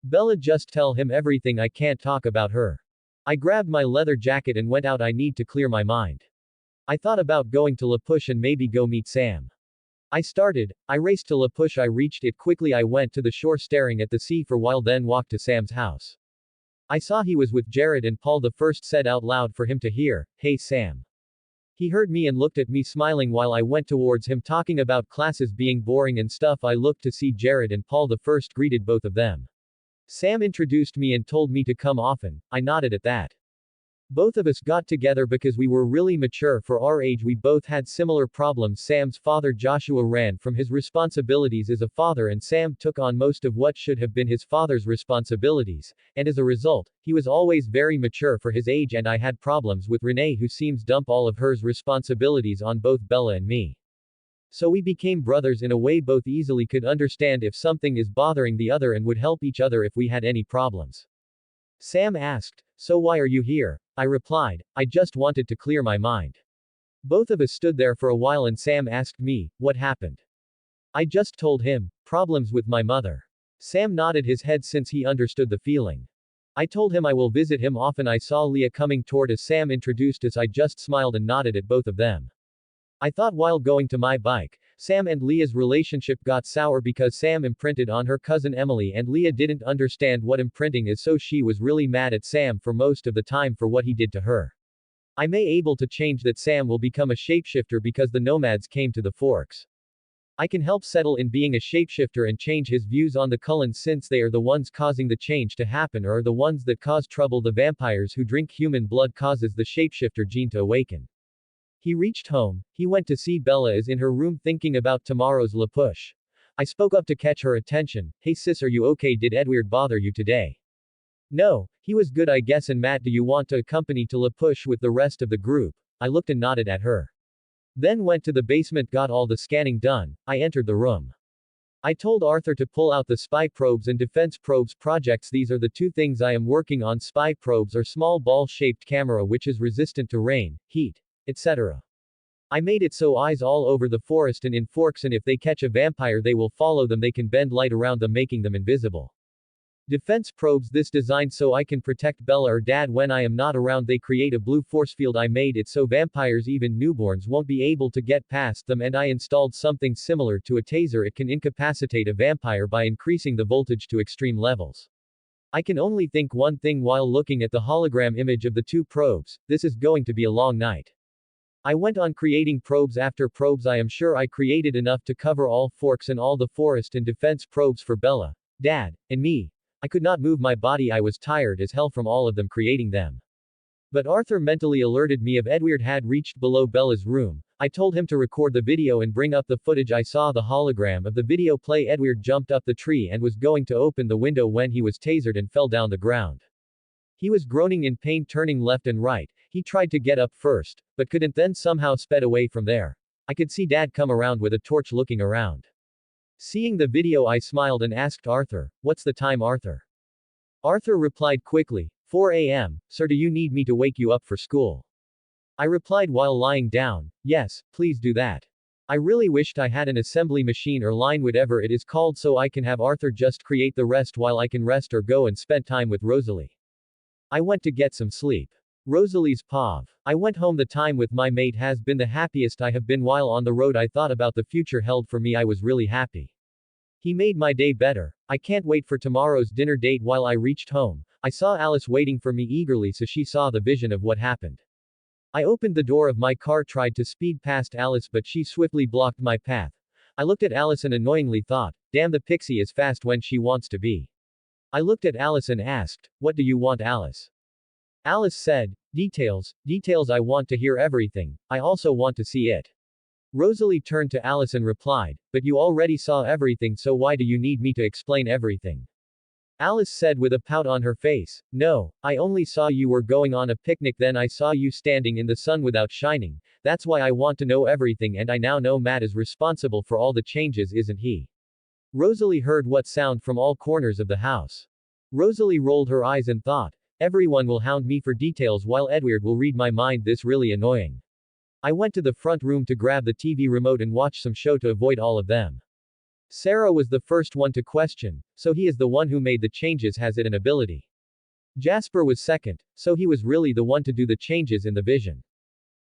Bella, just tell him everything. I can't talk about her. I grabbed my leather jacket and went out. I need to clear my mind. I thought about going to La Push and maybe go meet Sam. I raced to La Push. I reached it quickly. I went to the shore staring at the sea for a while, then walked to Sam's house. I saw he was with Jared and Paul. The first said out loud for him to hear, hey Sam. He heard me and looked at me smiling while I went towards him talking about classes being boring and stuff. I looked to see Jared and Paul. The first greeted both of them. Sam introduced me and told me to come often. I nodded at that. Both of us got together because we were really mature for our age. We both had similar problems. Sam's father Joshua ran from his responsibilities as a father, and Sam took on most of what should have been his father's responsibilities, and as a result, he was always very mature for his age. And I had problems with Renee, who seems dump all of hers responsibilities on both Bella and me. So we became brothers in a way. Both easily could understand if something is bothering the other and would help each other if we had any problems. Sam asked, so why are you here? I replied, I just wanted to clear my mind. Both of us stood there for a while and Sam asked me, what happened? I just told him, problems with my mother. Sam nodded his head since he understood the feeling. I told him I will visit him often. I saw Leah coming toward us. Sam introduced us. I just smiled and nodded at both of them. I thought while going to my bike, Sam and Leah's relationship got sour because Sam imprinted on her cousin Emily and Leah didn't understand what imprinting is, so she was really mad at Sam for most of the time for what he did to her. I may able to change that. Sam will become a shapeshifter because the nomads came to the forks. I can help settle in being a shapeshifter and change his views on the Cullens, since they are the ones causing the change to happen, or are the ones that cause trouble. The vampires who drink human blood causes the shapeshifter gene to awaken. He reached home. He went to see Bella is in her room thinking about tomorrow's La Push. I spoke up to catch her attention. Hey sis, are you okay? Did Edward bother you today? No, he was good I guess. And Matt, do you want to accompany to La Push with the rest of the group? I looked and nodded at her. Then went to the basement, got all the scanning done. I entered the room. I told Arthur to pull out the spy probes and defense probes projects. These are the two things I am working on. Spy probes are small ball-shaped camera which is resistant to rain, heat, etc. I made it so eyes all over the forest and in forks, and if they catch a vampire they will follow them. They can bend light around them, making them invisible. Defense probes, this designed so I can protect Bella or Dad when I am not around. They create a blue force field. I made it so vampires, even newborns, won't be able to get past them, and I installed something similar to a taser. It can incapacitate a vampire by increasing the voltage to extreme levels. I can only think one thing while looking at the hologram image of the two probes: this is going to be a long night. I went on creating probes after probes. I am sure I created enough to cover all forks and all the forest and defense probes for Bella, Dad, and me. I could not move my body. I was tired as hell from all of them creating them. But Arthur mentally alerted me of Edward had reached below Bella's room. I told him to record the video and bring up the footage. I saw the hologram of the video play. Edward jumped up the tree and was going to open the window when he was tasered and fell down the ground. He was groaning in pain, turning left and right. He tried to get up first, but couldn't, then somehow sped away from there. I could see Dad come around with a torch looking around. Seeing the video, I smiled and asked Arthur, "What's the time, Arthur?" Arthur replied quickly, 4 a.m., "Sir, do you need me to wake you up for school?" I replied while lying down, "Yes, please do that. I really wished I had an assembly machine or line, whatever it is called, so I can have Arthur just create the rest while I can rest or go and spend time with Rosalie." I went to get some sleep. Rosalie's POV. I went home. The time with my mate has been the happiest I have been while on the road. I thought about the future held for me. I was really happy. He made my day better. I can't wait for tomorrow's dinner date. While I reached home, I saw Alice waiting for me eagerly, so she saw the vision of what happened. I opened the door of my car, tried to speed past Alice, but she swiftly blocked my path. I looked at Alice and annoyingly thought, damn, the pixie is fast when she wants to be. I looked at Alice and asked, what do you want, Alice? Alice said, details, details, I want to hear everything, I also want to see it. Rosalie turned to Alice and replied, but you already saw everything, so why do you need me to explain everything? Alice said with a pout on her face, no, I only saw you were going on a picnic, then I saw you standing in the sun without shining, that's why I want to know everything, and I now know Matt is responsible for all the changes, isn't he? Rosalie heard what sound from all corners of the house. Rosalie rolled her eyes and thought, everyone will hound me for details while Edward will read my mind, this really annoying. I went to the front room to grab the TV remote and watch some show to avoid all of them. Sarah was the first one to question, so he is the one who made the changes, has it an ability? Jasper was second, so he was really the one to do the changes in the vision.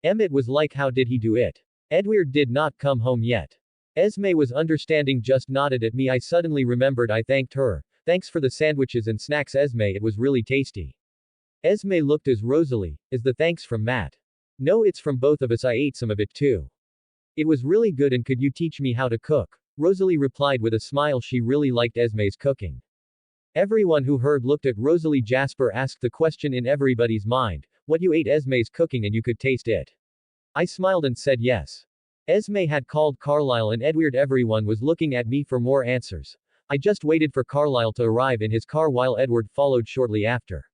Emmett was like, how did he do it? Edward did not come home yet. Esme was understanding, just nodded at me. I suddenly remembered I thanked her. Thanks for the sandwiches and snacks, Esme, it was really tasty. Esme looked as Rosalie, is the thanks from Matt? No, it's from both of us, I ate some of it too. It was really good, and could you teach me how to cook? Rosalie replied with a smile, she really liked Esme's cooking. Everyone who heard looked at Rosalie. Jasper asked the question in everybody's mind, what, you ate Esme's cooking and you could taste it? I smiled and said yes. Esme had called Carlisle and Edward. Everyone was looking at me for more answers. I just waited for Carlisle to arrive in his car while Edward followed shortly after.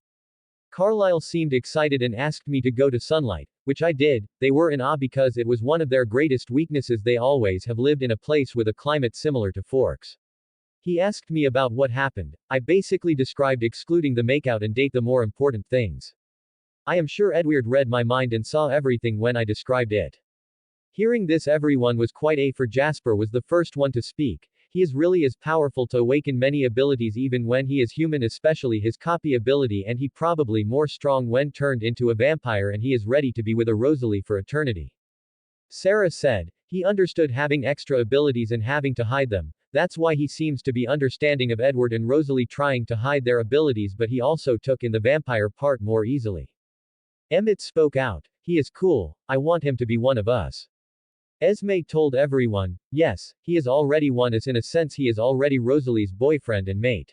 Carlisle seemed excited and asked me to go to Sunlight, which I did. They were in awe because it was one of their greatest weaknesses. They always have lived in a place with a climate similar to Forks. He asked me about what happened. I basically described, excluding the makeout and date, the more important things. I am sure Edward read my mind and saw everything when I described it. Hearing this, everyone was quite a for Jasper was the first one to speak. He is really as powerful to awaken many abilities even when he is human, especially his copy ability, and he probably more strong when turned into a vampire, and he is ready to be with a Rosalie for eternity. Sarah said, he understood having extra abilities and having to hide them, that's why he seems to be understanding of Edward and Rosalie trying to hide their abilities, but he also took in the vampire part more easily. Emmett spoke out, he is cool, I want him to be one of us. Esme told everyone, yes, he is already one, as in a sense he is already Rosalie's boyfriend and mate.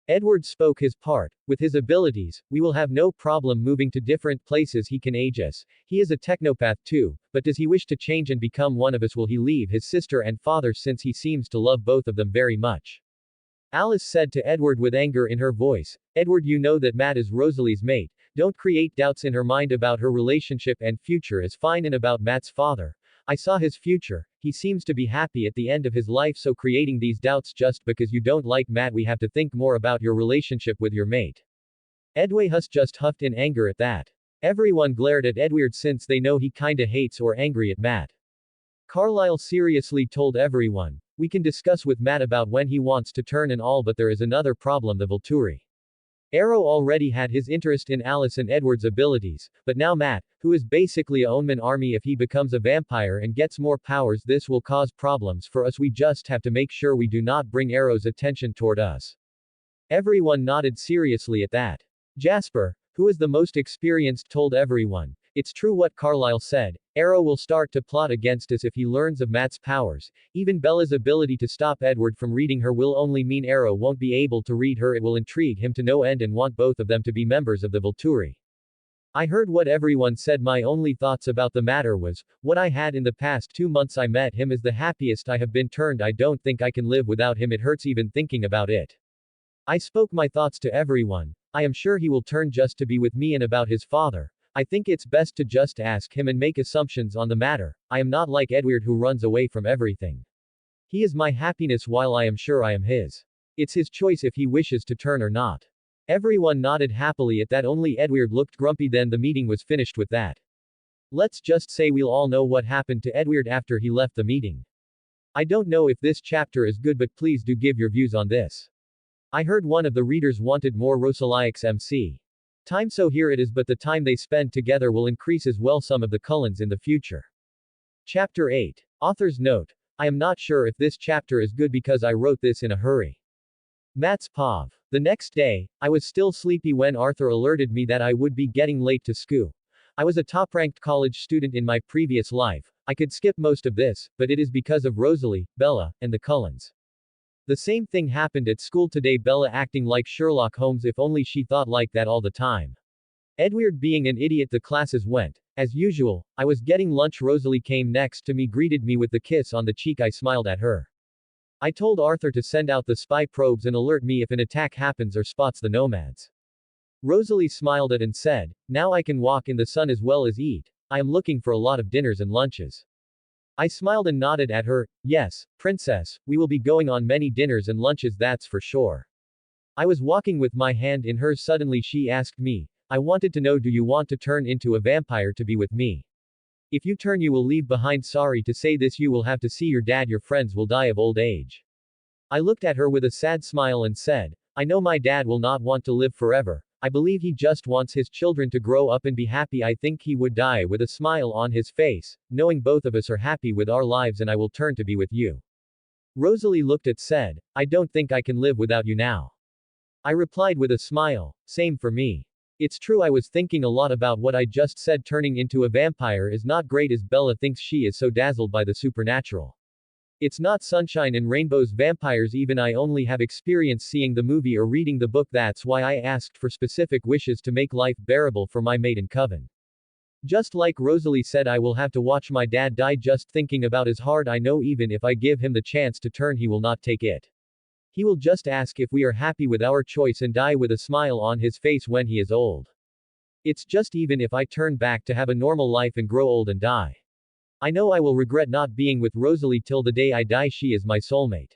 Edward spoke his part, with his abilities, we will have no problem moving to different places, he can age us, he is a technopath too, but does he wish to change and become one of us? Will he leave his sister and father since he seems to love both of them very much? Alice said to Edward with anger in her voice, Edward, you know that Matt is Rosalie's mate, don't create doubts in her mind about her relationship and future is fine, and about Matt's father. I saw his future, he seems to be happy at the end of his life, so creating these doubts just because you don't like Matt, we have to think more about your relationship with your mate. Edwahus just huffed in anger at that. Everyone glared at Edward since they know he kinda hates or angry at Matt. Carlisle seriously told everyone, we can discuss with Matt about when he wants to turn and all, but there is another problem, the Volturi. Arrow already had his interest in Alice and Edward's abilities, but now Matt, who is basically a Omen army, if he becomes a vampire and gets more powers, this will cause problems for us. We just have to make sure we do not bring Arrow's attention toward us. Everyone nodded seriously at that. Jasper, who is the most experienced, told everyone, it's true what Carlisle said, Arrow will start to plot against us if he learns of Matt's powers. Even Bella's ability to stop Edward from reading her will only mean Arrow won't be able to read her. It will intrigue him to no end and want both of them to be members of the Volturi. I heard what everyone said. My only thoughts about the matter was, what I had in the past 2 months. I met him is the happiest I have been. I don't think I can live without him. It hurts even thinking about it. I spoke my thoughts to everyone. I am sure he will turn just to be with me. And about his father, I think it's best to just ask him and make assumptions on the matter. I am not like Edward who runs away from everything. He is my happiness while I am sure I am his. It's his choice if he wishes to turn or not. Everyone nodded happily at that, only Edward looked grumpy. Then the meeting was finished with that. Let's just say we'll all know what happened to Edward after he left the meeting. I don't know if this chapter is good, but please do give your views on this. I heard one of the readers wanted more Rosalix MC time, so here it is, but the time they spend together will increase as well some of the Cullens in the future. Chapter 8. Author's note. I am not sure if this chapter is good because I wrote this in a hurry. Matt's Pav. The next day, I was still sleepy when Arthur alerted me that I would be getting late to school. I was a top-ranked college student in my previous life. I could skip most of this, but it is because of Rosalie, Bella, and the Cullens. The same thing happened at school today, Bella acting like Sherlock Holmes, if only she thought like that all the time. Edward being an idiot. The classes went. As usual, I was getting lunch. Rosalie came next to me, greeted me with the kiss on the cheek. I smiled at her. I told Arthur to send out the spy probes and alert me if an attack happens or spots the nomads. Rosalie smiled at and said, now I can walk in the sun as well as eat. I am looking for a lot of dinners and lunches. I smiled and nodded at her. Yes, princess, we will be going on many dinners and lunches, that's for sure. I was walking with my hand in hers. Suddenly she asked me, I wanted to know, do you want to turn into a vampire to be with me? If you turn, you will leave behind. Sorry to say this, you will have to see your dad. Your friends will die of old age. I looked at her with a sad smile and said, I know my dad will not want to live forever. I believe he just wants his children to grow up and be happy. I think he would die with a smile on his face, knowing both of us are happy with our lives, and I will turn to be with you. Rosalie looked at said, I don't think I can live without you now. I replied with a smile, same for me. It's true, I was thinking a lot about what I just said. Turning into a vampire is not great, as Bella thinks she is so dazzled by the supernatural. It's not sunshine and rainbows. Vampires, even I only have experience seeing the movie or reading the book. That's why I asked for specific wishes to make life bearable for my maiden coven. Just like Rosalie said, I will have to watch my dad die. Just thinking about is hard. I know even if I give him the chance to turn, he will not take it. He will just ask if we are happy with our choice and die with a smile on his face when he is old. It's just even if I turn back to have a normal life and grow old and die. I know I will regret not being with Rosalie till the day I die. She is my soulmate.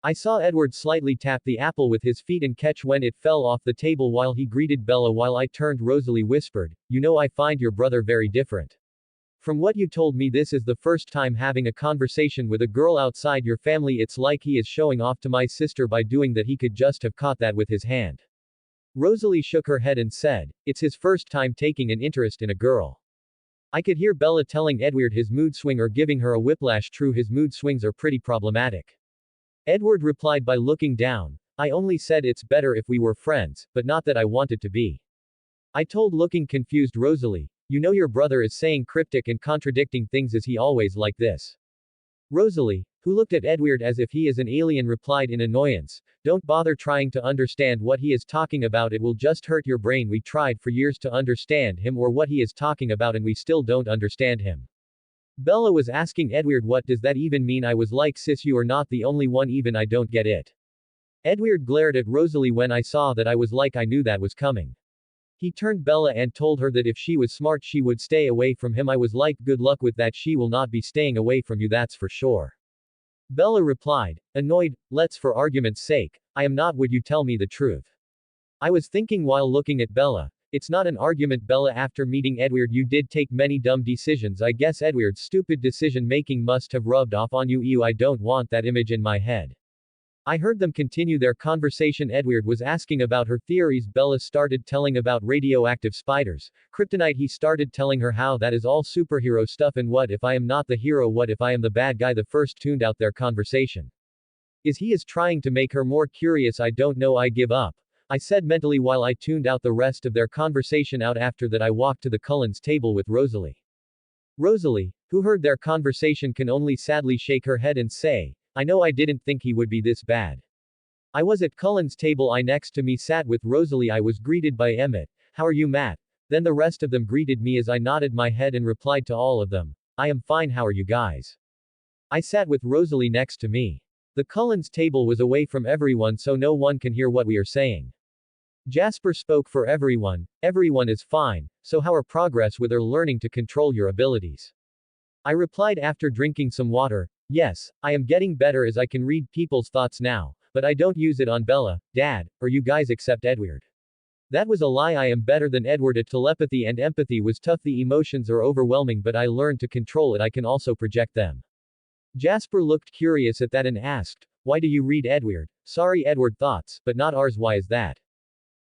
I saw Edward slightly tap the apple with his feet and catch when it fell off the table while he greeted Bella. While I turned, Rosalie whispered, you know, I find your brother very different. From what you told me, this is the first time having a conversation with a girl outside your family. It's like he is showing off to my sister by doing that. He could just have caught that with his hand. Rosalie shook her head and said, it's his first time taking an interest in a girl. I could hear Bella telling Edward his mood swing or giving her a whiplash. True, his mood swings are pretty problematic. Edward replied by looking down, I only said it's better if we were friends, but not that I wanted to be. I told, looking confused, Rosalie, you know your brother is saying cryptic and contradicting things. Is he always like this? Rosalie, who looked at Edward as if he is an alien, replied in annoyance, don't bother trying to understand what he is talking about. It will just hurt your brain. We tried for years to understand him or what he is talking about, and we still don't understand him. Bella was asking Edward, what does that even mean? I was like, sis, you are not the only one, even I don't get it. Edward glared at Rosalie. When I saw that, I was like, I knew that was coming. He turned Bella and told her that if she was smart she would stay away from him. I was like, good luck with that. She will not be staying away from you, that's for sure. Bella replied, annoyed, let's for argument's sake, I am not, would you tell me the truth? I was thinking while looking at Bella, it's not an argument, Bella. After meeting Edward, you did take many dumb decisions. I guess Edward's stupid decision making must have rubbed off on you. I don't want that image in my head. I heard them continue their conversation. Edward was asking about her theories. Bella started telling about radioactive spiders, kryptonite. He started telling her how that is all superhero stuff, and what if I am not the hero? What if I am the bad guy? The first tuned out their conversation. He is trying to make her more curious. I don't know. I give up, I said mentally while I tuned out the rest of their conversation out. After that, I walked to the Cullens' table with Rosalie. Rosalie, who heard their conversation, can only sadly shake her head and say, I know, I didn't think he would be this bad. I was at Cullen's table. I next to me sat with Rosalie. I was greeted by Emmett. How are you, Matt? Then the rest of them greeted me as I nodded my head and replied to all of them, I am fine. How are you guys? I sat with Rosalie next to me. The Cullen's table was away from everyone, so no one can hear what we are saying. Jasper spoke for everyone. Everyone is fine. So how are progress with her learning to control your abilities? I replied after drinking some water. Yes, I am getting better as I can read people's thoughts now, but I don't use it on Bella, Dad, or you guys except Edward. That was a lie. I am better than Edward at telepathy and empathy was tough. The emotions are overwhelming, but I learned to control it. I can also project them. Jasper looked curious at that and asked, why do you read Edward? Sorry, Edward thoughts, but not ours. Why is that?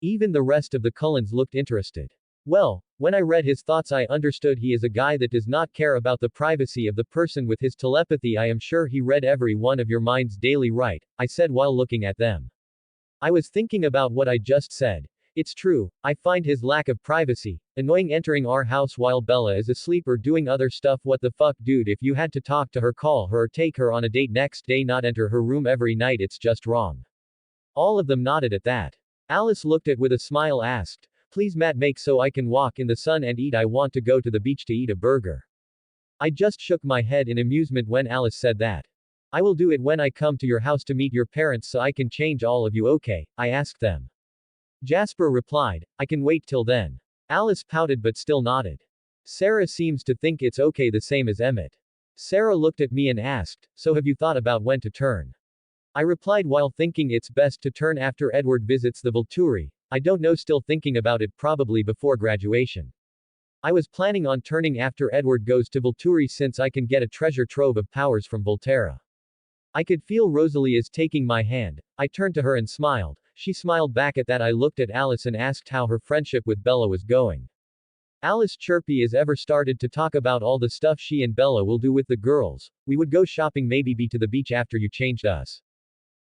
Even the rest of the Cullens looked interested. Well, when I read his thoughts, I understood he is a guy that does not care about the privacy of the person with his telepathy. I am sure he read every one of your minds daily, right? I said while looking at them. I was thinking about what I just said. It's true, I find his lack of privacy annoying, entering our house while Bella is asleep or doing other stuff. What the fuck, dude? If you had to talk to her, call her or take her on a date next day, not enter her room every night. It's just wrong. All of them nodded at that. Alice looked at with a smile, asked, please Matt, make so I can walk in the sun and eat. I want to go to the beach to eat a burger. I just shook my head in amusement when Alice said that. I will do it when I come to your house to meet your parents so I can change all of you, okay? I asked them. Jasper replied, I can wait till then. Alice pouted but still nodded. Sarah seems to think it's okay, the same as Emmett. Sarah looked at me and asked, so have you thought about when to turn? I replied while thinking it's best to turn after Edward visits the Volturi. I don't know, still thinking about it, probably before graduation. I was planning on turning after Edward goes to Volturi since I can get a treasure trove of powers from Volterra. I could feel Rosalie is taking my hand. I turned to her and smiled. She smiled back at that. I looked at Alice and asked how her friendship with Bella was going. Alice chirpy as ever started to talk about all the stuff she and Bella will do with the girls. We would go shopping, maybe be to the beach after you changed us.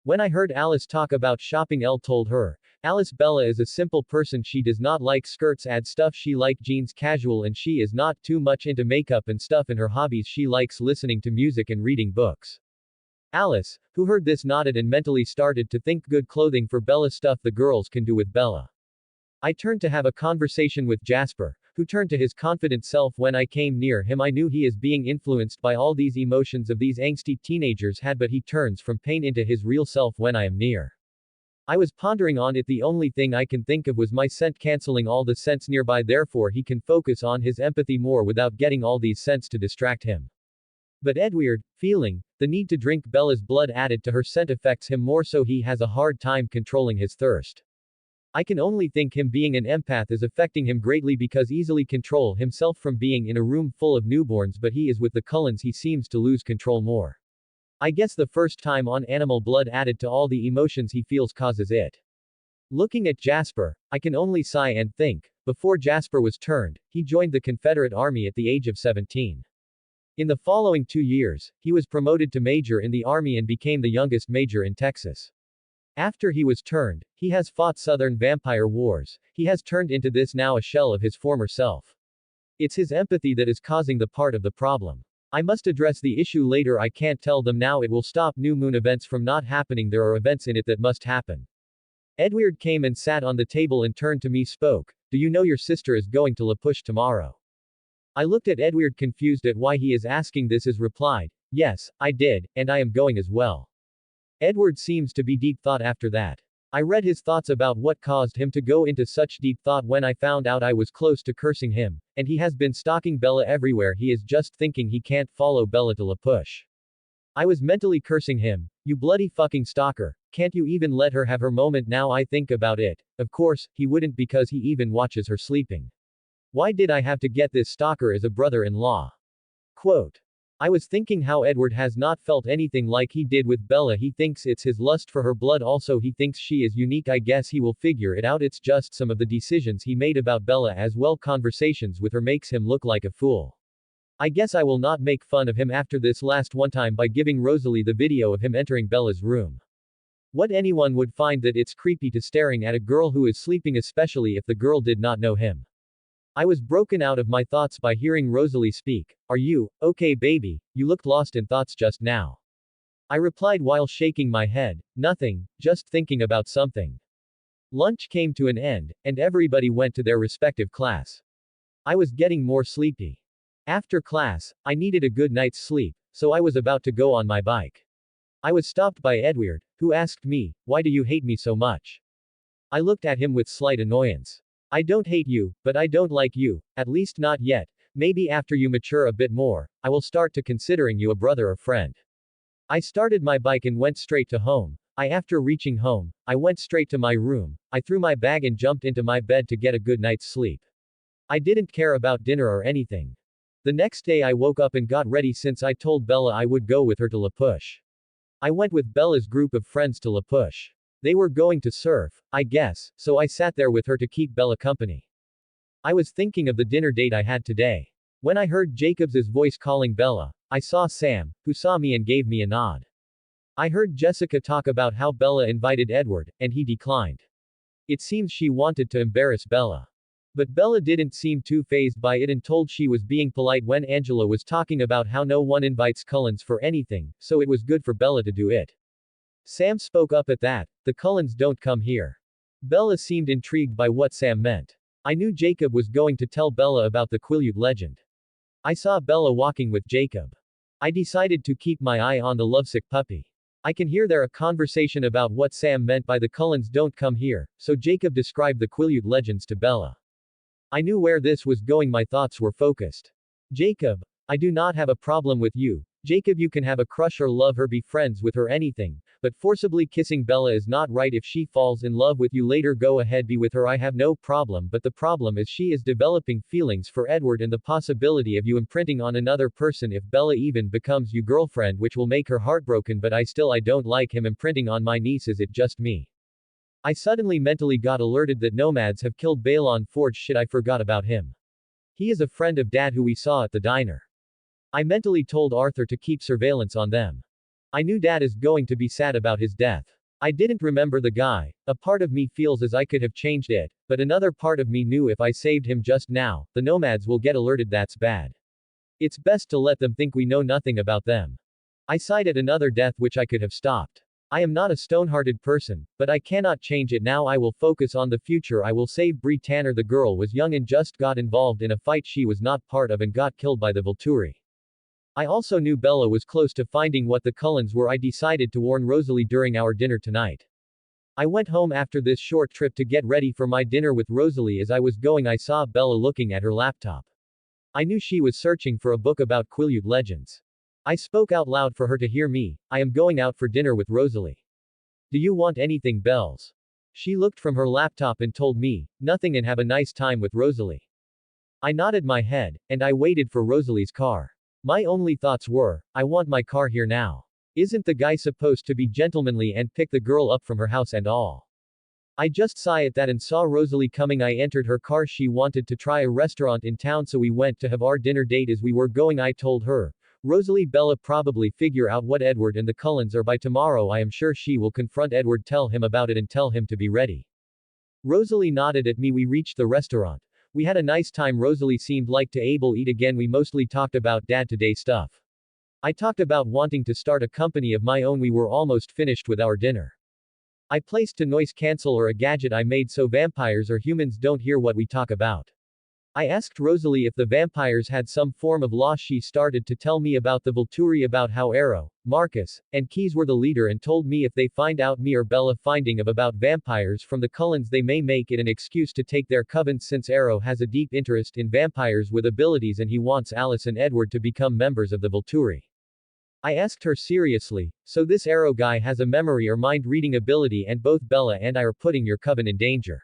When I heard Alice talk about shopping, Elle told her, Alice, Bella is a simple person. She does not like skirts, add stuff. She like jeans, casual, and she is not too much into makeup and stuff. In her hobbies, she likes listening to music and reading books. Alice, who heard this, nodded and mentally started to think good clothing for Bella, stuff the girls can do with Bella. I turned to have a conversation with Jasper, who turned to his confident self. When I came near him, I knew he is being influenced by all these emotions of these angsty teenagers had, but he turns from pain into his real self when I am near. I was pondering on it. The only thing I can think of was my scent, canceling all the scents nearby, therefore he can focus on his empathy more without getting all these scents to distract him. But Edward, feeling the need to drink Bella's blood added to her scent, affects him more, so he has a hard time controlling his thirst. I can only think him being an empath is affecting him greatly because easily control himself from being in a room full of newborns, but he is with the Cullens, he seems to lose control more. I guess the first time on animal blood added to all the emotions he feels causes it. Looking at Jasper, I can only sigh and think, before Jasper was turned, he joined the Confederate Army at the age of 17. In the following 2 years, he was promoted to major in the Army and became the youngest major in Texas. After he was turned, he has fought Southern vampire wars. He has turned into this, now a shell of his former self. It's his empathy that is causing the part of the problem. I must address the issue later. I can't tell them now. It will stop new moon events from not happening. There are events in it that must happen. Edward came and sat on the table and turned to me, spoke. Do you know your sister is going to La Push tomorrow? I looked at Edward confused at why he is asking this, as replied, yes, I did, and I am going as well. Edward seems to be deep thought after that. I read his thoughts about what caused him to go into such deep thought when I found out I was close to cursing him, and he has been stalking Bella everywhere. He is just thinking he can't follow Bella to La Push. I was mentally cursing him, you bloody fucking stalker, can't you even let her have her moment? Now I think about it, of course, he wouldn't, because he even watches her sleeping. Why did I have to get this stalker as a brother-in-law? Quote. I was thinking how Edward has not felt anything like he did with Bella. He thinks it's his lust for her blood. Also, he thinks she is unique. I guess he will figure it out. It's just some of the decisions he made about Bella as well. Conversations with her makes him look like a fool. I guess I will not make fun of him after this last one time by giving Rosalie the video of him entering Bella's room. What anyone would find that it's creepy to staring at a girl who is sleeping, especially if the girl did not know him. I was broken out of my thoughts by hearing Rosalie speak. Are you okay, baby? You looked lost in thoughts just now. I replied while shaking my head. Nothing, just thinking about something. Lunch came to an end, and everybody went to their respective class. I was getting more sleepy. After class, I needed a good night's sleep, so I was about to go on my bike. I was stopped by Edward, who asked me, why do you hate me so much? I looked at him with slight annoyance. I don't hate you, but I don't like you, at least not yet. Maybe after you mature a bit more, I will start to considering you a brother or friend. I started my bike and went straight to home. After reaching home, I went straight to my room. I threw my bag and jumped into my bed to get a good night's sleep. I didn't care about dinner or anything. The next day I woke up and got ready since I told Bella I would go with her to La Push. I went with Bella's group of friends to La Push. They were going to surf, I guess, so I sat there with her to keep Bella company. I was thinking of the dinner date I had today. When I heard Jacobs's voice calling Bella, I saw Sam, who saw me and gave me a nod. I heard Jessica talk about how Bella invited Edward, and he declined. It seems she wanted to embarrass Bella. But Bella didn't seem too fazed by it and told she was being polite when Angela was talking about how no one invites Cullens for anything, so it was good for Bella to do it. Sam spoke up at that. The Cullens don't come here. Bella seemed intrigued by what Sam meant. I knew Jacob was going to tell Bella about the Quileute legend. I saw Bella walking with Jacob. I decided to keep my eye on the lovesick puppy. I can hear there a conversation about what Sam meant by the Cullens don't come here, so Jacob described the Quileute legends to Bella. I knew where this was going, my thoughts were focused. Jacob, I do not have a problem with you. Jacob, you can have a crush or love her, be friends with her, anything, but forcibly kissing Bella is not right. If she falls in love with you later, go ahead, be with her, I have no problem, but the problem is she is developing feelings for Edward and the possibility of you imprinting on another person if Bella even becomes your girlfriend, which will make her heartbroken, but I don't like him imprinting on my niece. Is it just me? I suddenly mentally got alerted that nomads have killed Balon Forge. Shit, I forgot about him. He is a friend of Dad who we saw at the diner. I mentally told Arthur to keep surveillance on them. I knew Dad is going to be sad about his death. I didn't remember the guy. A part of me feels as I could have changed it, but another part of me knew if I saved him just now, the nomads will get alerted. That's bad. It's best to let them think we know nothing about them. I sighed at another death which I could have stopped. I am not a stone-hearted person, but I cannot change it now. I will focus on the future. I will save Bree Tanner. The girl was young and just got involved in a fight she was not part of and got killed by the Volturi. I also knew Bella was close to finding what the Cullens were. I decided to warn Rosalie during our dinner tonight. I went home after this short trip to get ready for my dinner with Rosalie. As I was going, I saw Bella looking at her laptop. I knew she was searching for a book about Quileute legends. I spoke out loud for her to hear me. I am going out for dinner with Rosalie. Do you want anything, Bells? She looked from her laptop and told me, nothing, and have a nice time with Rosalie. I nodded my head, and I waited for Rosalie's car. My only thoughts were, I want my car here now. Isn't the guy supposed to be gentlemanly and pick the girl up from her house and all? I just sighed at that and saw Rosalie coming. I entered her car. She wanted to try a restaurant in town, so we went to have our dinner date. As we were going, I told her, Rosalie, Bella probably figure out what Edward and the Cullens are by tomorrow. I am sure she will confront Edward, tell him about it, and tell him to be ready. Rosalie nodded at me. We reached the restaurant. We had a nice time. Rosalie seemed like to able eat again. We mostly talked about Dad-to-day stuff. I talked about wanting to start a company of my own. We were almost finished with our dinner. I placed a noise cancel or a gadget I made so vampires or humans don't hear what we talk about. I asked Rosalie if the vampires had some form of law. She started to tell me about the Volturi, about how Arrow, Marcus, and Keys were the leader, and told me if they find out me or Bella finding of about vampires from the Cullens, they may make it an excuse to take their covenants, since Arrow has a deep interest in vampires with abilities and he wants Alice and Edward to become members of the Volturi. I asked her seriously, so this Arrow guy has a memory or mind-reading ability, and both Bella and I are putting your coven in danger?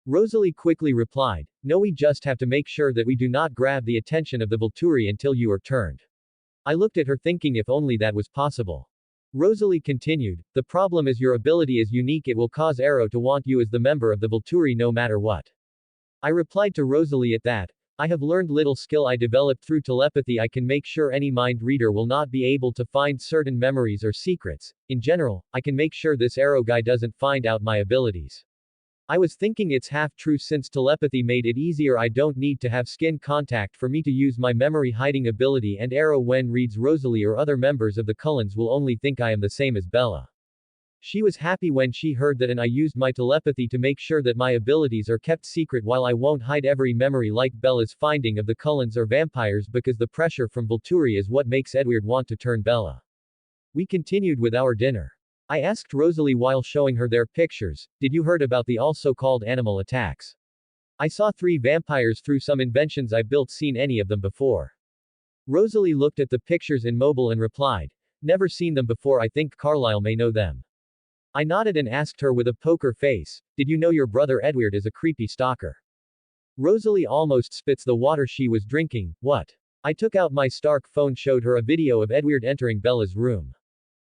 Rosalie quickly replied, no, we just have to make sure that we do not grab the attention of the Volturi until you are turned. I looked at her thinking if only that was possible. Rosalie continued, the problem is your ability is unique. It will cause Arrow to want you as the member of the Volturi no matter what. I replied to Rosalie at that, I have learned little skill I developed through telepathy. I can make sure any mind reader will not be able to find certain memories or secrets. In general, I can make sure this Arrow guy doesn't find out my abilities. I was thinking it's half true since telepathy made it easier. I don't need to have skin contact for me to use my memory hiding ability, and Arrow, when reads Rosalie or other members of the Cullens, will only think I am the same as Bella. She was happy when she heard that, and I used my telepathy to make sure that my abilities are kept secret. While I won't hide every memory like Bella's finding of the Cullens or vampires, because the pressure from Volturi is what makes Edward want to turn Bella. We continued with our dinner. I asked Rosalie while showing her their pictures, did you heard about the also called animal attacks? I saw 3 vampires through some inventions I built. Seen any of them before? Rosalie looked at the pictures in mobile and replied, never seen them before. I think Carlyle may know them. I nodded and asked her with a poker face, did you know your brother Edward is a creepy stalker? Rosalie almost spits the water she was drinking. What? I took out my Stark phone, showed her a video of Edward entering Bella's room.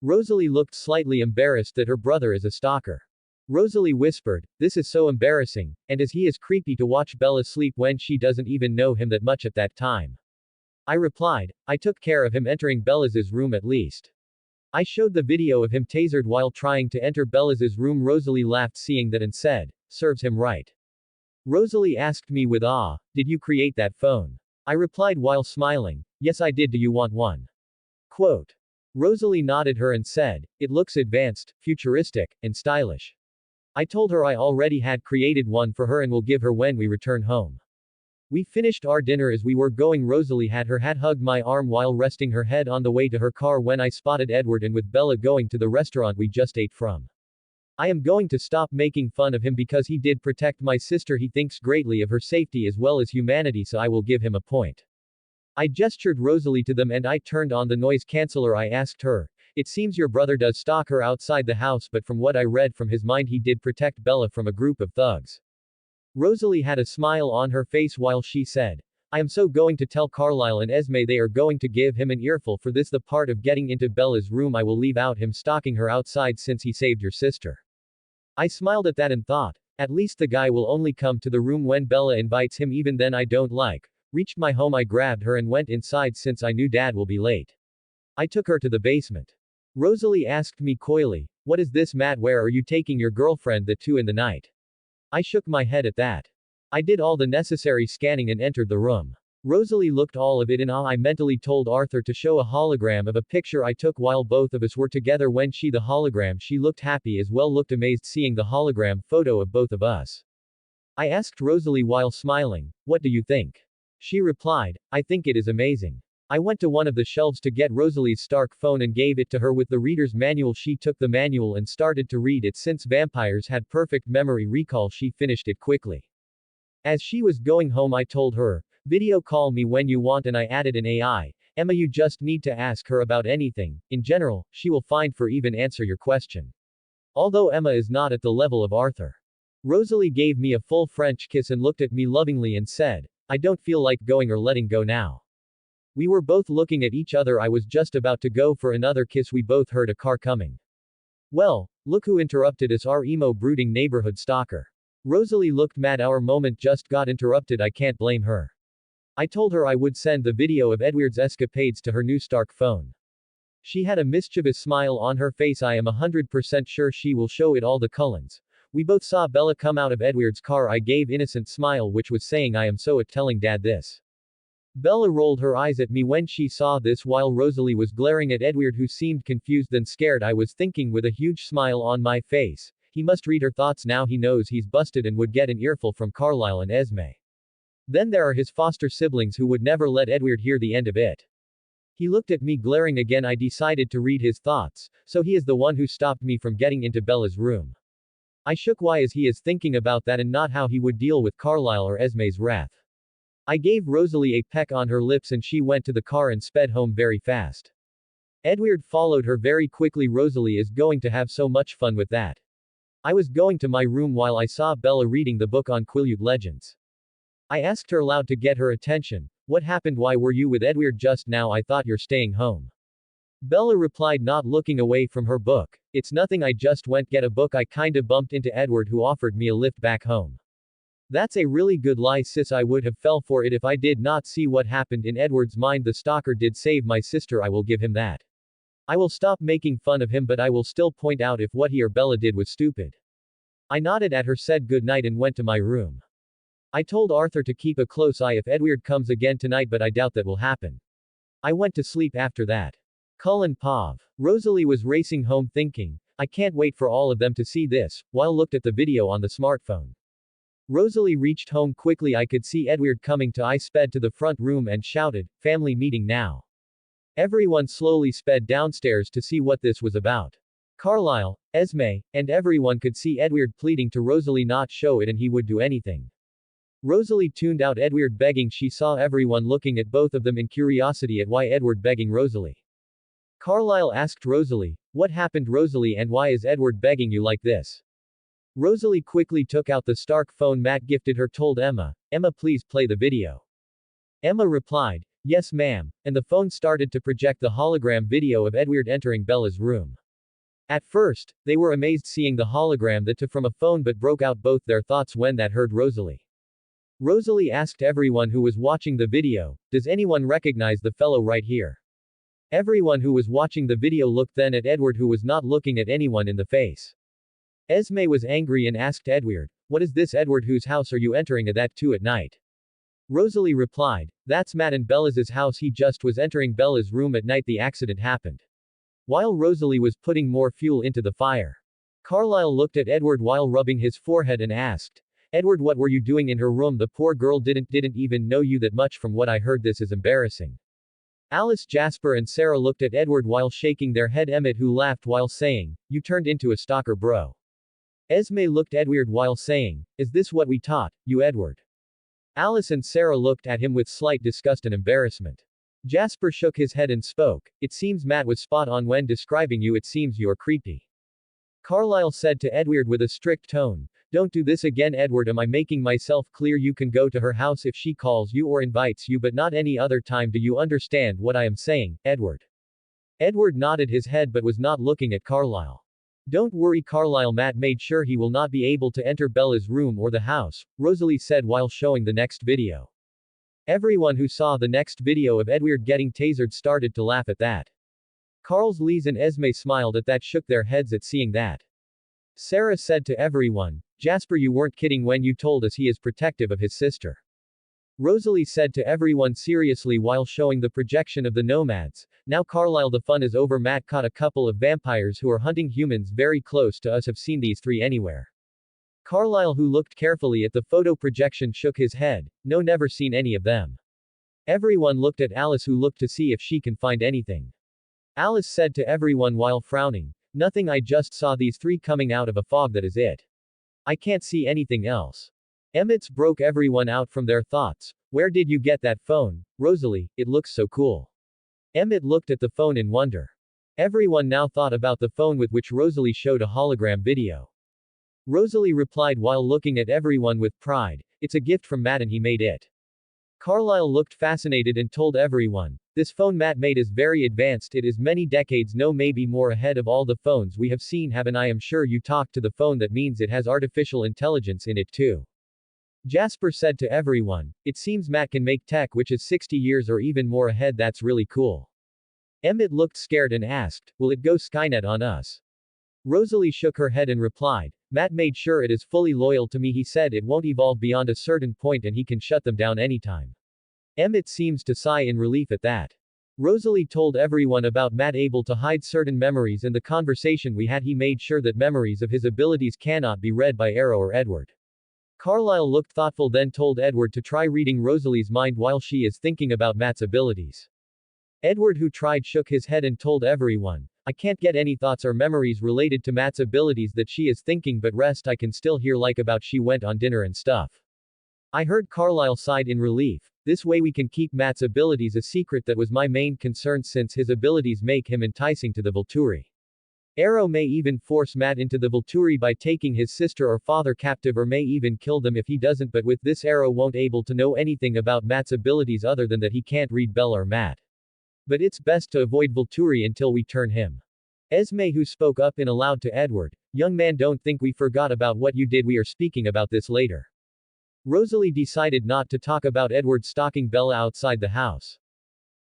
Rosalie looked slightly embarrassed that her brother is a stalker. Rosalie whispered, this is so embarrassing, and as he is creepy to watch Bella sleep when she doesn't even know him that much at that time. I replied, I took care of him entering Bella's room at least. I showed the video of him tasered while trying to enter Bella's room. Rosalie laughed seeing that and said, serves him right. Rosalie asked me with awe, did you create that phone? I replied while smiling, yes I did, do you want one? Quote. Rosalie nodded her and said, it looks advanced, futuristic, and stylish. I told her I already had created one for her and will give her when we return home. We finished our dinner. As we were going, Rosalie had hugged my arm while resting her head on the way to her car when I spotted Edward and with Bella going to the restaurant we just ate from. I am going to stop making fun of him because he did protect my sister. He thinks greatly of her safety as well as humanity, so I will give him a point. I gestured Rosalie to them and I turned on the noise canceller. I asked her, it seems your brother does stalk her outside the house, but from what I read from his mind he did protect Bella from a group of thugs. Rosalie had a smile on her face while she said, I am so going to tell Carlisle and Esme. They are going to give him an earful for this. The part of getting into Bella's room I will leave out, him stalking her outside since he saved your sister. I smiled at that and thought, at least the guy will only come to the room when Bella invites him. Even then I don't like. Reached my home, I grabbed her and went inside since I knew Dad will be late. I took her to the basement. Rosalie asked me coyly, what is this, Matt? Where are you taking your girlfriend at 2 in the night? I shook my head at that. I did all the necessary scanning and entered the room. Rosalie looked all of it in awe. I mentally told Arthur to show a hologram of a picture I took while both of us were together. When she the hologram, she looked happy as well, looked amazed seeing the hologram photo of both of us. I asked Rosalie while smiling, what do you think? She replied, I think it is amazing. I went to one of the shelves to get Rosalie's Stark phone and gave it to her with the reader's manual. She took the manual and started to read it. Since vampires had perfect memory recall, she finished it quickly. As she was going home, I told her, video call me when you want, and I added an AI, Emma, you just need to ask her about anything. In general, she will find for even answer your question. Although Emma is not at the level of Arthur. Rosalie gave me a full French kiss and looked at me lovingly and said, I don't feel like going or letting go now. We were both looking at each other. I was just about to go for another kiss. We both heard a car coming. Well, look who interrupted us, our emo brooding neighborhood stalker. Rosalie looked mad. Our moment just got interrupted. I can't blame her. I told her I would send the video of Edward's escapades to her new Stark phone. She had a mischievous smile on her face. I am 100% sure she will show it all the Cullens. We both saw Bella come out of Edward's car. I gave innocent smile which was saying I am so at telling Dad this. Bella rolled her eyes at me when she saw this while Rosalie was glaring at Edward, who seemed confused then scared. I was thinking with a huge smile on my face, he must read her thoughts now. He knows he's busted and would get an earful from Carlisle and Esme. Then there are his foster siblings who would never let Edward hear the end of it. He looked at me glaring again. I decided to read his thoughts, so he is the one who stopped me from getting into Bella's room. I shook. Why is he is thinking about that and not how he would deal with Carlisle or Esme's wrath? I gave Rosalie a peck on her lips and she went to the car and sped home very fast. Edward followed her very quickly. Rosalie is going to have so much fun with that. I was going to my room while I saw Bella reading the book on Quileute legends. I asked her aloud to get her attention, what happened? Why were you with Edward just now? I thought you're staying home. Bella replied, not looking away from her book, it's nothing, I just went get a book. I kinda bumped into Edward who offered me a lift back home. That's a really good lie, sis. I would have fell for it if I did not see what happened in Edward's mind. The stalker did save my sister. I will give him that. I will stop making fun of him, but I will still point out if what he or Bella did was stupid. I nodded at her, said good night and went to my room. I told Arthur to keep a close eye if Edward comes again tonight, but I doubt that will happen. I went to sleep after that. Cullen Pav. Rosalie was racing home thinking, I can't wait for all of them to see this, while looked at the video on the smartphone. Rosalie reached home quickly. I could see Edward coming to. I sped to the front room and shouted, family meeting now. Everyone slowly sped downstairs to see what this was about. Carlisle, Esme, and everyone could see Edward pleading to Rosalie not show it and he would do anything. Rosalie tuned out Edward begging. She saw everyone looking at both of them in curiosity at why Edward begging Rosalie. Carlisle asked Rosalie, what happened, Rosalie, and why is Edward begging you like this? Rosalie quickly took out the Stark phone Matt gifted her, told Emma, Emma, please play the video. Emma replied, yes ma'am, and the phone started to project the hologram video of Edward entering Bella's room. At first, they were amazed seeing the hologram that took from a phone, but broke out both their thoughts when that heard Rosalie. Rosalie asked everyone who was watching the video, does anyone recognize the fellow right here? Everyone who was watching the video looked then at Edward, who was not looking at anyone in the face. Esme was angry and asked Edward, What is this, Edward? Whose house are you entering at that 2 at night? Rosalie replied, that's Matt and Bella's house. He just was entering Bella's room at night the accident happened. While Rosalie was putting more fuel into the fire. Carlyle looked at Edward while rubbing his forehead and asked, Edward, what were you doing in her room? The poor girl didn't even know you that much. From what I heard, this is embarrassing. Alice, Jasper and Sarah looked at Edward while shaking their head. Emmett, who laughed while saying, you turned into a stalker, bro. Esme looked at Edward while saying, is this what we taught you, Edward? Alice and Sarah looked at him with slight disgust and embarrassment. Jasper shook his head and spoke, it seems Matt was spot on when describing you. It seems you're creepy. Carlyle said to Edward with a strict tone, don't do this again, Edward. Am I making myself clear? You can go to her house if she calls you or invites you, but not any other time. Do you understand what I am saying, Edward? Edward nodded his head but was not looking at Carlyle. Don't worry, Carlyle. Matt made sure he will not be able to enter Bella's room or the house, Rosalie said while showing the next video. Everyone who saw the next video of Edward getting tasered started to laugh at that. Carl's, Lise and Esme smiled at that, shook their heads at seeing that. Sarah said to everyone, Jasper, you weren't kidding when you told us he is protective of his sister. Rosalie said to everyone seriously while showing the projection of the nomads, now Carlyle, the fun is over. Matt caught a couple of vampires who are hunting humans very close to us. Have seen these 3 anywhere? Carlyle, who looked carefully at the photo projection, shook his head, no, never seen any of them. Everyone looked at Alice, who looked to see if she can find anything. Alice said to everyone while frowning, nothing, I just saw these 3 coming out of a fog, that is it. I can't see anything else. Emmett's broke everyone out from their thoughts. Where did you get that phone, Rosalie? It looks so cool. Emmett looked at the phone in wonder. Everyone now thought about the phone with which Rosalie showed a hologram video. Rosalie replied while looking at everyone with pride, it's a gift from Matt and he made it. Carlyle looked fascinated and told everyone, this phone Matt made is very advanced. It is many decades, no, maybe more ahead of all the phones we have seen, haven't I? Am sure you talked to the phone. That means it has artificial intelligence in it too. Jasper said to everyone, it seems Matt can make tech which is 60 years or even more ahead. That's really cool. Emmett looked scared and asked, will it go Skynet on us? Rosalie shook her head and replied, Matt made sure it is fully loyal to me. He said it won't evolve beyond a certain point and he can shut them down anytime. Emmett seems to sigh in relief at that. Rosalie told everyone about Matt able to hide certain memories in the conversation we had. He made sure that memories of his abilities cannot be read by Arrow or Edward. Carlyle looked thoughtful, then told Edward to try reading Rosalie's mind while she is thinking about Matt's abilities. Edward, who tried, shook his head and told everyone, I can't get any thoughts or memories related to Matt's abilities that she is thinking, but rest I can still hear, like about she went on dinner and stuff. I heard. Carlyle sighed in relief. This way we can keep Matt's abilities a secret. That was my main concern since his abilities make him enticing to the Volturi. Arrow may even force Matt into the Volturi by taking his sister or father captive, or may even kill them if he doesn't, but with this Arrow won't able to know anything about Matt's abilities other than that he can't read Bella or Matt. But it's best to avoid Volturi until we turn him. Esme, who spoke up in aloud to Edward, young man, don't think we forgot about what you did. We are speaking about this later. Rosalie decided not to talk about Edward stalking Bella outside the house.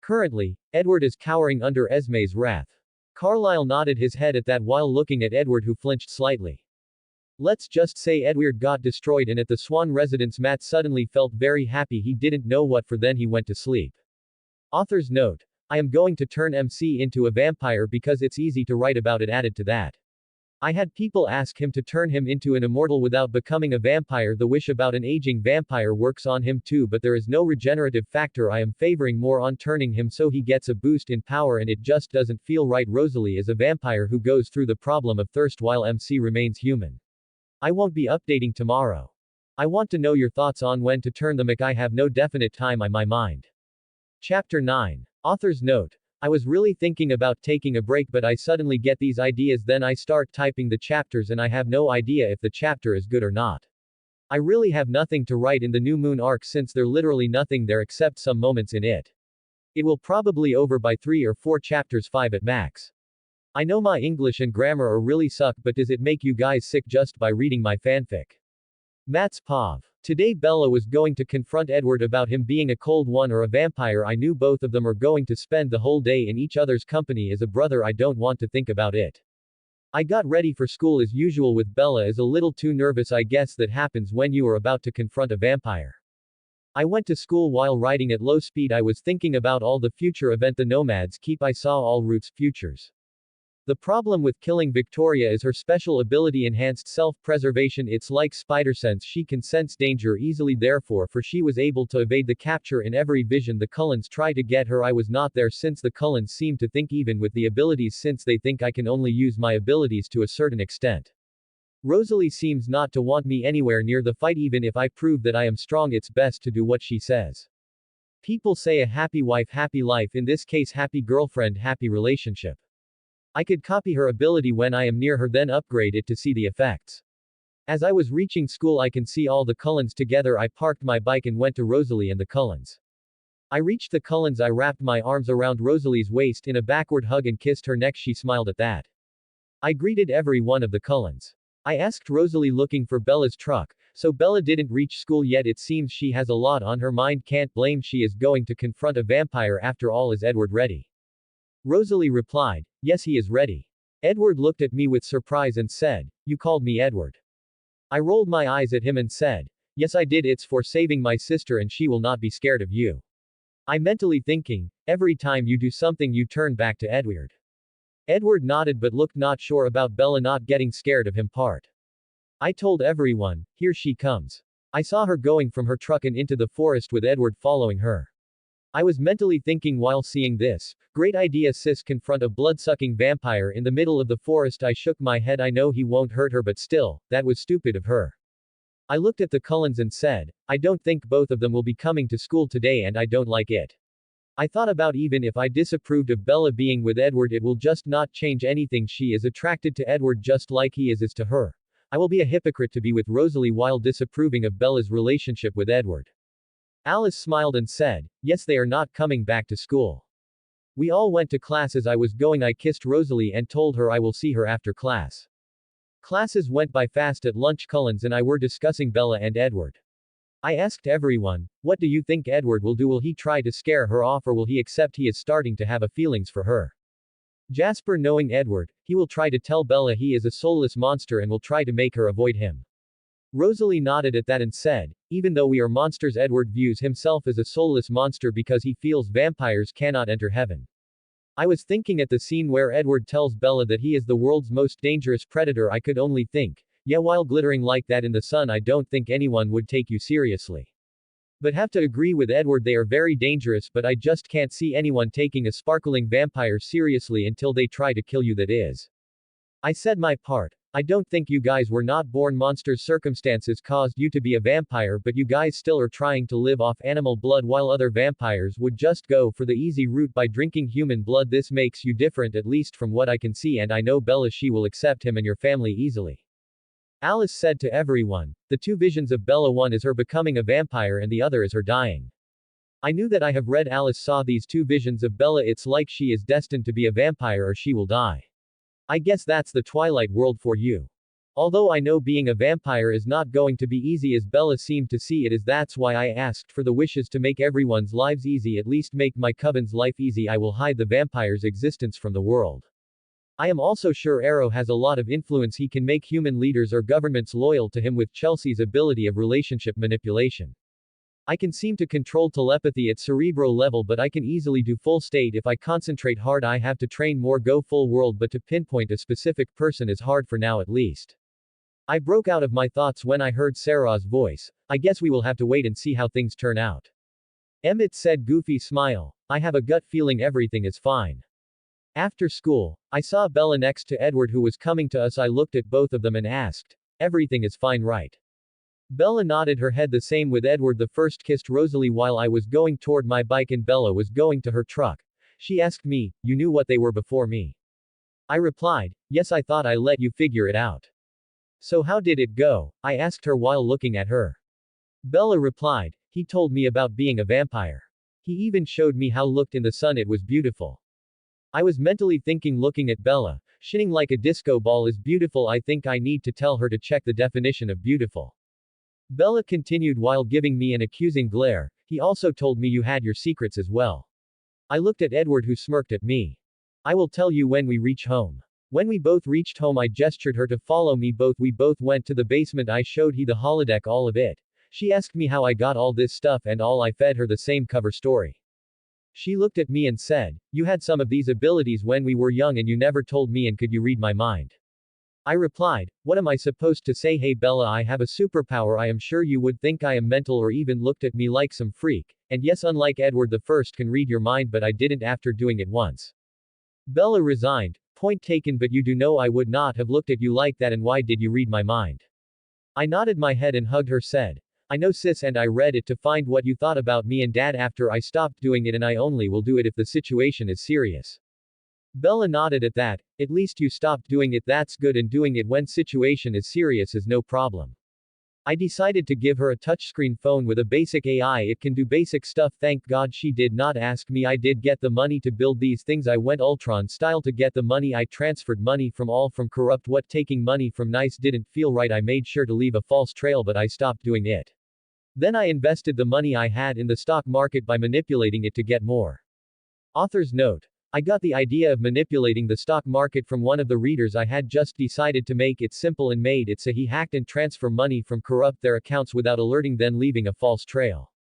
Currently, Edward is cowering under Esme's wrath. Carlyle nodded his head at that while looking at Edward, who flinched slightly. Let's just say Edward got destroyed, and at the Swan residence Matt suddenly felt very happy. He didn't know what for, then he went to sleep. Author's note. I am going to turn MC into a vampire because it's easy to write about it. Added to that, I had people ask him to turn him into an immortal without becoming a vampire. The wish about an aging vampire works on him too, but there is no regenerative factor. I am favoring more on turning him so he gets a boost in power, and it just doesn't feel right. Rosalie is a vampire who goes through the problem of thirst while MC remains human. I won't be updating tomorrow. I want to know your thoughts on when to turn them. I have no definite time on my mind. Chapter 9. Author's note. I was really thinking about taking a break, but I suddenly get these ideas, then I start typing the chapters and I have no idea if the chapter is good or not. I really have nothing to write in the New Moon arc since there's literally nothing there except some moments in it. It will probably over by 3 or 4 chapters, 5 at max. I know my English and grammar are really suck, but does it make you guys sick just by reading my fanfic? Matt's Pav. Today Bella was going to confront Edward about him being a cold one or a vampire. I knew both of them are going to spend the whole day in each other's company as a brother. I don't want to think about it. I got ready for school as usual with Bella is a little too nervous. I guess that happens when you are about to confront a vampire. I went to school while riding at low speed. I was thinking about all the future event the nomads keep. I saw all routes futures. The problem with killing Victoria is her special ability enhanced self-preservation. It's like spider sense. She can sense danger easily, therefore for she was able to evade the capture in every vision. The Cullens try to get her. I was not there since the Cullens seem to think even with the abilities since they think I can only use my abilities to a certain extent. Rosalie seems not to want me anywhere near the fight even if I prove that I am strong. It's best to do what she says. People say a happy wife, happy life. In this case, happy girlfriend, happy relationship. I could copy her ability when I am near her, then upgrade it to see the effects. As I was reaching school, I can see all the Cullens together. I parked my bike and went to Rosalie and the Cullens. I reached the Cullens. I wrapped my arms around Rosalie's waist in a backward hug and kissed her neck. She smiled at that. I greeted every one of the Cullens. I asked Rosalie looking for Bella's truck, so Bella didn't reach school yet. It seems she has a lot on her mind. Can't blame, she is going to confront a vampire after all. Is Edward ready? Rosalie replied, yes, he is ready. Edward looked at me with surprise and said, you called me Edward? I rolled my eyes at him and said, yes I did. It's for saving my sister and she will not be scared of you. I mentally thinking, every time you do something you turn back to Edward. Edward nodded but looked not sure about Bella not getting scared of him part. I told everyone, here she comes. I saw her going from her truck and into the forest with Edward following her. I was mentally thinking while seeing this, great idea sis, confront a blood-sucking vampire in the middle of the forest. I shook my head. I know he won't hurt her but still, that was stupid of her. I looked at the Cullens and said, I don't think both of them will be coming to school today and I don't like it. I thought about even if I disapproved of Bella being with Edward it will just not change anything. She is attracted to Edward just like he is to her. I will be a hypocrite to be with Rosalie while disapproving of Bella's relationship with Edward. Alice smiled and said, yes, they are not coming back to school. We all went to class. As I was going I kissed Rosalie and told her I will see her after class. Classes went by fast. At lunch Cullens and I were discussing Bella and Edward. I asked everyone, what do you think Edward will do? Will he try to scare her off or will he accept he is starting to have a feelings for her? Jasper, knowing Edward, he will try to tell Bella he is a soulless monster and will try to make her avoid him. Rosalie nodded at that and said, even though we are monsters, Edward views himself as a soulless monster because he feels vampires cannot enter heaven. I was thinking at the scene where Edward tells Bella that he is the world's most dangerous predator. I could only think, yeah, while glittering like that in the sun I don't think anyone would take you seriously. But have to agree with Edward, they are very dangerous, but I just can't see anyone taking a sparkling vampire seriously until they try to kill you. That is. I said my part. I don't think you guys were not born monsters. Circumstances caused you to be a vampire, but you guys still are trying to live off animal blood while other vampires would just go for the easy route by drinking human blood. This makes you different, at least from what I can see, and I know Bella, she will accept him and your family easily. Alice said to everyone, the two visions of Bella, one is her becoming a vampire and the other is her dying. I knew that. I have read Alice saw these two visions of Bella. It's like she is destined to be a vampire or she will die. I guess that's the Twilight world for you. Although I know being a vampire is not going to be easy as Bella seemed to see it is. That's why I asked for the wishes to make everyone's lives easy, at least make my coven's life easy. I will hide the vampire's existence from the world. I am also sure Arrow has a lot of influence. He can make human leaders or governments loyal to him with Chelsea's ability of relationship manipulation. I can seem to control telepathy at cerebral level, but I can easily do full state if I concentrate hard. I have to train more, go full world, but to pinpoint a specific person is hard for now at least. I broke out of my thoughts when I heard Sarah's voice. I guess we will have to wait and see how things turn out. Emmett said, goofy smile. I have a gut feeling everything is fine. After school, I saw Bella next to Edward who was coming to us. I looked at both of them and asked, everything is fine, right? Bella nodded her head. The same with Edward. The first kissed Rosalie while I was going toward my bike and Bella was going to her truck. She asked me, you knew what they were before me? I replied, yes, I thought I let you figure it out. So how did it go? I asked her while looking at her. Bella replied, he told me about being a vampire. He even showed me how looked in the sun. It was beautiful. I was mentally thinking, looking at Bella, shining like a disco ball is beautiful. I think I need to tell her to check the definition of beautiful. Bella continued while giving me an accusing glare, he also told me you had your secrets as well. I looked at Edward who smirked at me. I will tell you when we reach home. When we both reached home, I gestured her to follow me. We both went to the basement. I showed he the holodeck, all of it. She asked me how I got all this stuff and all. I fed her the same cover story. She looked at me and said, "You had some of these abilities when we were young and you never told me, and could you read my mind?" I replied, "What am I supposed to say? Hey Bella, I have a superpower. I am sure you would think I am mental or even looked at me like some freak. And yes, unlike Edward the First can read your mind, but I didn't after doing it once." Bella resigned. Point taken, but you do know I would not have looked at you like that, and why did you read my mind? I nodded my head and hugged her, said, "I know sis, and I read it to find what you thought about me and dad after I stopped doing it, and I only will do it if the situation is serious." Bella nodded at that. "At least you stopped doing it, that's good, and doing it when situation is serious is no problem." I decided to give her a touchscreen phone with a basic AI. It can do basic stuff. Thank God she did not ask me. I did get the money to build these things. I went Ultron style to get the money. I transferred money from all from corrupt. What taking money from nice didn't feel right. I made sure to leave a false trail, but I stopped doing it. Then I invested the money I had in the stock market by manipulating it to get more. Author's note. I got the idea of manipulating the stock market from one of the readers. I had just decided to make it simple and made it so he hacked and transfer money from corrupt their accounts without alerting, then leaving a false trail.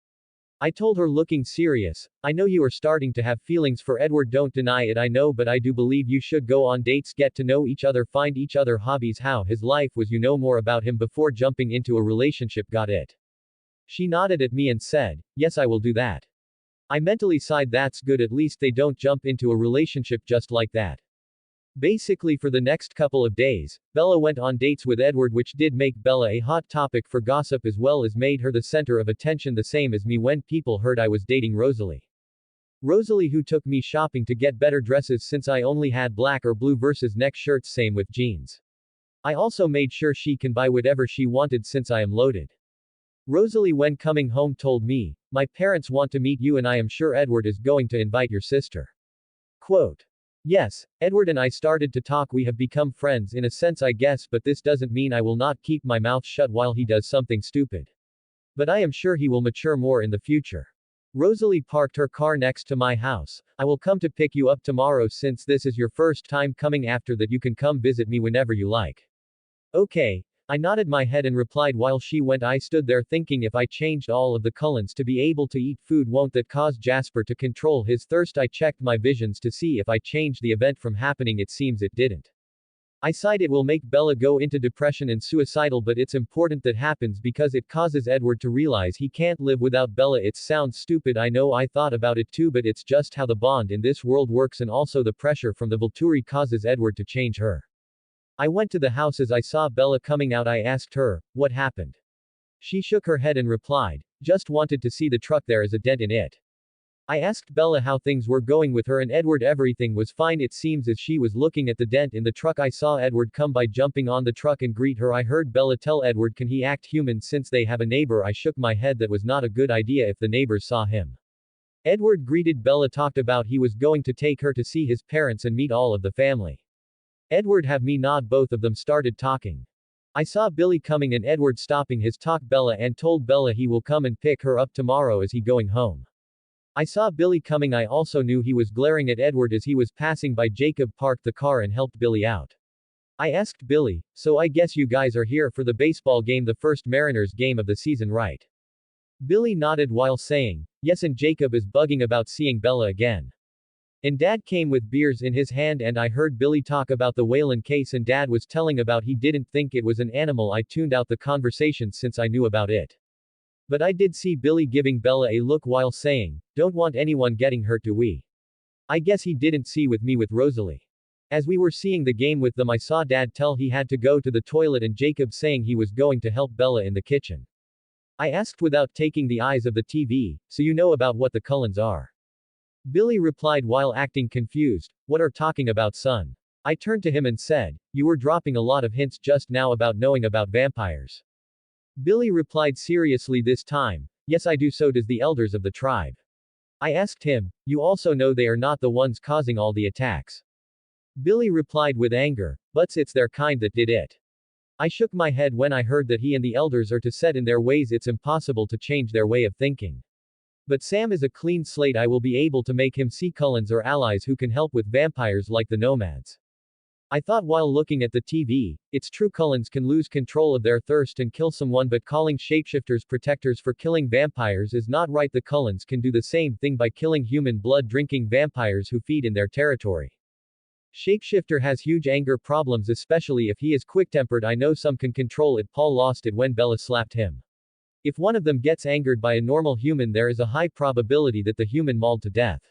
I told her, looking serious, "I know you are starting to have feelings for Edward, don't deny it, I know, but I do believe you should go on dates, get to know each other, find each other hobbies, how his life was, you know more about him before jumping into a relationship, got it?" She nodded at me and said, "Yes, I will do that." I mentally sighed, that's good, at least they don't jump into a relationship just like that. Basically, for the next couple of days, Bella went on dates with Edward, which did make Bella a hot topic for gossip as well as made her the center of attention, the same as me when people heard I was dating Rosalie. Rosalie, who took me shopping to get better dresses since I only had black or blue versus neck shirts, same with jeans. I also made sure she can buy whatever she wanted since I am loaded. Rosalie, when coming home, told me, "My parents want to meet you and I am sure Edward is going to invite your sister." Quote. Yes, Edward and I started to talk. We have become friends in a sense, I guess, but this doesn't mean I will not keep my mouth shut while he does something stupid. But I am sure he will mature more in the future. Rosalie parked her car next to my house. "I will come to pick you up tomorrow. Since this is your first time coming, after that you can come visit me whenever you like." Okay. I nodded my head and replied. While she went, I stood there thinking, if I changed all of the Cullens to be able to eat food, won't that cause Jasper to control his thirst? I checked my visions to see if I changed the event from happening. It seems it didn't. I sighed. It will make Bella go into depression and suicidal, but it's important that happens because it causes Edward to realize he can't live without Bella. It sounds stupid, I know, I thought about it too, but it's just how the bond in this world works, and also the pressure from the Volturi causes Edward to change her. I went to the house. As I saw Bella coming out, I asked her, "What happened?" She shook her head and replied, "Just wanted to see the truck, there is a dent in it." I asked Bella how things were going with her and Edward. Everything was fine. It seems as she was looking at the dent in the truck, I saw Edward come by, jumping on the truck and greet her. I heard Bella tell Edward, can he act human since they have a neighbor? I shook my head. That was not a good idea if the neighbors saw him. Edward greeted Bella, talked about he was going to take her to see his parents and meet all of the family. Edward have me nod. Both of them started talking. I saw Billy coming and Edward stopping his talk Bella and told Bella he will come and pick her up tomorrow as he going home. I saw Billy coming. I also knew he was glaring at Edward as he was passing by. Jacob parked the car and helped Billy out. I asked Billy, "So I guess you guys are here for the baseball game, the first Mariners game of the season, right?" Billy nodded while saying, "Yes, and Jacob is bugging about seeing Bella again." And Dad came with beers in his hand, and I heard Billy talk about the Whalen case, and Dad was telling about he didn't think it was an animal. I tuned out the conversation since I knew about it. But I did see Billy giving Bella a look while saying, "Don't want anyone getting hurt, do we?" I guess he didn't see with me with Rosalie. As we were seeing the game with them, I saw Dad tell he had to go to the toilet and Jacob saying he was going to help Bella in the kitchen. I asked without taking the eyes of the TV, "So you know about what the Cullens are?" Billy replied while acting confused, "What are talking about, son?" I turned to him and said, "You were dropping a lot of hints just now about knowing about vampires." Billy replied seriously this time, "Yes, I do, so does the elders of the tribe." I asked him, "You also know they are not the ones causing all the attacks?" Billy replied with anger, "But it's their kind that did it." I shook my head when I heard that he and the elders are to set in their ways. It's impossible to change their way of thinking. But Sam is a clean slate. I will be able to make him see Cullens or allies who can help with vampires like the nomads. I thought while looking at the TV, it's true Cullens can lose control of their thirst and kill someone, but calling shapeshifters protectors for killing vampires is not right. The Cullens can do the same thing by killing human blood-drinking vampires who feed in their territory. Shapeshifter has huge anger problems, especially if he is quick-tempered. I know some can control it. Paul lost it when Bella slapped him. If one of them gets angered by a normal human, there is a high probability that the human mauled to death.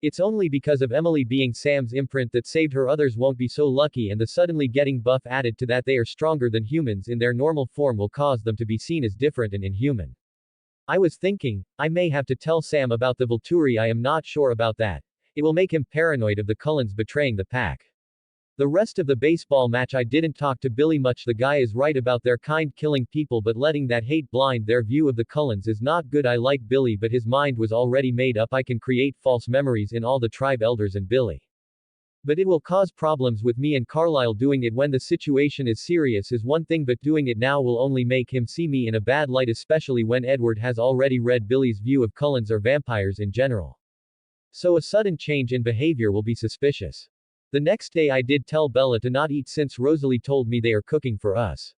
It's only because of Emily being Sam's imprint that saved her. Others won't be so lucky, and the suddenly getting buff added to that they are stronger than humans in their normal form will cause them to be seen as different and inhuman. I was thinking, I may have to tell Sam about the Volturi. I am not sure about that. It will make him paranoid of the Cullens betraying the pack. The rest of the baseball match I didn't talk to Billy much. The guy is right about their kind killing people, but letting that hate blind their view of the Cullens is not good. I like Billy, but his mind was already made up. I can create false memories in all the tribe elders and Billy. But it will cause problems with me and Carlisle. Doing it when the situation is serious is one thing, but doing it now will only make him see me in a bad light, especially when Edward has already read Billy's view of Cullens or vampires in general. So a sudden change in behavior will be suspicious. The next day I did tell Bella to not eat since Rosalie told me they are cooking for us.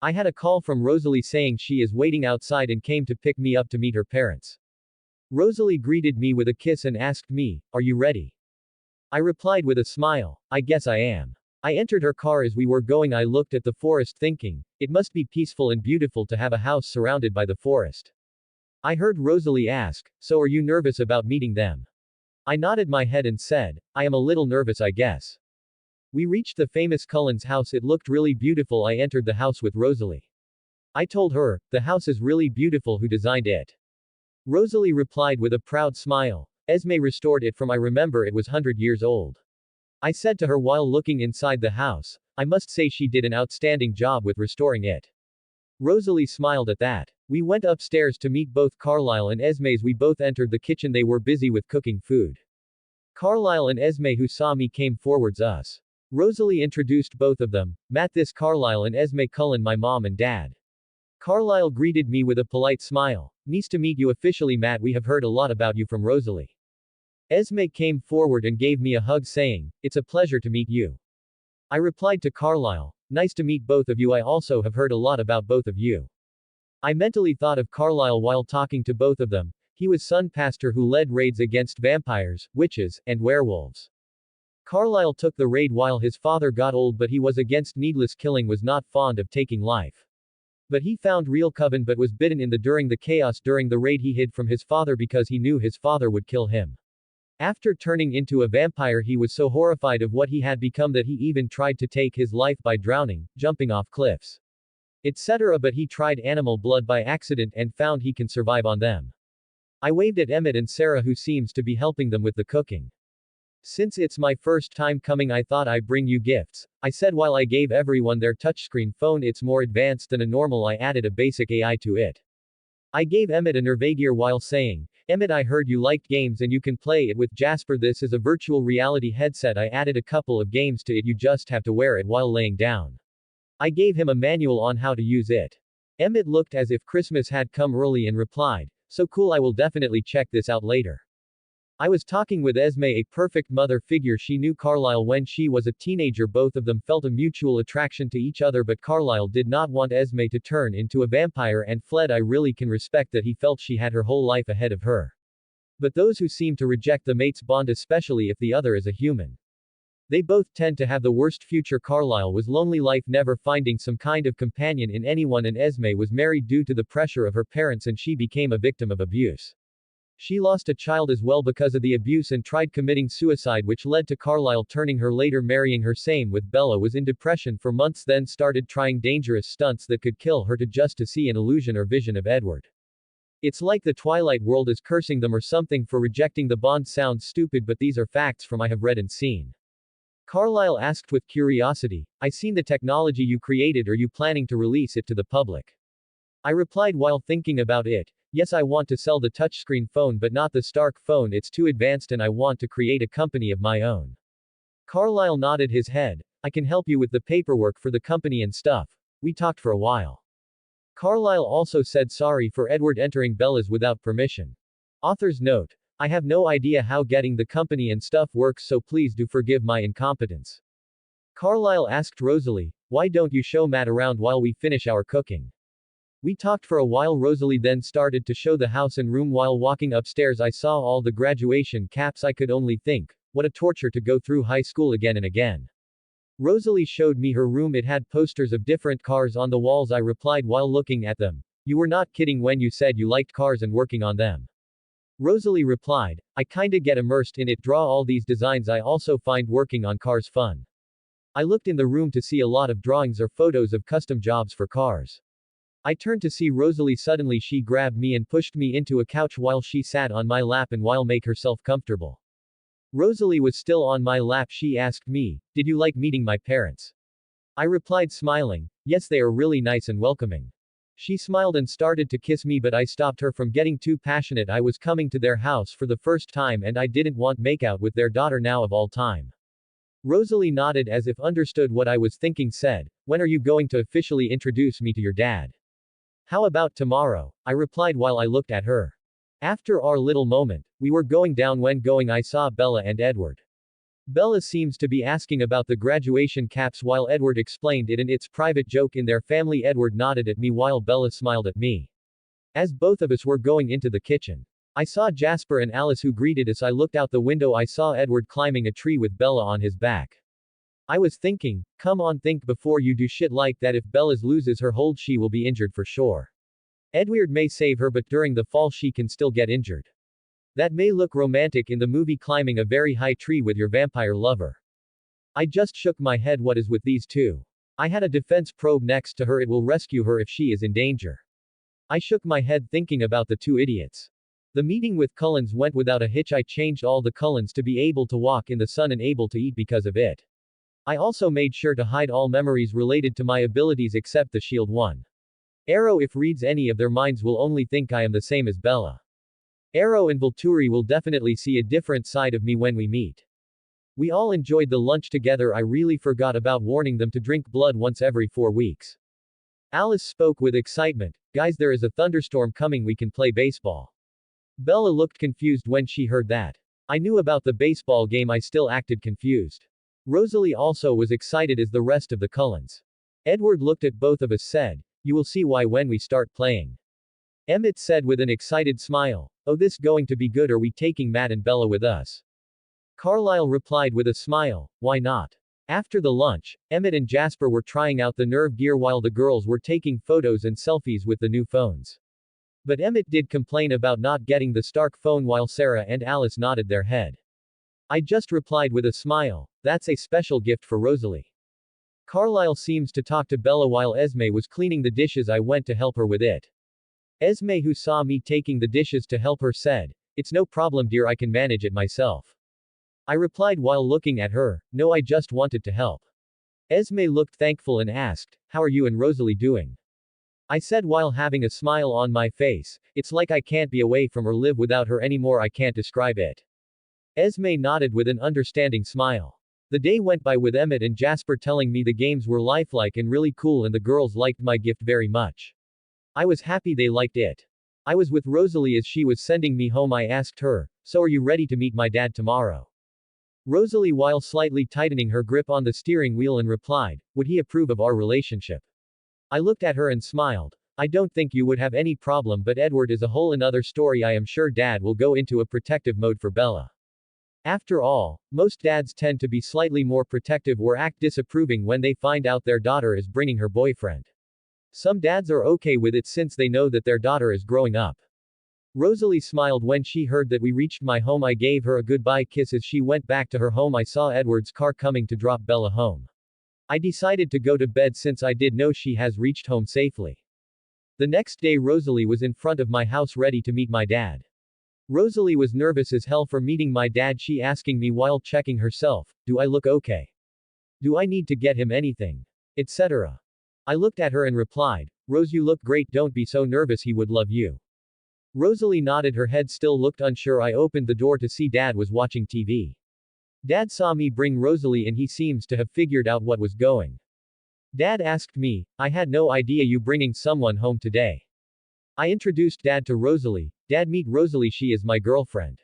I had a call from Rosalie saying she is waiting outside and came to pick me up to meet her parents. Rosalie greeted me with a kiss and asked me, "Are you ready?" I replied with a smile, "I guess I am." I entered her car. As we were going, I looked at the forest thinking, it must be peaceful and beautiful to have a house surrounded by the forest. I heard Rosalie ask, "So are you nervous about meeting them?" I nodded my head and said, "I am a little nervous, I guess." We reached the famous Cullens house. It looked really beautiful. I entered the house with Rosalie. I told her, "The house is really beautiful. Who designed it?" Rosalie replied with a proud smile, "Esme restored it from I remember it was 100 years old." I said to her while looking inside the house, "I must say she did an outstanding job with restoring it." Rosalie smiled at that. We went upstairs to meet both Carlisle and Esme. As we both entered the kitchen, they were busy with cooking food. Carlisle and Esme, who saw me, came forwards us. Rosalie introduced both of them. "Matt, this Carlisle and Esme Cullen, my mom and dad." Carlisle greeted me with a polite smile. "Nice to meet you officially, Matt. We have heard a lot about you from Rosalie." Esme came forward and gave me a hug saying, "It's a pleasure to meet you." I replied to Carlisle, "Nice to meet both of you. I also have heard a lot about both of you." I mentally thought of Carlisle while talking to both of them. He was son pastor who led raids against vampires, witches, and werewolves. Carlisle took the raid while his father got old, but he was against needless killing, was not fond of taking life. But he found real coven but was bitten in the during the chaos during the raid. He hid from his father because he knew his father would kill him. After turning into a vampire, he was so horrified of what he had become that he even tried to take his life by drowning, jumping off cliffs, etc. But he tried animal blood by accident and found he can survive on them. I waved at Emmett and Sarah, who seems to be helping them with the cooking. "Since it's my first time coming, I thought I'd bring you gifts," I said while I gave everyone their touchscreen phone. "It's more advanced than a normal. I added a basic AI to it." I gave Emmett a Nervagear while saying, "Emmett, I heard you liked games and you can play it with Jasper. This is a virtual reality headset. I added a couple of games to it. You just have to wear it while laying down." I gave him a manual on how to use it. Emmett looked as if Christmas had come early and replied, "So cool, I will definitely check this out later." I was talking with Esme, a perfect mother figure. She knew Carlisle when she was a teenager. Both of them felt a mutual attraction to each other, but Carlisle did not want Esme to turn into a vampire and fled. I really can respect that. He felt she had her whole life ahead of her. But those who seem to reject the mate's bond, especially if the other is a human, they both tend to have the worst future. Carlisle was lonely life, never finding some kind of companion in anyone, and Esme was married due to the pressure of her parents, and she became a victim of abuse. She lost a child as well because of the abuse and tried committing suicide, which led to Carlisle turning her, later marrying her. Same with Bella, was in depression for months, then started trying dangerous stunts that could kill her just to see an illusion or vision of Edward. It's like the Twilight world is cursing them or something for rejecting the bond. Sounds stupid, but these are facts from I have read and seen. Carlisle asked with curiosity, "I seen the technology you created. Are you planning to release it to the public?" I replied while thinking about it, "Yes, I want to sell the touchscreen phone, but not the Stark phone. It's too advanced and I want to create a company of my own." Carlisle nodded his head. "I can help you with the paperwork for the company and stuff." We talked for a while. Carlisle also said sorry for Edward entering Bella's without permission. Author's note: I have no idea how getting the company and stuff works, so please do forgive my incompetence. Carlisle asked Rosalie, why don't you show Matt around while we finish our cooking? We talked for a while. Rosalie then started to show the house and room. While walking upstairs I saw all the graduation caps. I could only think, what a torture to go through high school again and again. Rosalie showed me her room. It had posters of different cars on the walls. I replied while looking at them, you were not kidding when you said you liked cars and working on them. Rosalie replied, I kinda get immersed in it. Draw all these designs. I also find working on cars fun. I looked in the room to see a lot of drawings or photos of custom jobs for cars. I turned to see Rosalie. Suddenly she grabbed me and pushed me into a couch while she sat on my lap and while make herself comfortable. Rosalie was still on my lap. She asked me, did you like meeting my parents? I replied smiling, yes, they are really nice and welcoming. She smiled and started to kiss me, but I stopped her from getting too passionate. I was coming to their house for the first time and I didn't want makeout with their daughter now of all time. Rosalie nodded as if understood what I was thinking. Said, when are you going to officially introduce me to your dad? How about tomorrow? I replied while I looked at her. After our little moment, we were going down. When going I saw Bella and Edward. Bella seems to be asking about the graduation caps while Edward explained it and its private joke in their family. Edward nodded at me while Bella smiled at me. As both of us were going into the kitchen, I saw Jasper and Alice who greeted us. I looked out the window. I saw Edward climbing a tree with Bella on his back. I was thinking, come on, think before you do shit like that. If Bella loses her hold she will be injured for sure. Edward may save her but during the fall she can still get injured. That may look romantic in the movie climbing a very high tree with your vampire lover. I just shook my head. What is with these two? I had a defense probe next to her. It will rescue her if she is in danger. I shook my head thinking about the two idiots. The meeting with Cullens went without a hitch. I changed all the Cullens to be able to walk in the sun and able to eat because of it. I also made sure to hide all memories related to my abilities except the shield one. Arrow, if reads any of their minds, will only think I am the same as Bella. Arrow and Volturi will definitely see a different side of me when we meet. We all enjoyed the lunch together. I really forgot about warning them to drink blood once every 4 weeks. Alice spoke with excitement, guys, there is a thunderstorm coming. We can play baseball. Bella looked confused when she heard that. I knew about the baseball game. I still acted confused. Rosalie also was excited as the rest of the Cullens. Edward looked at both of us, said, you will see why when we start playing. Emmett said with an excited smile, oh, this going to be good. Are we taking Matt and Bella with us? Carlisle replied with a smile, why not? After the lunch, Emmett and Jasper were trying out the nerve gear while the girls were taking photos and selfies with the new phones. But Emmett did complain about not getting the Stark phone while Sarah and Alice nodded their head. I just replied with a smile, that's a special gift for Rosalie. Carlisle seems to talk to Bella while Esme was cleaning the dishes. I went to help her with it. Esme, who saw me taking the dishes to help her, said, it's no problem dear, I can manage it myself. I replied while looking at her, no, I just wanted to help. Esme looked thankful and asked, how are you and Rosalie doing? I said while having a smile on my face, it's like I can't be away from or live without her anymore. I can't describe it. Esme nodded with an understanding smile. The day went by with Emmett and Jasper telling me the games were lifelike and really cool and the girls liked my gift very much. I was happy they liked it. I was with Rosalie as she was sending me home. I asked her, so are you ready to meet my dad tomorrow? Rosalie while slightly tightening her grip on the steering wheel and replied, would he approve of our relationship? I looked at her and smiled. I don't think you would have any problem, but Edward is a whole another story. I am sure dad will go into a protective mode for Bella. After all, most dads tend to be slightly more protective or act disapproving when they find out their daughter is bringing her boyfriend. Some dads are okay with it since they know that their daughter is growing up. Rosalie smiled when she heard that we reached my home. I gave her a goodbye kiss as she went back to her home. I saw Edward's car coming to drop Bella home. I decided to go to bed since I did know she has reached home safely. The next day Rosalie was in front of my house ready to meet my dad. Rosalie was nervous as hell for meeting my dad. She asking me while checking herself, do I look okay? Do I need to get him anything? Etc. I looked at her and replied, Rose, you look great, don't be so nervous, he would love you. Rosalie nodded her head, still looked unsure. I opened the door to see Dad was watching TV. Dad saw me bring Rosalie and he seems to have figured out what was going. Dad asked me, I had no idea you bringing someone home today. I introduced Dad to Rosalie. Dad, meet Rosalie, she is my girlfriend.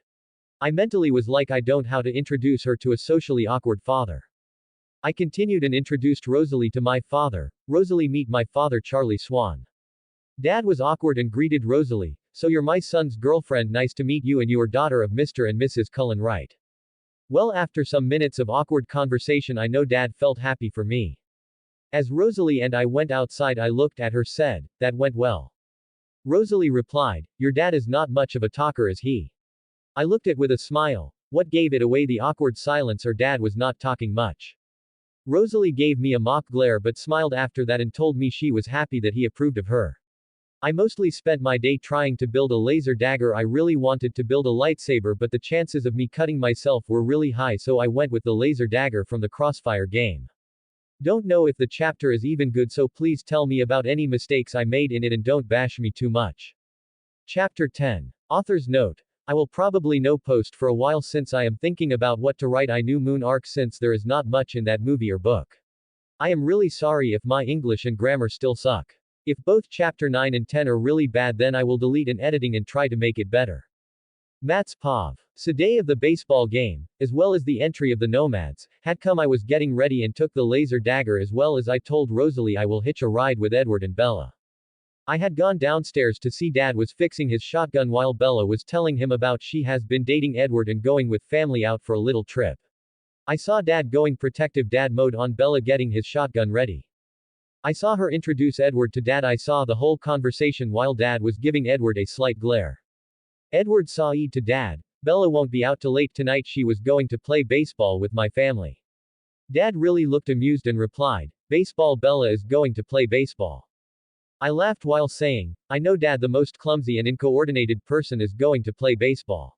I mentally was like I don't how to introduce her to a socially awkward father. I continued and introduced Rosalie to my father. Rosalie, meet my father Charlie Swan. Dad was awkward and greeted Rosalie. So you're my son's girlfriend, nice to meet you, and you are daughter of Mr. and Mrs. Cullen, right? Well, after some minutes of awkward conversation, I know Dad felt happy for me. As Rosalie and I went outside, I looked at her, said, that went well. Rosalie replied, your dad is not much of a talker, is he? I looked at with a smile. What gave it away, the awkward silence or Dad was not talking much? Rosalie gave me a mock glare but smiled after that and told me she was happy that he approved of her. I mostly spent my day trying to build a laser dagger. I really wanted to build a lightsaber, but the chances of me cutting myself were really high, so I went with the laser dagger from the Crossfire game. Don't know if the chapter is even good, so please tell me about any mistakes I made in it and don't bash me too much. Chapter 10. Author's note. I will probably no post for a while since I am thinking about what to write. I New Moon arc, since there is not much in that movie or book. I am really sorry if my English and grammar still suck. If both chapter 9 and 10 are really bad, then I will delete in editing and try to make it better. Mats Pav. So day of the baseball game, as well as the entry of the nomads, had come. I was getting ready and took the laser dagger, as well as I told Rosalie I will hitch a ride with Edward and Bella. I had gone downstairs to see Dad was fixing his shotgun while Bella was telling him about she has been dating Edward and going with family out for a little trip. I saw Dad going protective dad mode on Bella, getting his shotgun ready. I saw her introduce Edward to Dad. I saw the whole conversation while Dad was giving Edward a slight glare. Edward saw it to Dad. Bella won't be out till late tonight. She was going to play baseball with my family. Dad really looked amused and replied, baseball? Bella is going to play baseball. I laughed while saying, I know Dad, the most clumsy and uncoordinated person is going to play baseball.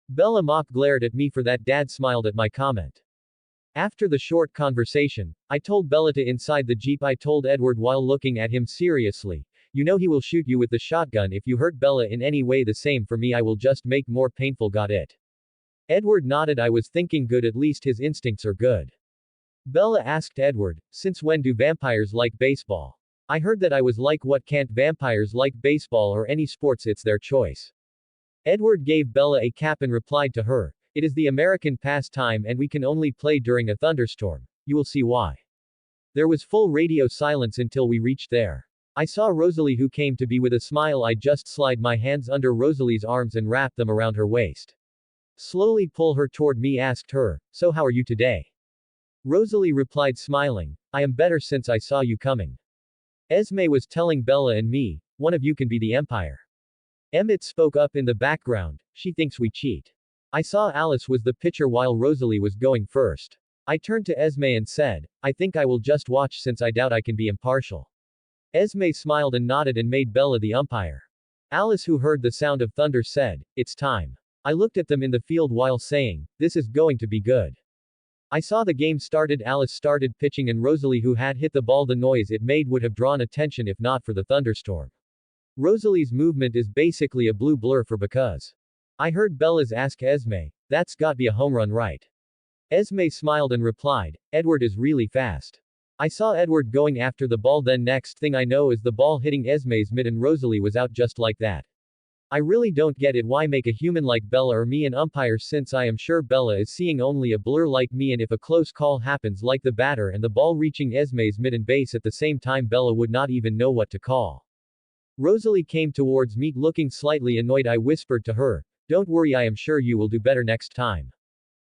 Bella mock glared at me for that. Dad smiled at my comment. After the short conversation, I told Bella to inside the Jeep. I told Edward while looking at him seriously, you know he will shoot you with the shotgun if you hurt Bella in any way. The same for me, I will just make more painful, got it? Edward nodded. I was thinking good, at least his instincts are good. Bella asked Edward, since when do vampires like baseball? I heard that. I was like, what, can't vampires like baseball or any sports? It's their choice. Edward gave Bella a cap and replied to her, it is the American pastime and we can only play during a thunderstorm. You will see why. There was full radio silence until we reached there. I saw Rosalie, who came to be with a smile. I just slide my hands under Rosalie's arms and wrap them around her waist. Slowly pull her toward me, asked her, so how are you today? Rosalie replied smiling, I am better since I saw you coming. Esme was telling Bella and me, one of you can be the Empire. Emmett spoke up in the background, she thinks we cheat. I saw Alice was the pitcher while Rosalie was going first. I turned to Esme and said, I think I will just watch since I doubt I can be impartial. Esme smiled and nodded and made Bella the umpire. Alice, who heard the sound of thunder, said, it's time. I looked at them in the field while saying, this is going to be good. I saw the game started. Alice started pitching and Rosalie, who had hit the ball, the noise it made would have drawn attention if not for the thunderstorm. Rosalie's movement is basically a blue blur for because. I heard Bella's ask Esme, that's got be a home run, right? Esme smiled and replied, Edward is really fast. I saw Edward going after the ball, then next thing I know is the ball hitting Esme's mid and Rosalie was out just like that. I really don't get it, why make a human like Bella or me an umpire, since I am sure Bella is seeing only a blur like me, and if a close call happens like the batter and the ball reaching Esme's mid and base at the same time, Bella would not even know what to call. Rosalie came towards me looking slightly annoyed. I whispered to her, don't worry, I am sure you will do better next time.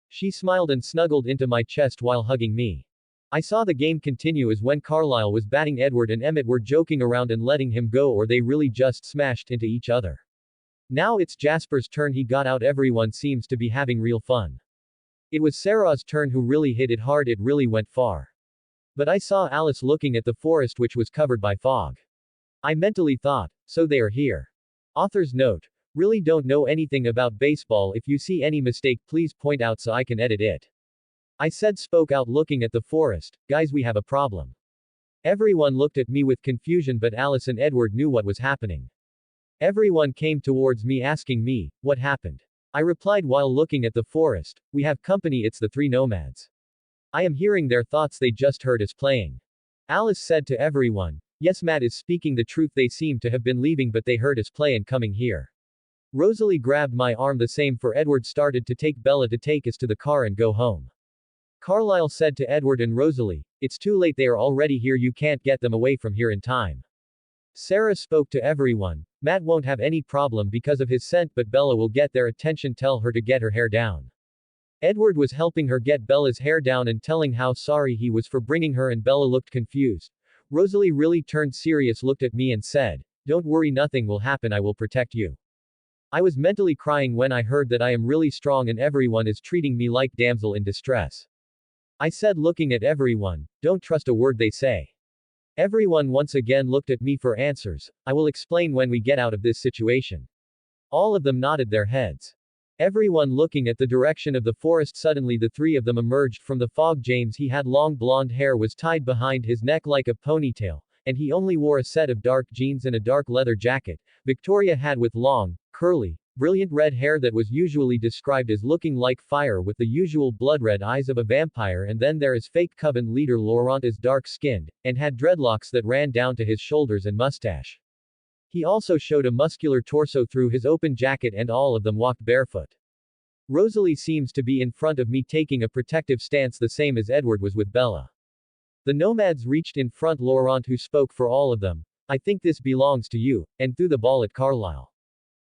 She smiled and snuggled into my chest while hugging me. I saw the game continue as when Carlisle was batting, Edward and Emmett were joking around and letting him go, or they really just smashed into each other. Now it's Jasper's turn, he got out. Everyone seems to be having real fun. It was Sarah's turn, who really hit it hard, it really went far. But I saw Alice looking at the forest which was covered by fog. I mentally thought, so they are here. Author's note. Really don't know anything about baseball. If you see any mistake, please point out so I can edit it. I said, spoke out looking at the forest, guys, we have a problem. Everyone looked at me with confusion, but Alice and Edward knew what was happening. Everyone came towards me asking me, what happened? I replied while looking at the forest, we have company, it's the three nomads. I am hearing their thoughts, they just heard us playing. Alice said to everyone, yes, Matt is speaking the truth, they seem to have been leaving but they heard us play and coming here. Rosalie grabbed my arm, the same for Edward, started to take Bella to take us to the car and go home. Carlisle said to Edward and Rosalie, "It's too late, they are already here, you can't get them away from here in time." Sarah spoke to everyone. "Matt won't have any problem because of his scent, but Bella will get their attention, tell her to get her hair down." Edward was helping her get Bella's hair down and telling how sorry he was for bringing her, and Bella looked confused. Rosalie really turned serious, looked at me and said, "Don't worry, nothing will happen, I will protect you." I was mentally crying when I heard that I am really strong and everyone is treating me like damsel in distress. I said, looking at everyone, "Don't trust a word they say." Everyone once again looked at me for answers. "I will explain when we get out of this situation." All of them nodded their heads. Everyone looking at the direction of the forest. Suddenly the three of them emerged from the fog. James, he had long blonde hair, was tied behind his neck like a ponytail, and he only wore a set of dark jeans and a dark leather jacket. Victoria had with long, curly, brilliant red hair that was usually described as looking like fire with the usual blood-red eyes of a vampire, and then there is fake coven leader Laurent, is dark-skinned, and had dreadlocks that ran down to his shoulders and mustache. He also showed a muscular torso through his open jacket, and all of them walked barefoot. Rosalie seems to be in front of me taking a protective stance, the same as Edward was with Bella. The nomads reached in front. Laurent, who spoke for all of them, "I think this belongs to you," and threw the ball at Carlisle.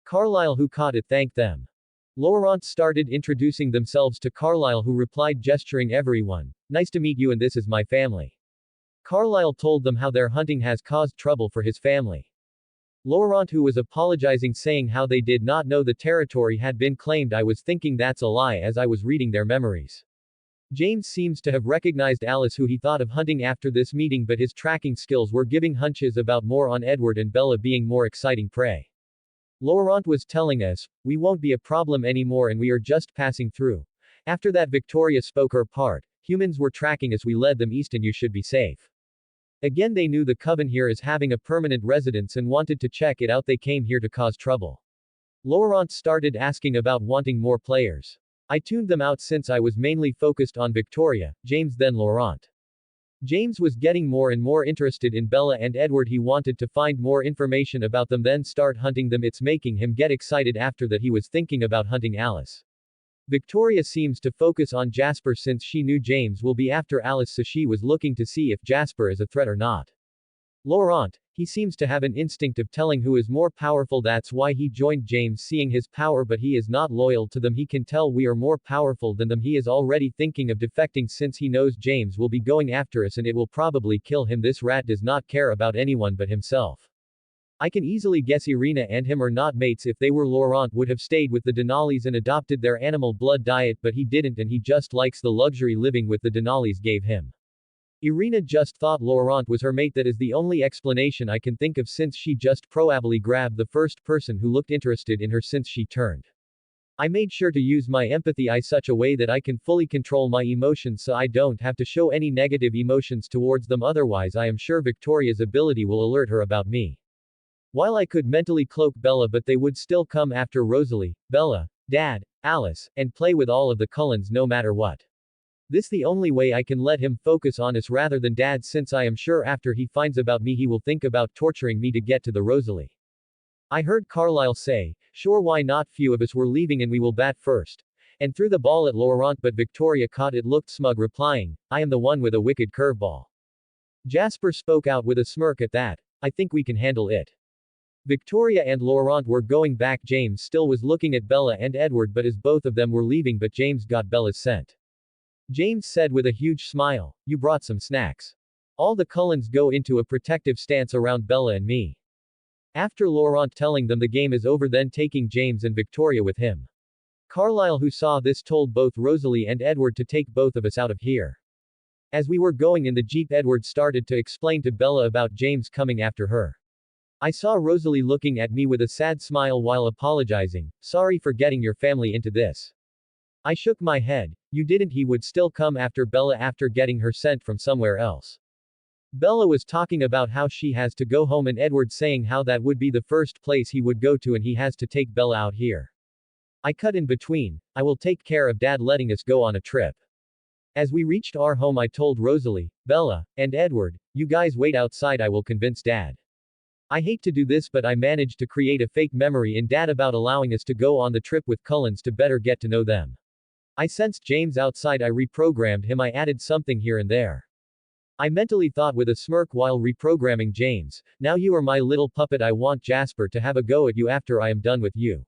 Carlisle, who caught it, thanked them. Laurent started introducing themselves to Carlisle, who replied, gesturing everyone, "Nice to meet you, and this is my family." Carlisle told them how their hunting has caused trouble for his family. Laurent, who was apologizing, saying how they did not know the territory had been claimed. "I was thinking that's a lie as I was reading their memories." James seems to have recognized Alice, who he thought of hunting after this meeting, but his tracking skills were giving hunches about more on Edward and Bella being more exciting prey. Laurent was telling us, "We won't be a problem anymore and we are just passing through." After that, Victoria spoke her part. "Humans were tracking us, we led them east and you should be safe." Again, they knew the coven here is having a permanent residence and wanted to check it out. They came here to cause trouble. Laurent started asking about wanting more players. I tuned them out since I was mainly focused on Victoria, James, then Laurent. James was getting more and more interested in Bella and Edward. He wanted to find more information about them, then start hunting them. It's making him get excited. After that, he was thinking about hunting Alice. Victoria seems to focus on Jasper since she knew James will be after Alice, so she was looking to see if Jasper is a threat or not. Laurent, he seems to have an instinct of telling who is more powerful. That's why he joined James, seeing his power, but he is not loyal to them. He can tell we are more powerful than them. He is already thinking of defecting since he knows James will be going after us and it will probably kill him. This rat does not care about anyone but himself. I can easily guess Irina and him are not mates. If they were, Laurent would have stayed with the Denalis and adopted their animal blood diet, but he didn't, and he just likes the luxury living with the Denalis gave him. Irina just thought Laurent was her mate. That is the only explanation I can think of, since she just probably grabbed the first person who looked interested in her since she turned. I made sure to use my empathy eye such a way that I can fully control my emotions so I don't have to show any negative emotions towards them, otherwise I am sure Victoria's ability will alert her about me. While I could mentally cloak Bella, but they would still come after Rosalie, Bella, Dad, Alice, and play with all of the Cullens no matter what. This the only way I can let him focus on us rather than Dad, since I am sure after he finds about me he will think about torturing me to get to the Rosalie. I heard Carlisle say, "Sure, why not, few of us were leaving and we will bat first," and threw the ball at Laurent, but Victoria caught it, looked smug, replying, "I am the one with a wicked curveball." Jasper spoke out with a smirk at that. "I think we can handle it." Victoria and Laurent were going back. James still was looking at Bella and Edward, but as both of them were leaving, but James got Bella's scent. James said with a huge smile, "You brought some snacks." All the Cullens go into a protective stance around Bella and me. After Laurent telling them the game is over, then taking James and Victoria with him. Carlisle, who saw this, told both Rosalie and Edward to take both of us out of here. As we were going in the jeep, Edward started to explain to Bella about James coming after her. I saw Rosalie looking at me with a sad smile while apologizing, "Sorry for getting your family into this." I shook my head. "You didn't, he would still come after Bella after getting her sent from somewhere else." Bella was talking about how she has to go home and Edward saying how that would be the first place he would go to and he has to take Bella out here. I cut in between, "I will take care of Dad letting us go on a trip." As we reached our home, I told Rosalie, Bella, and Edward, "You guys wait outside, I will convince Dad." I hate to do this, but I managed to create a fake memory in Dad about allowing us to go on the trip with Cullens to better get to know them. I sensed James outside. I reprogrammed him. I added something here and there. I mentally thought with a smirk while reprogramming James, now you are my little puppet. I want Jasper to have a go at you after I am done with you.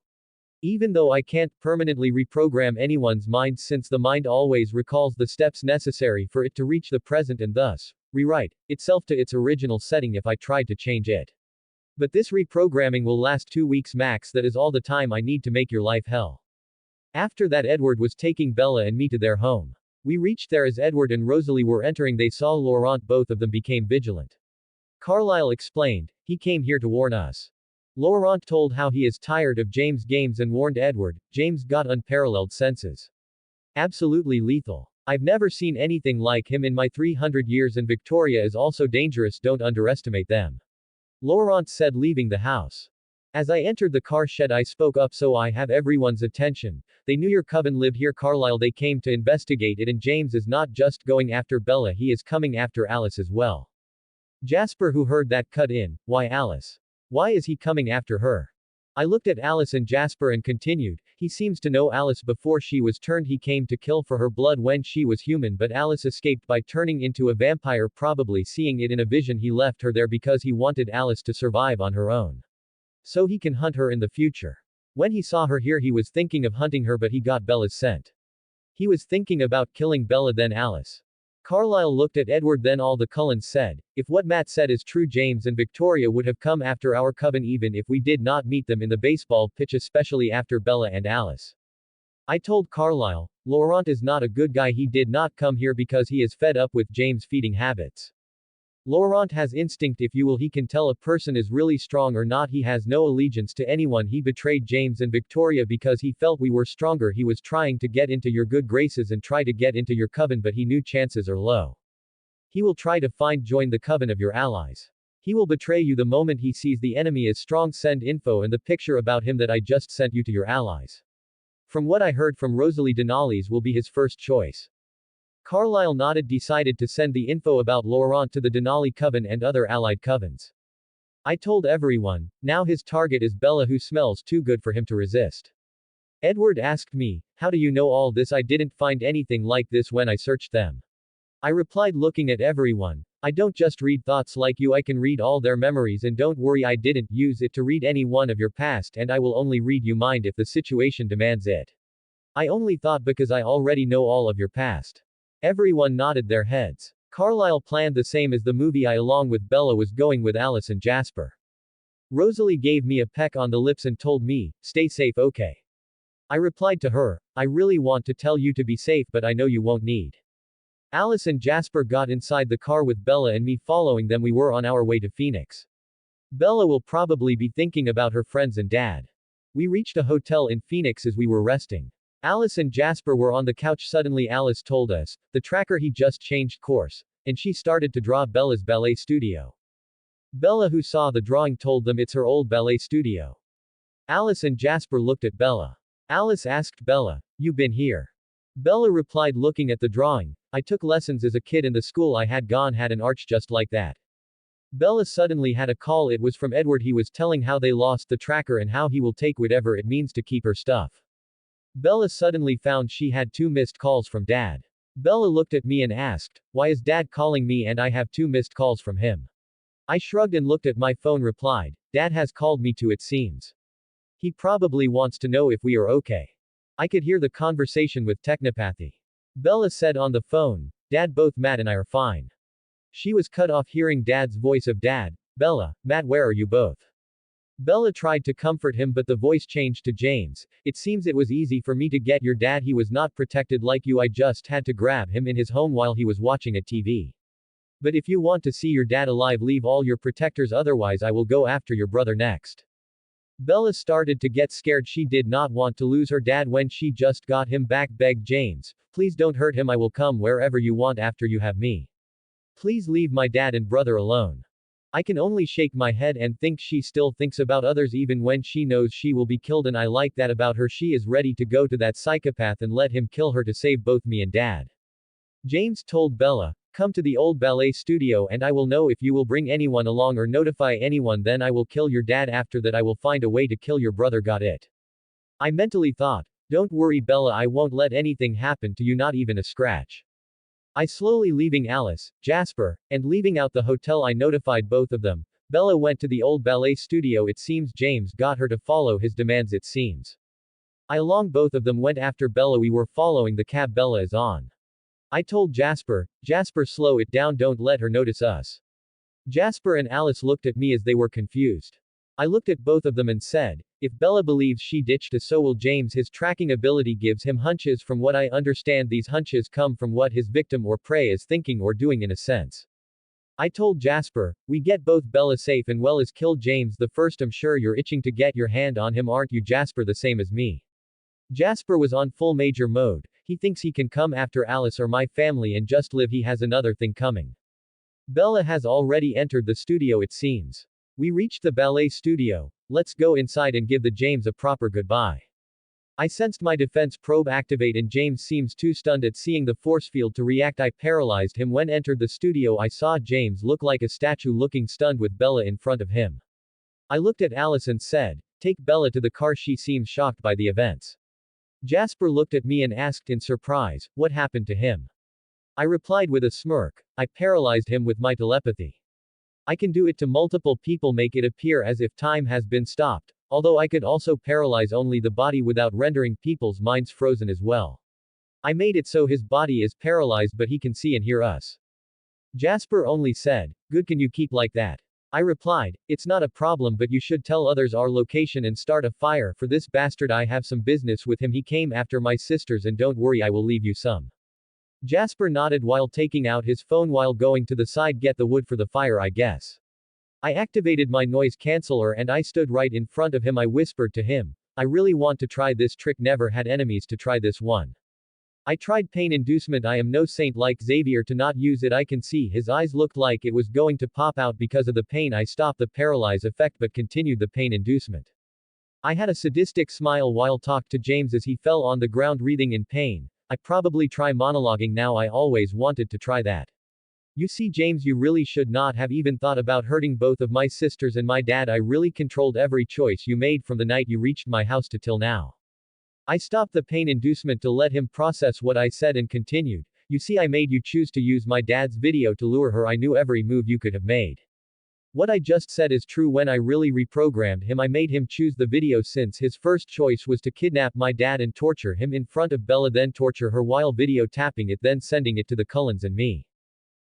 Even though I can't permanently reprogram anyone's mind since the mind always recalls the steps necessary for it to reach the present and thus rewrite itself to its original setting if I tried to change it. But this reprogramming will last 2 weeks max. That is all the time I need to make your life hell. After that, Edward was taking Bella and me to their home. We reached there as Edward and Rosalie were entering. They saw Laurent. Both of them became vigilant. Carlyle explained, he came here to warn us. Laurent told how he is tired of James' games and warned Edward. James got unparalleled senses. Absolutely lethal. I've never seen anything like him in my 300 years, and Victoria is also dangerous. Don't underestimate them. Laurent said, leaving the house. As I entered the car shed, I spoke up so I have everyone's attention. They knew your coven live here, Carlyle. They came to investigate it, and James is not just going after Bella, he is coming after Alice as well. Jasper, who heard that, cut in, why Alice? Why is he coming after her? I looked at Alice and Jasper and continued, he seems to know Alice before she was turned. He came to kill for her blood when she was human, but Alice escaped by turning into a vampire, probably seeing it in a vision. He left her there because he wanted Alice to survive on her own, so he can hunt her in the future. When he saw her here, he was thinking of hunting her, but he got Bella's scent. He was thinking about killing Bella, then Alice. Carlyle looked at Edward, then all the Cullens said, if what Matt said is true, James and Victoria would have come after our coven even if we did not meet them in the baseball pitch, especially after Bella and Alice. I told Carlyle, Laurent is not a good guy. He did not come here because he is fed up with James' feeding habits. Laurent has instinct, if you will. He can tell a person is really strong or not. He has no allegiance to anyone. He betrayed James and Victoria because he felt we were stronger. He was trying to get into your good graces and try to get into your coven, but he knew chances are low. He will try to join the coven of your allies. He will betray you the moment he sees the enemy is strong. Send info and the picture about him that I just sent you to your allies. From what I heard from Rosalie, Denali's will be his first choice. Carlyle nodded, decided to send the info about Laurent to the Denali coven and other allied covens. I told everyone, now his target is Bella, who smells too good for him to resist. Edward asked me, how do you know all this? I didn't find anything like this when I searched them. I replied, looking at everyone, I don't just read thoughts like you, I can read all their memories, and don't worry, I didn't use it to read any one of your past, and I will only read you mind if the situation demands it. I only thought because I already know all of your past. Everyone nodded their heads. Carlyle planned the same as the movie. I, along with Bella, was going with Alice and Jasper. Rosalie gave me a peck on the lips and told me, stay safe, okay? I replied to her, I really want to tell you to be safe, but I know you won't need. Alice and Jasper got inside the car with Bella and me following them. We were on our way to Phoenix. Bella will probably be thinking about her friends and dad. We reached a hotel in Phoenix as we were resting. Alice and Jasper were on the couch. Suddenly Alice told us, the tracker, he just changed course, and she started to draw Bella's ballet studio. Bella, who saw the drawing, told them it's her old ballet studio. Alice and Jasper looked at Bella. Alice asked Bella, you been here? Bella replied, looking at the drawing, I took lessons as a kid and the school I had gone had an arch just like that. Bella suddenly had a call. It was from Edward. He was telling how they lost the tracker and how he will take whatever it means to keep her stuff. Bella suddenly found she had 2 missed calls from Dad. Bella looked at me and asked, why is Dad calling me and I have 2 missed calls from him? I shrugged and looked at my phone, replied, Dad has called me too, it seems. He probably wants to know if we are okay. I could hear the conversation with technopathy. Bella said on the phone, Dad, both Matt and I are fine. She was cut off hearing Dad's voice of Dad. Bella, Matt, where are you both? Bella tried to comfort him, but the voice changed to James. It seems it was easy for me to get your dad. He was not protected like you. I just had to grab him in his home while he was watching a TV. But if you want to see your dad alive, leave all your protectors, otherwise I will go after your brother next. Bella started to get scared. She did not want to lose her dad when she just got him back. Begged James, please don't hurt him. I will come wherever you want after you have me. Please leave my dad and brother alone. I can only shake my head and think she still thinks about others even when she knows she will be killed, and I like that about her. She is ready to go to that psychopath and let him kill her to save both me and Dad. James told Bella, come to the old ballet studio and I will know if you will bring anyone along or notify anyone, then I will kill your dad. After that I will find a way to kill your brother. Got it? I mentally thought, Don't worry Bella, I won't let anything happen to you, not even a scratch. I slowly leaving Alice, Jasper, and leaving out the hotel. I notified both of them. Bella went to the old ballet studio. It seems James got her to follow his demands, it seems. I along both of them went after Bella. We were following the cab. Bella is on. I told Jasper, Jasper slow it down, don't let her notice us. Jasper and Alice looked at me as they were confused. I looked at both of them and said, if Bella believes she ditched us, so will James. His tracking ability gives him hunches. From what I understand, these hunches come from what his victim or prey is thinking or doing in a sense. I told Jasper, we get both Bella safe and well as kill James the first. I'm sure you're itching to get your hand on him, aren't you Jasper? The same as me. Jasper was on full major mode. He thinks he can come after Alice or my family and just live. He has another thing coming. Bella has already entered the studio, it seems. We reached the ballet studio. Let's go inside and give the James a proper goodbye. I sensed my defense probe activate and James seems too stunned at seeing the force field to react. I paralyzed him. When entered the studio, I saw James look like a statue, looking stunned with Bella in front of him. I looked at Alice and said, take Bella to the car. She seems shocked by the events. Jasper looked at me and asked in surprise, what happened to him? I replied with a smirk, I paralyzed him with my telepathy. I can do it to multiple people, make it appear as if time has been stopped, although I could also paralyze only the body without rendering people's minds frozen as well. I made it so his body is paralyzed but he can see and hear us. Jasper only said, good, can you keep like that? I replied, it's not a problem, but you should tell others our location and start a fire for this bastard. I have some business with him. He came after my sisters, and don't worry, I will leave you some. Jasper nodded while taking out his phone while going to the side. Get the wood for the fire, I guess. I activated my noise canceller and I stood right in front of him. I whispered to him, I really want to try this trick. Never had enemies to try this one. I tried pain inducement. I am no saint like Xavier to not use it. I can see his eyes looked like it was going to pop out because of the pain. I stopped the paralyze effect but continued the pain inducement. I had a sadistic smile while talked to James as he fell on the ground writhing in pain. I probably try monologuing now. I always wanted to try that. You see James, you really should not have even thought about hurting both of my sisters and my dad. I really controlled every choice you made from the night you reached my house to till now. I stopped the pain inducement to let him process what I said and continued. You see, I made you choose to use my dad's video to lure her. I knew every move you could have made. What I just said is true. When I really reprogrammed him, I made him choose the video since his first choice was to kidnap my dad and torture him in front of Bella, then torture her while video tapping it, then sending it to the Cullens and me.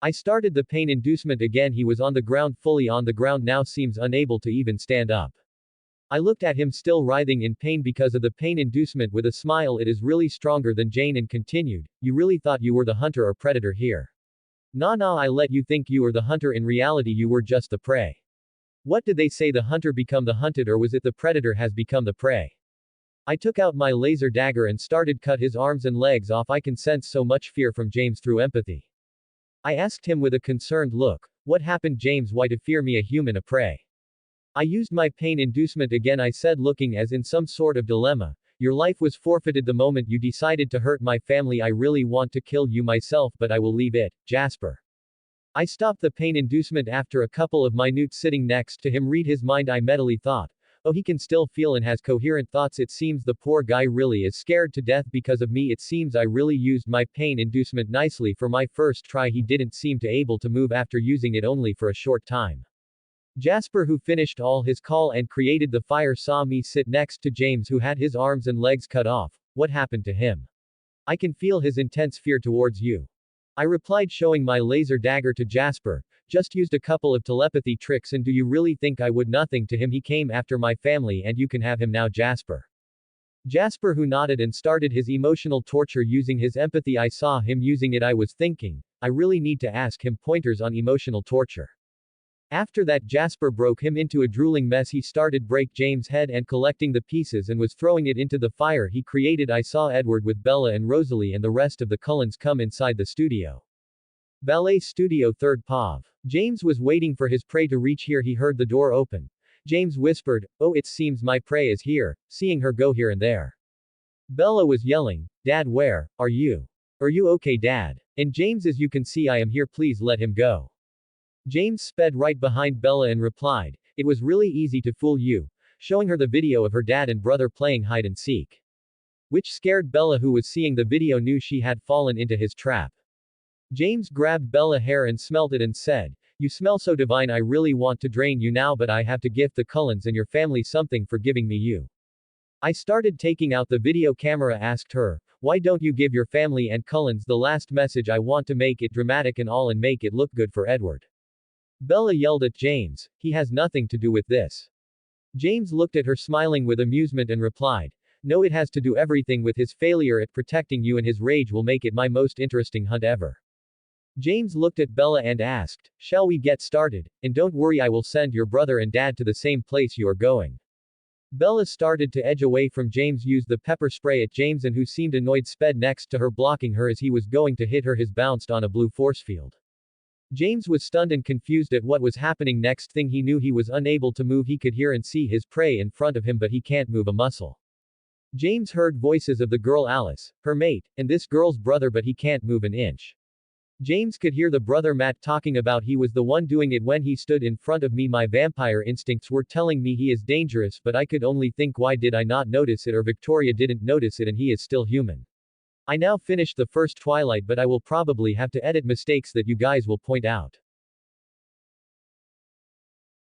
I started the pain inducement again. He was on the ground, fully on the ground now, seems unable to even stand up. I looked at him still writhing in pain because of the pain inducement with a smile. It is really stronger than Jane, and continued, you really thought you were the hunter or predator here. Nah, I let you think you were the hunter. In reality you were just the prey. What did they say, the hunter become the hunted, or was it the predator has become the prey? I took out my laser dagger and started cut his arms and legs off. I can sense so much fear from James through empathy. I asked him with a concerned look, what happened James, why to fear me, a human, a prey? I used my pain inducement again. I said, looking as in some sort of dilemma, your life was forfeited the moment you decided to hurt my family. I really want to kill you myself, but I will leave it, Jasper. I stopped the pain inducement after a couple of minutes sitting next to him read his mind. I mentally thought, oh, he can still feel and has coherent thoughts. It seems the poor guy really is scared to death because of me. It seems I really used my pain inducement nicely for my first try. He didn't seem to able to move after using it only for a short time. Jasper, who finished all his call and created the fire, saw me sit next to James, who had his arms and legs cut off. What happened to him? I can feel his intense fear towards you. I replied, showing my laser dagger to Jasper. Just used a couple of telepathy tricks, and do you really think I would nothing to him? He came after my family and you can have him now, Jasper. Jasper, who nodded and started his emotional torture using his empathy. I saw him using it. I was thinking, I really need to ask him pointers on emotional torture. After that, Jasper broke him into a drooling mess. He started break James' head and collecting the pieces and was throwing it into the fire he created. I saw Edward with Bella and Rosalie and the rest of the Cullens come inside the studio. Ballet Studio, 3rd POV. James was waiting for his prey to reach here. He heard the door open. James whispered, oh, it seems my prey is here, seeing her go here and there. Bella was yelling, Dad, where are you? Are you okay, Dad? And James, as you can see, I am here, please let him go. James sped right behind Bella and replied, it was really easy to fool you, showing her the video of her dad and brother playing hide and seek. which scared Bella, who was seeing the video, knew she had fallen into his trap. James grabbed Bella's hair and smelled it and said, "You smell so divine, I really want to drain you now, but I have to gift the Cullens and your family something for giving me you." I started taking out the video camera, asked her, "Why don't you give your family and Cullens the last message? I want to make it dramatic and all and make it look good for Edward." Bella yelled at James, "He has nothing to do with this." James looked at her smiling with amusement and replied, "No, it has to do everything with his failure at protecting you, and his rage will make it my most interesting hunt ever." James looked at Bella and asked, "Shall we get started? And don't worry, I will send your brother and dad to the same place you are going." Bella started to edge away from James, used the pepper spray at James, and who seemed annoyed sped next to her, blocking her as he was going to hit her. His bounced on a blue force field. James was stunned and confused at what was happening. Next thing he knew, he was unable to move. He could hear and see his prey in front of him, but he can't move a muscle. James heard voices of the girl Alice, her mate, and this girl's brother, but he can't move an inch. James could hear the brother Matt talking about, "He was the one doing it when he stood in front of me. My vampire instincts were telling me he is dangerous, but I could only think, why did I not notice it, or Victoria didn't notice it, and he is still human." I now finished the first Twilight, but I will probably have to edit mistakes that you guys will point out.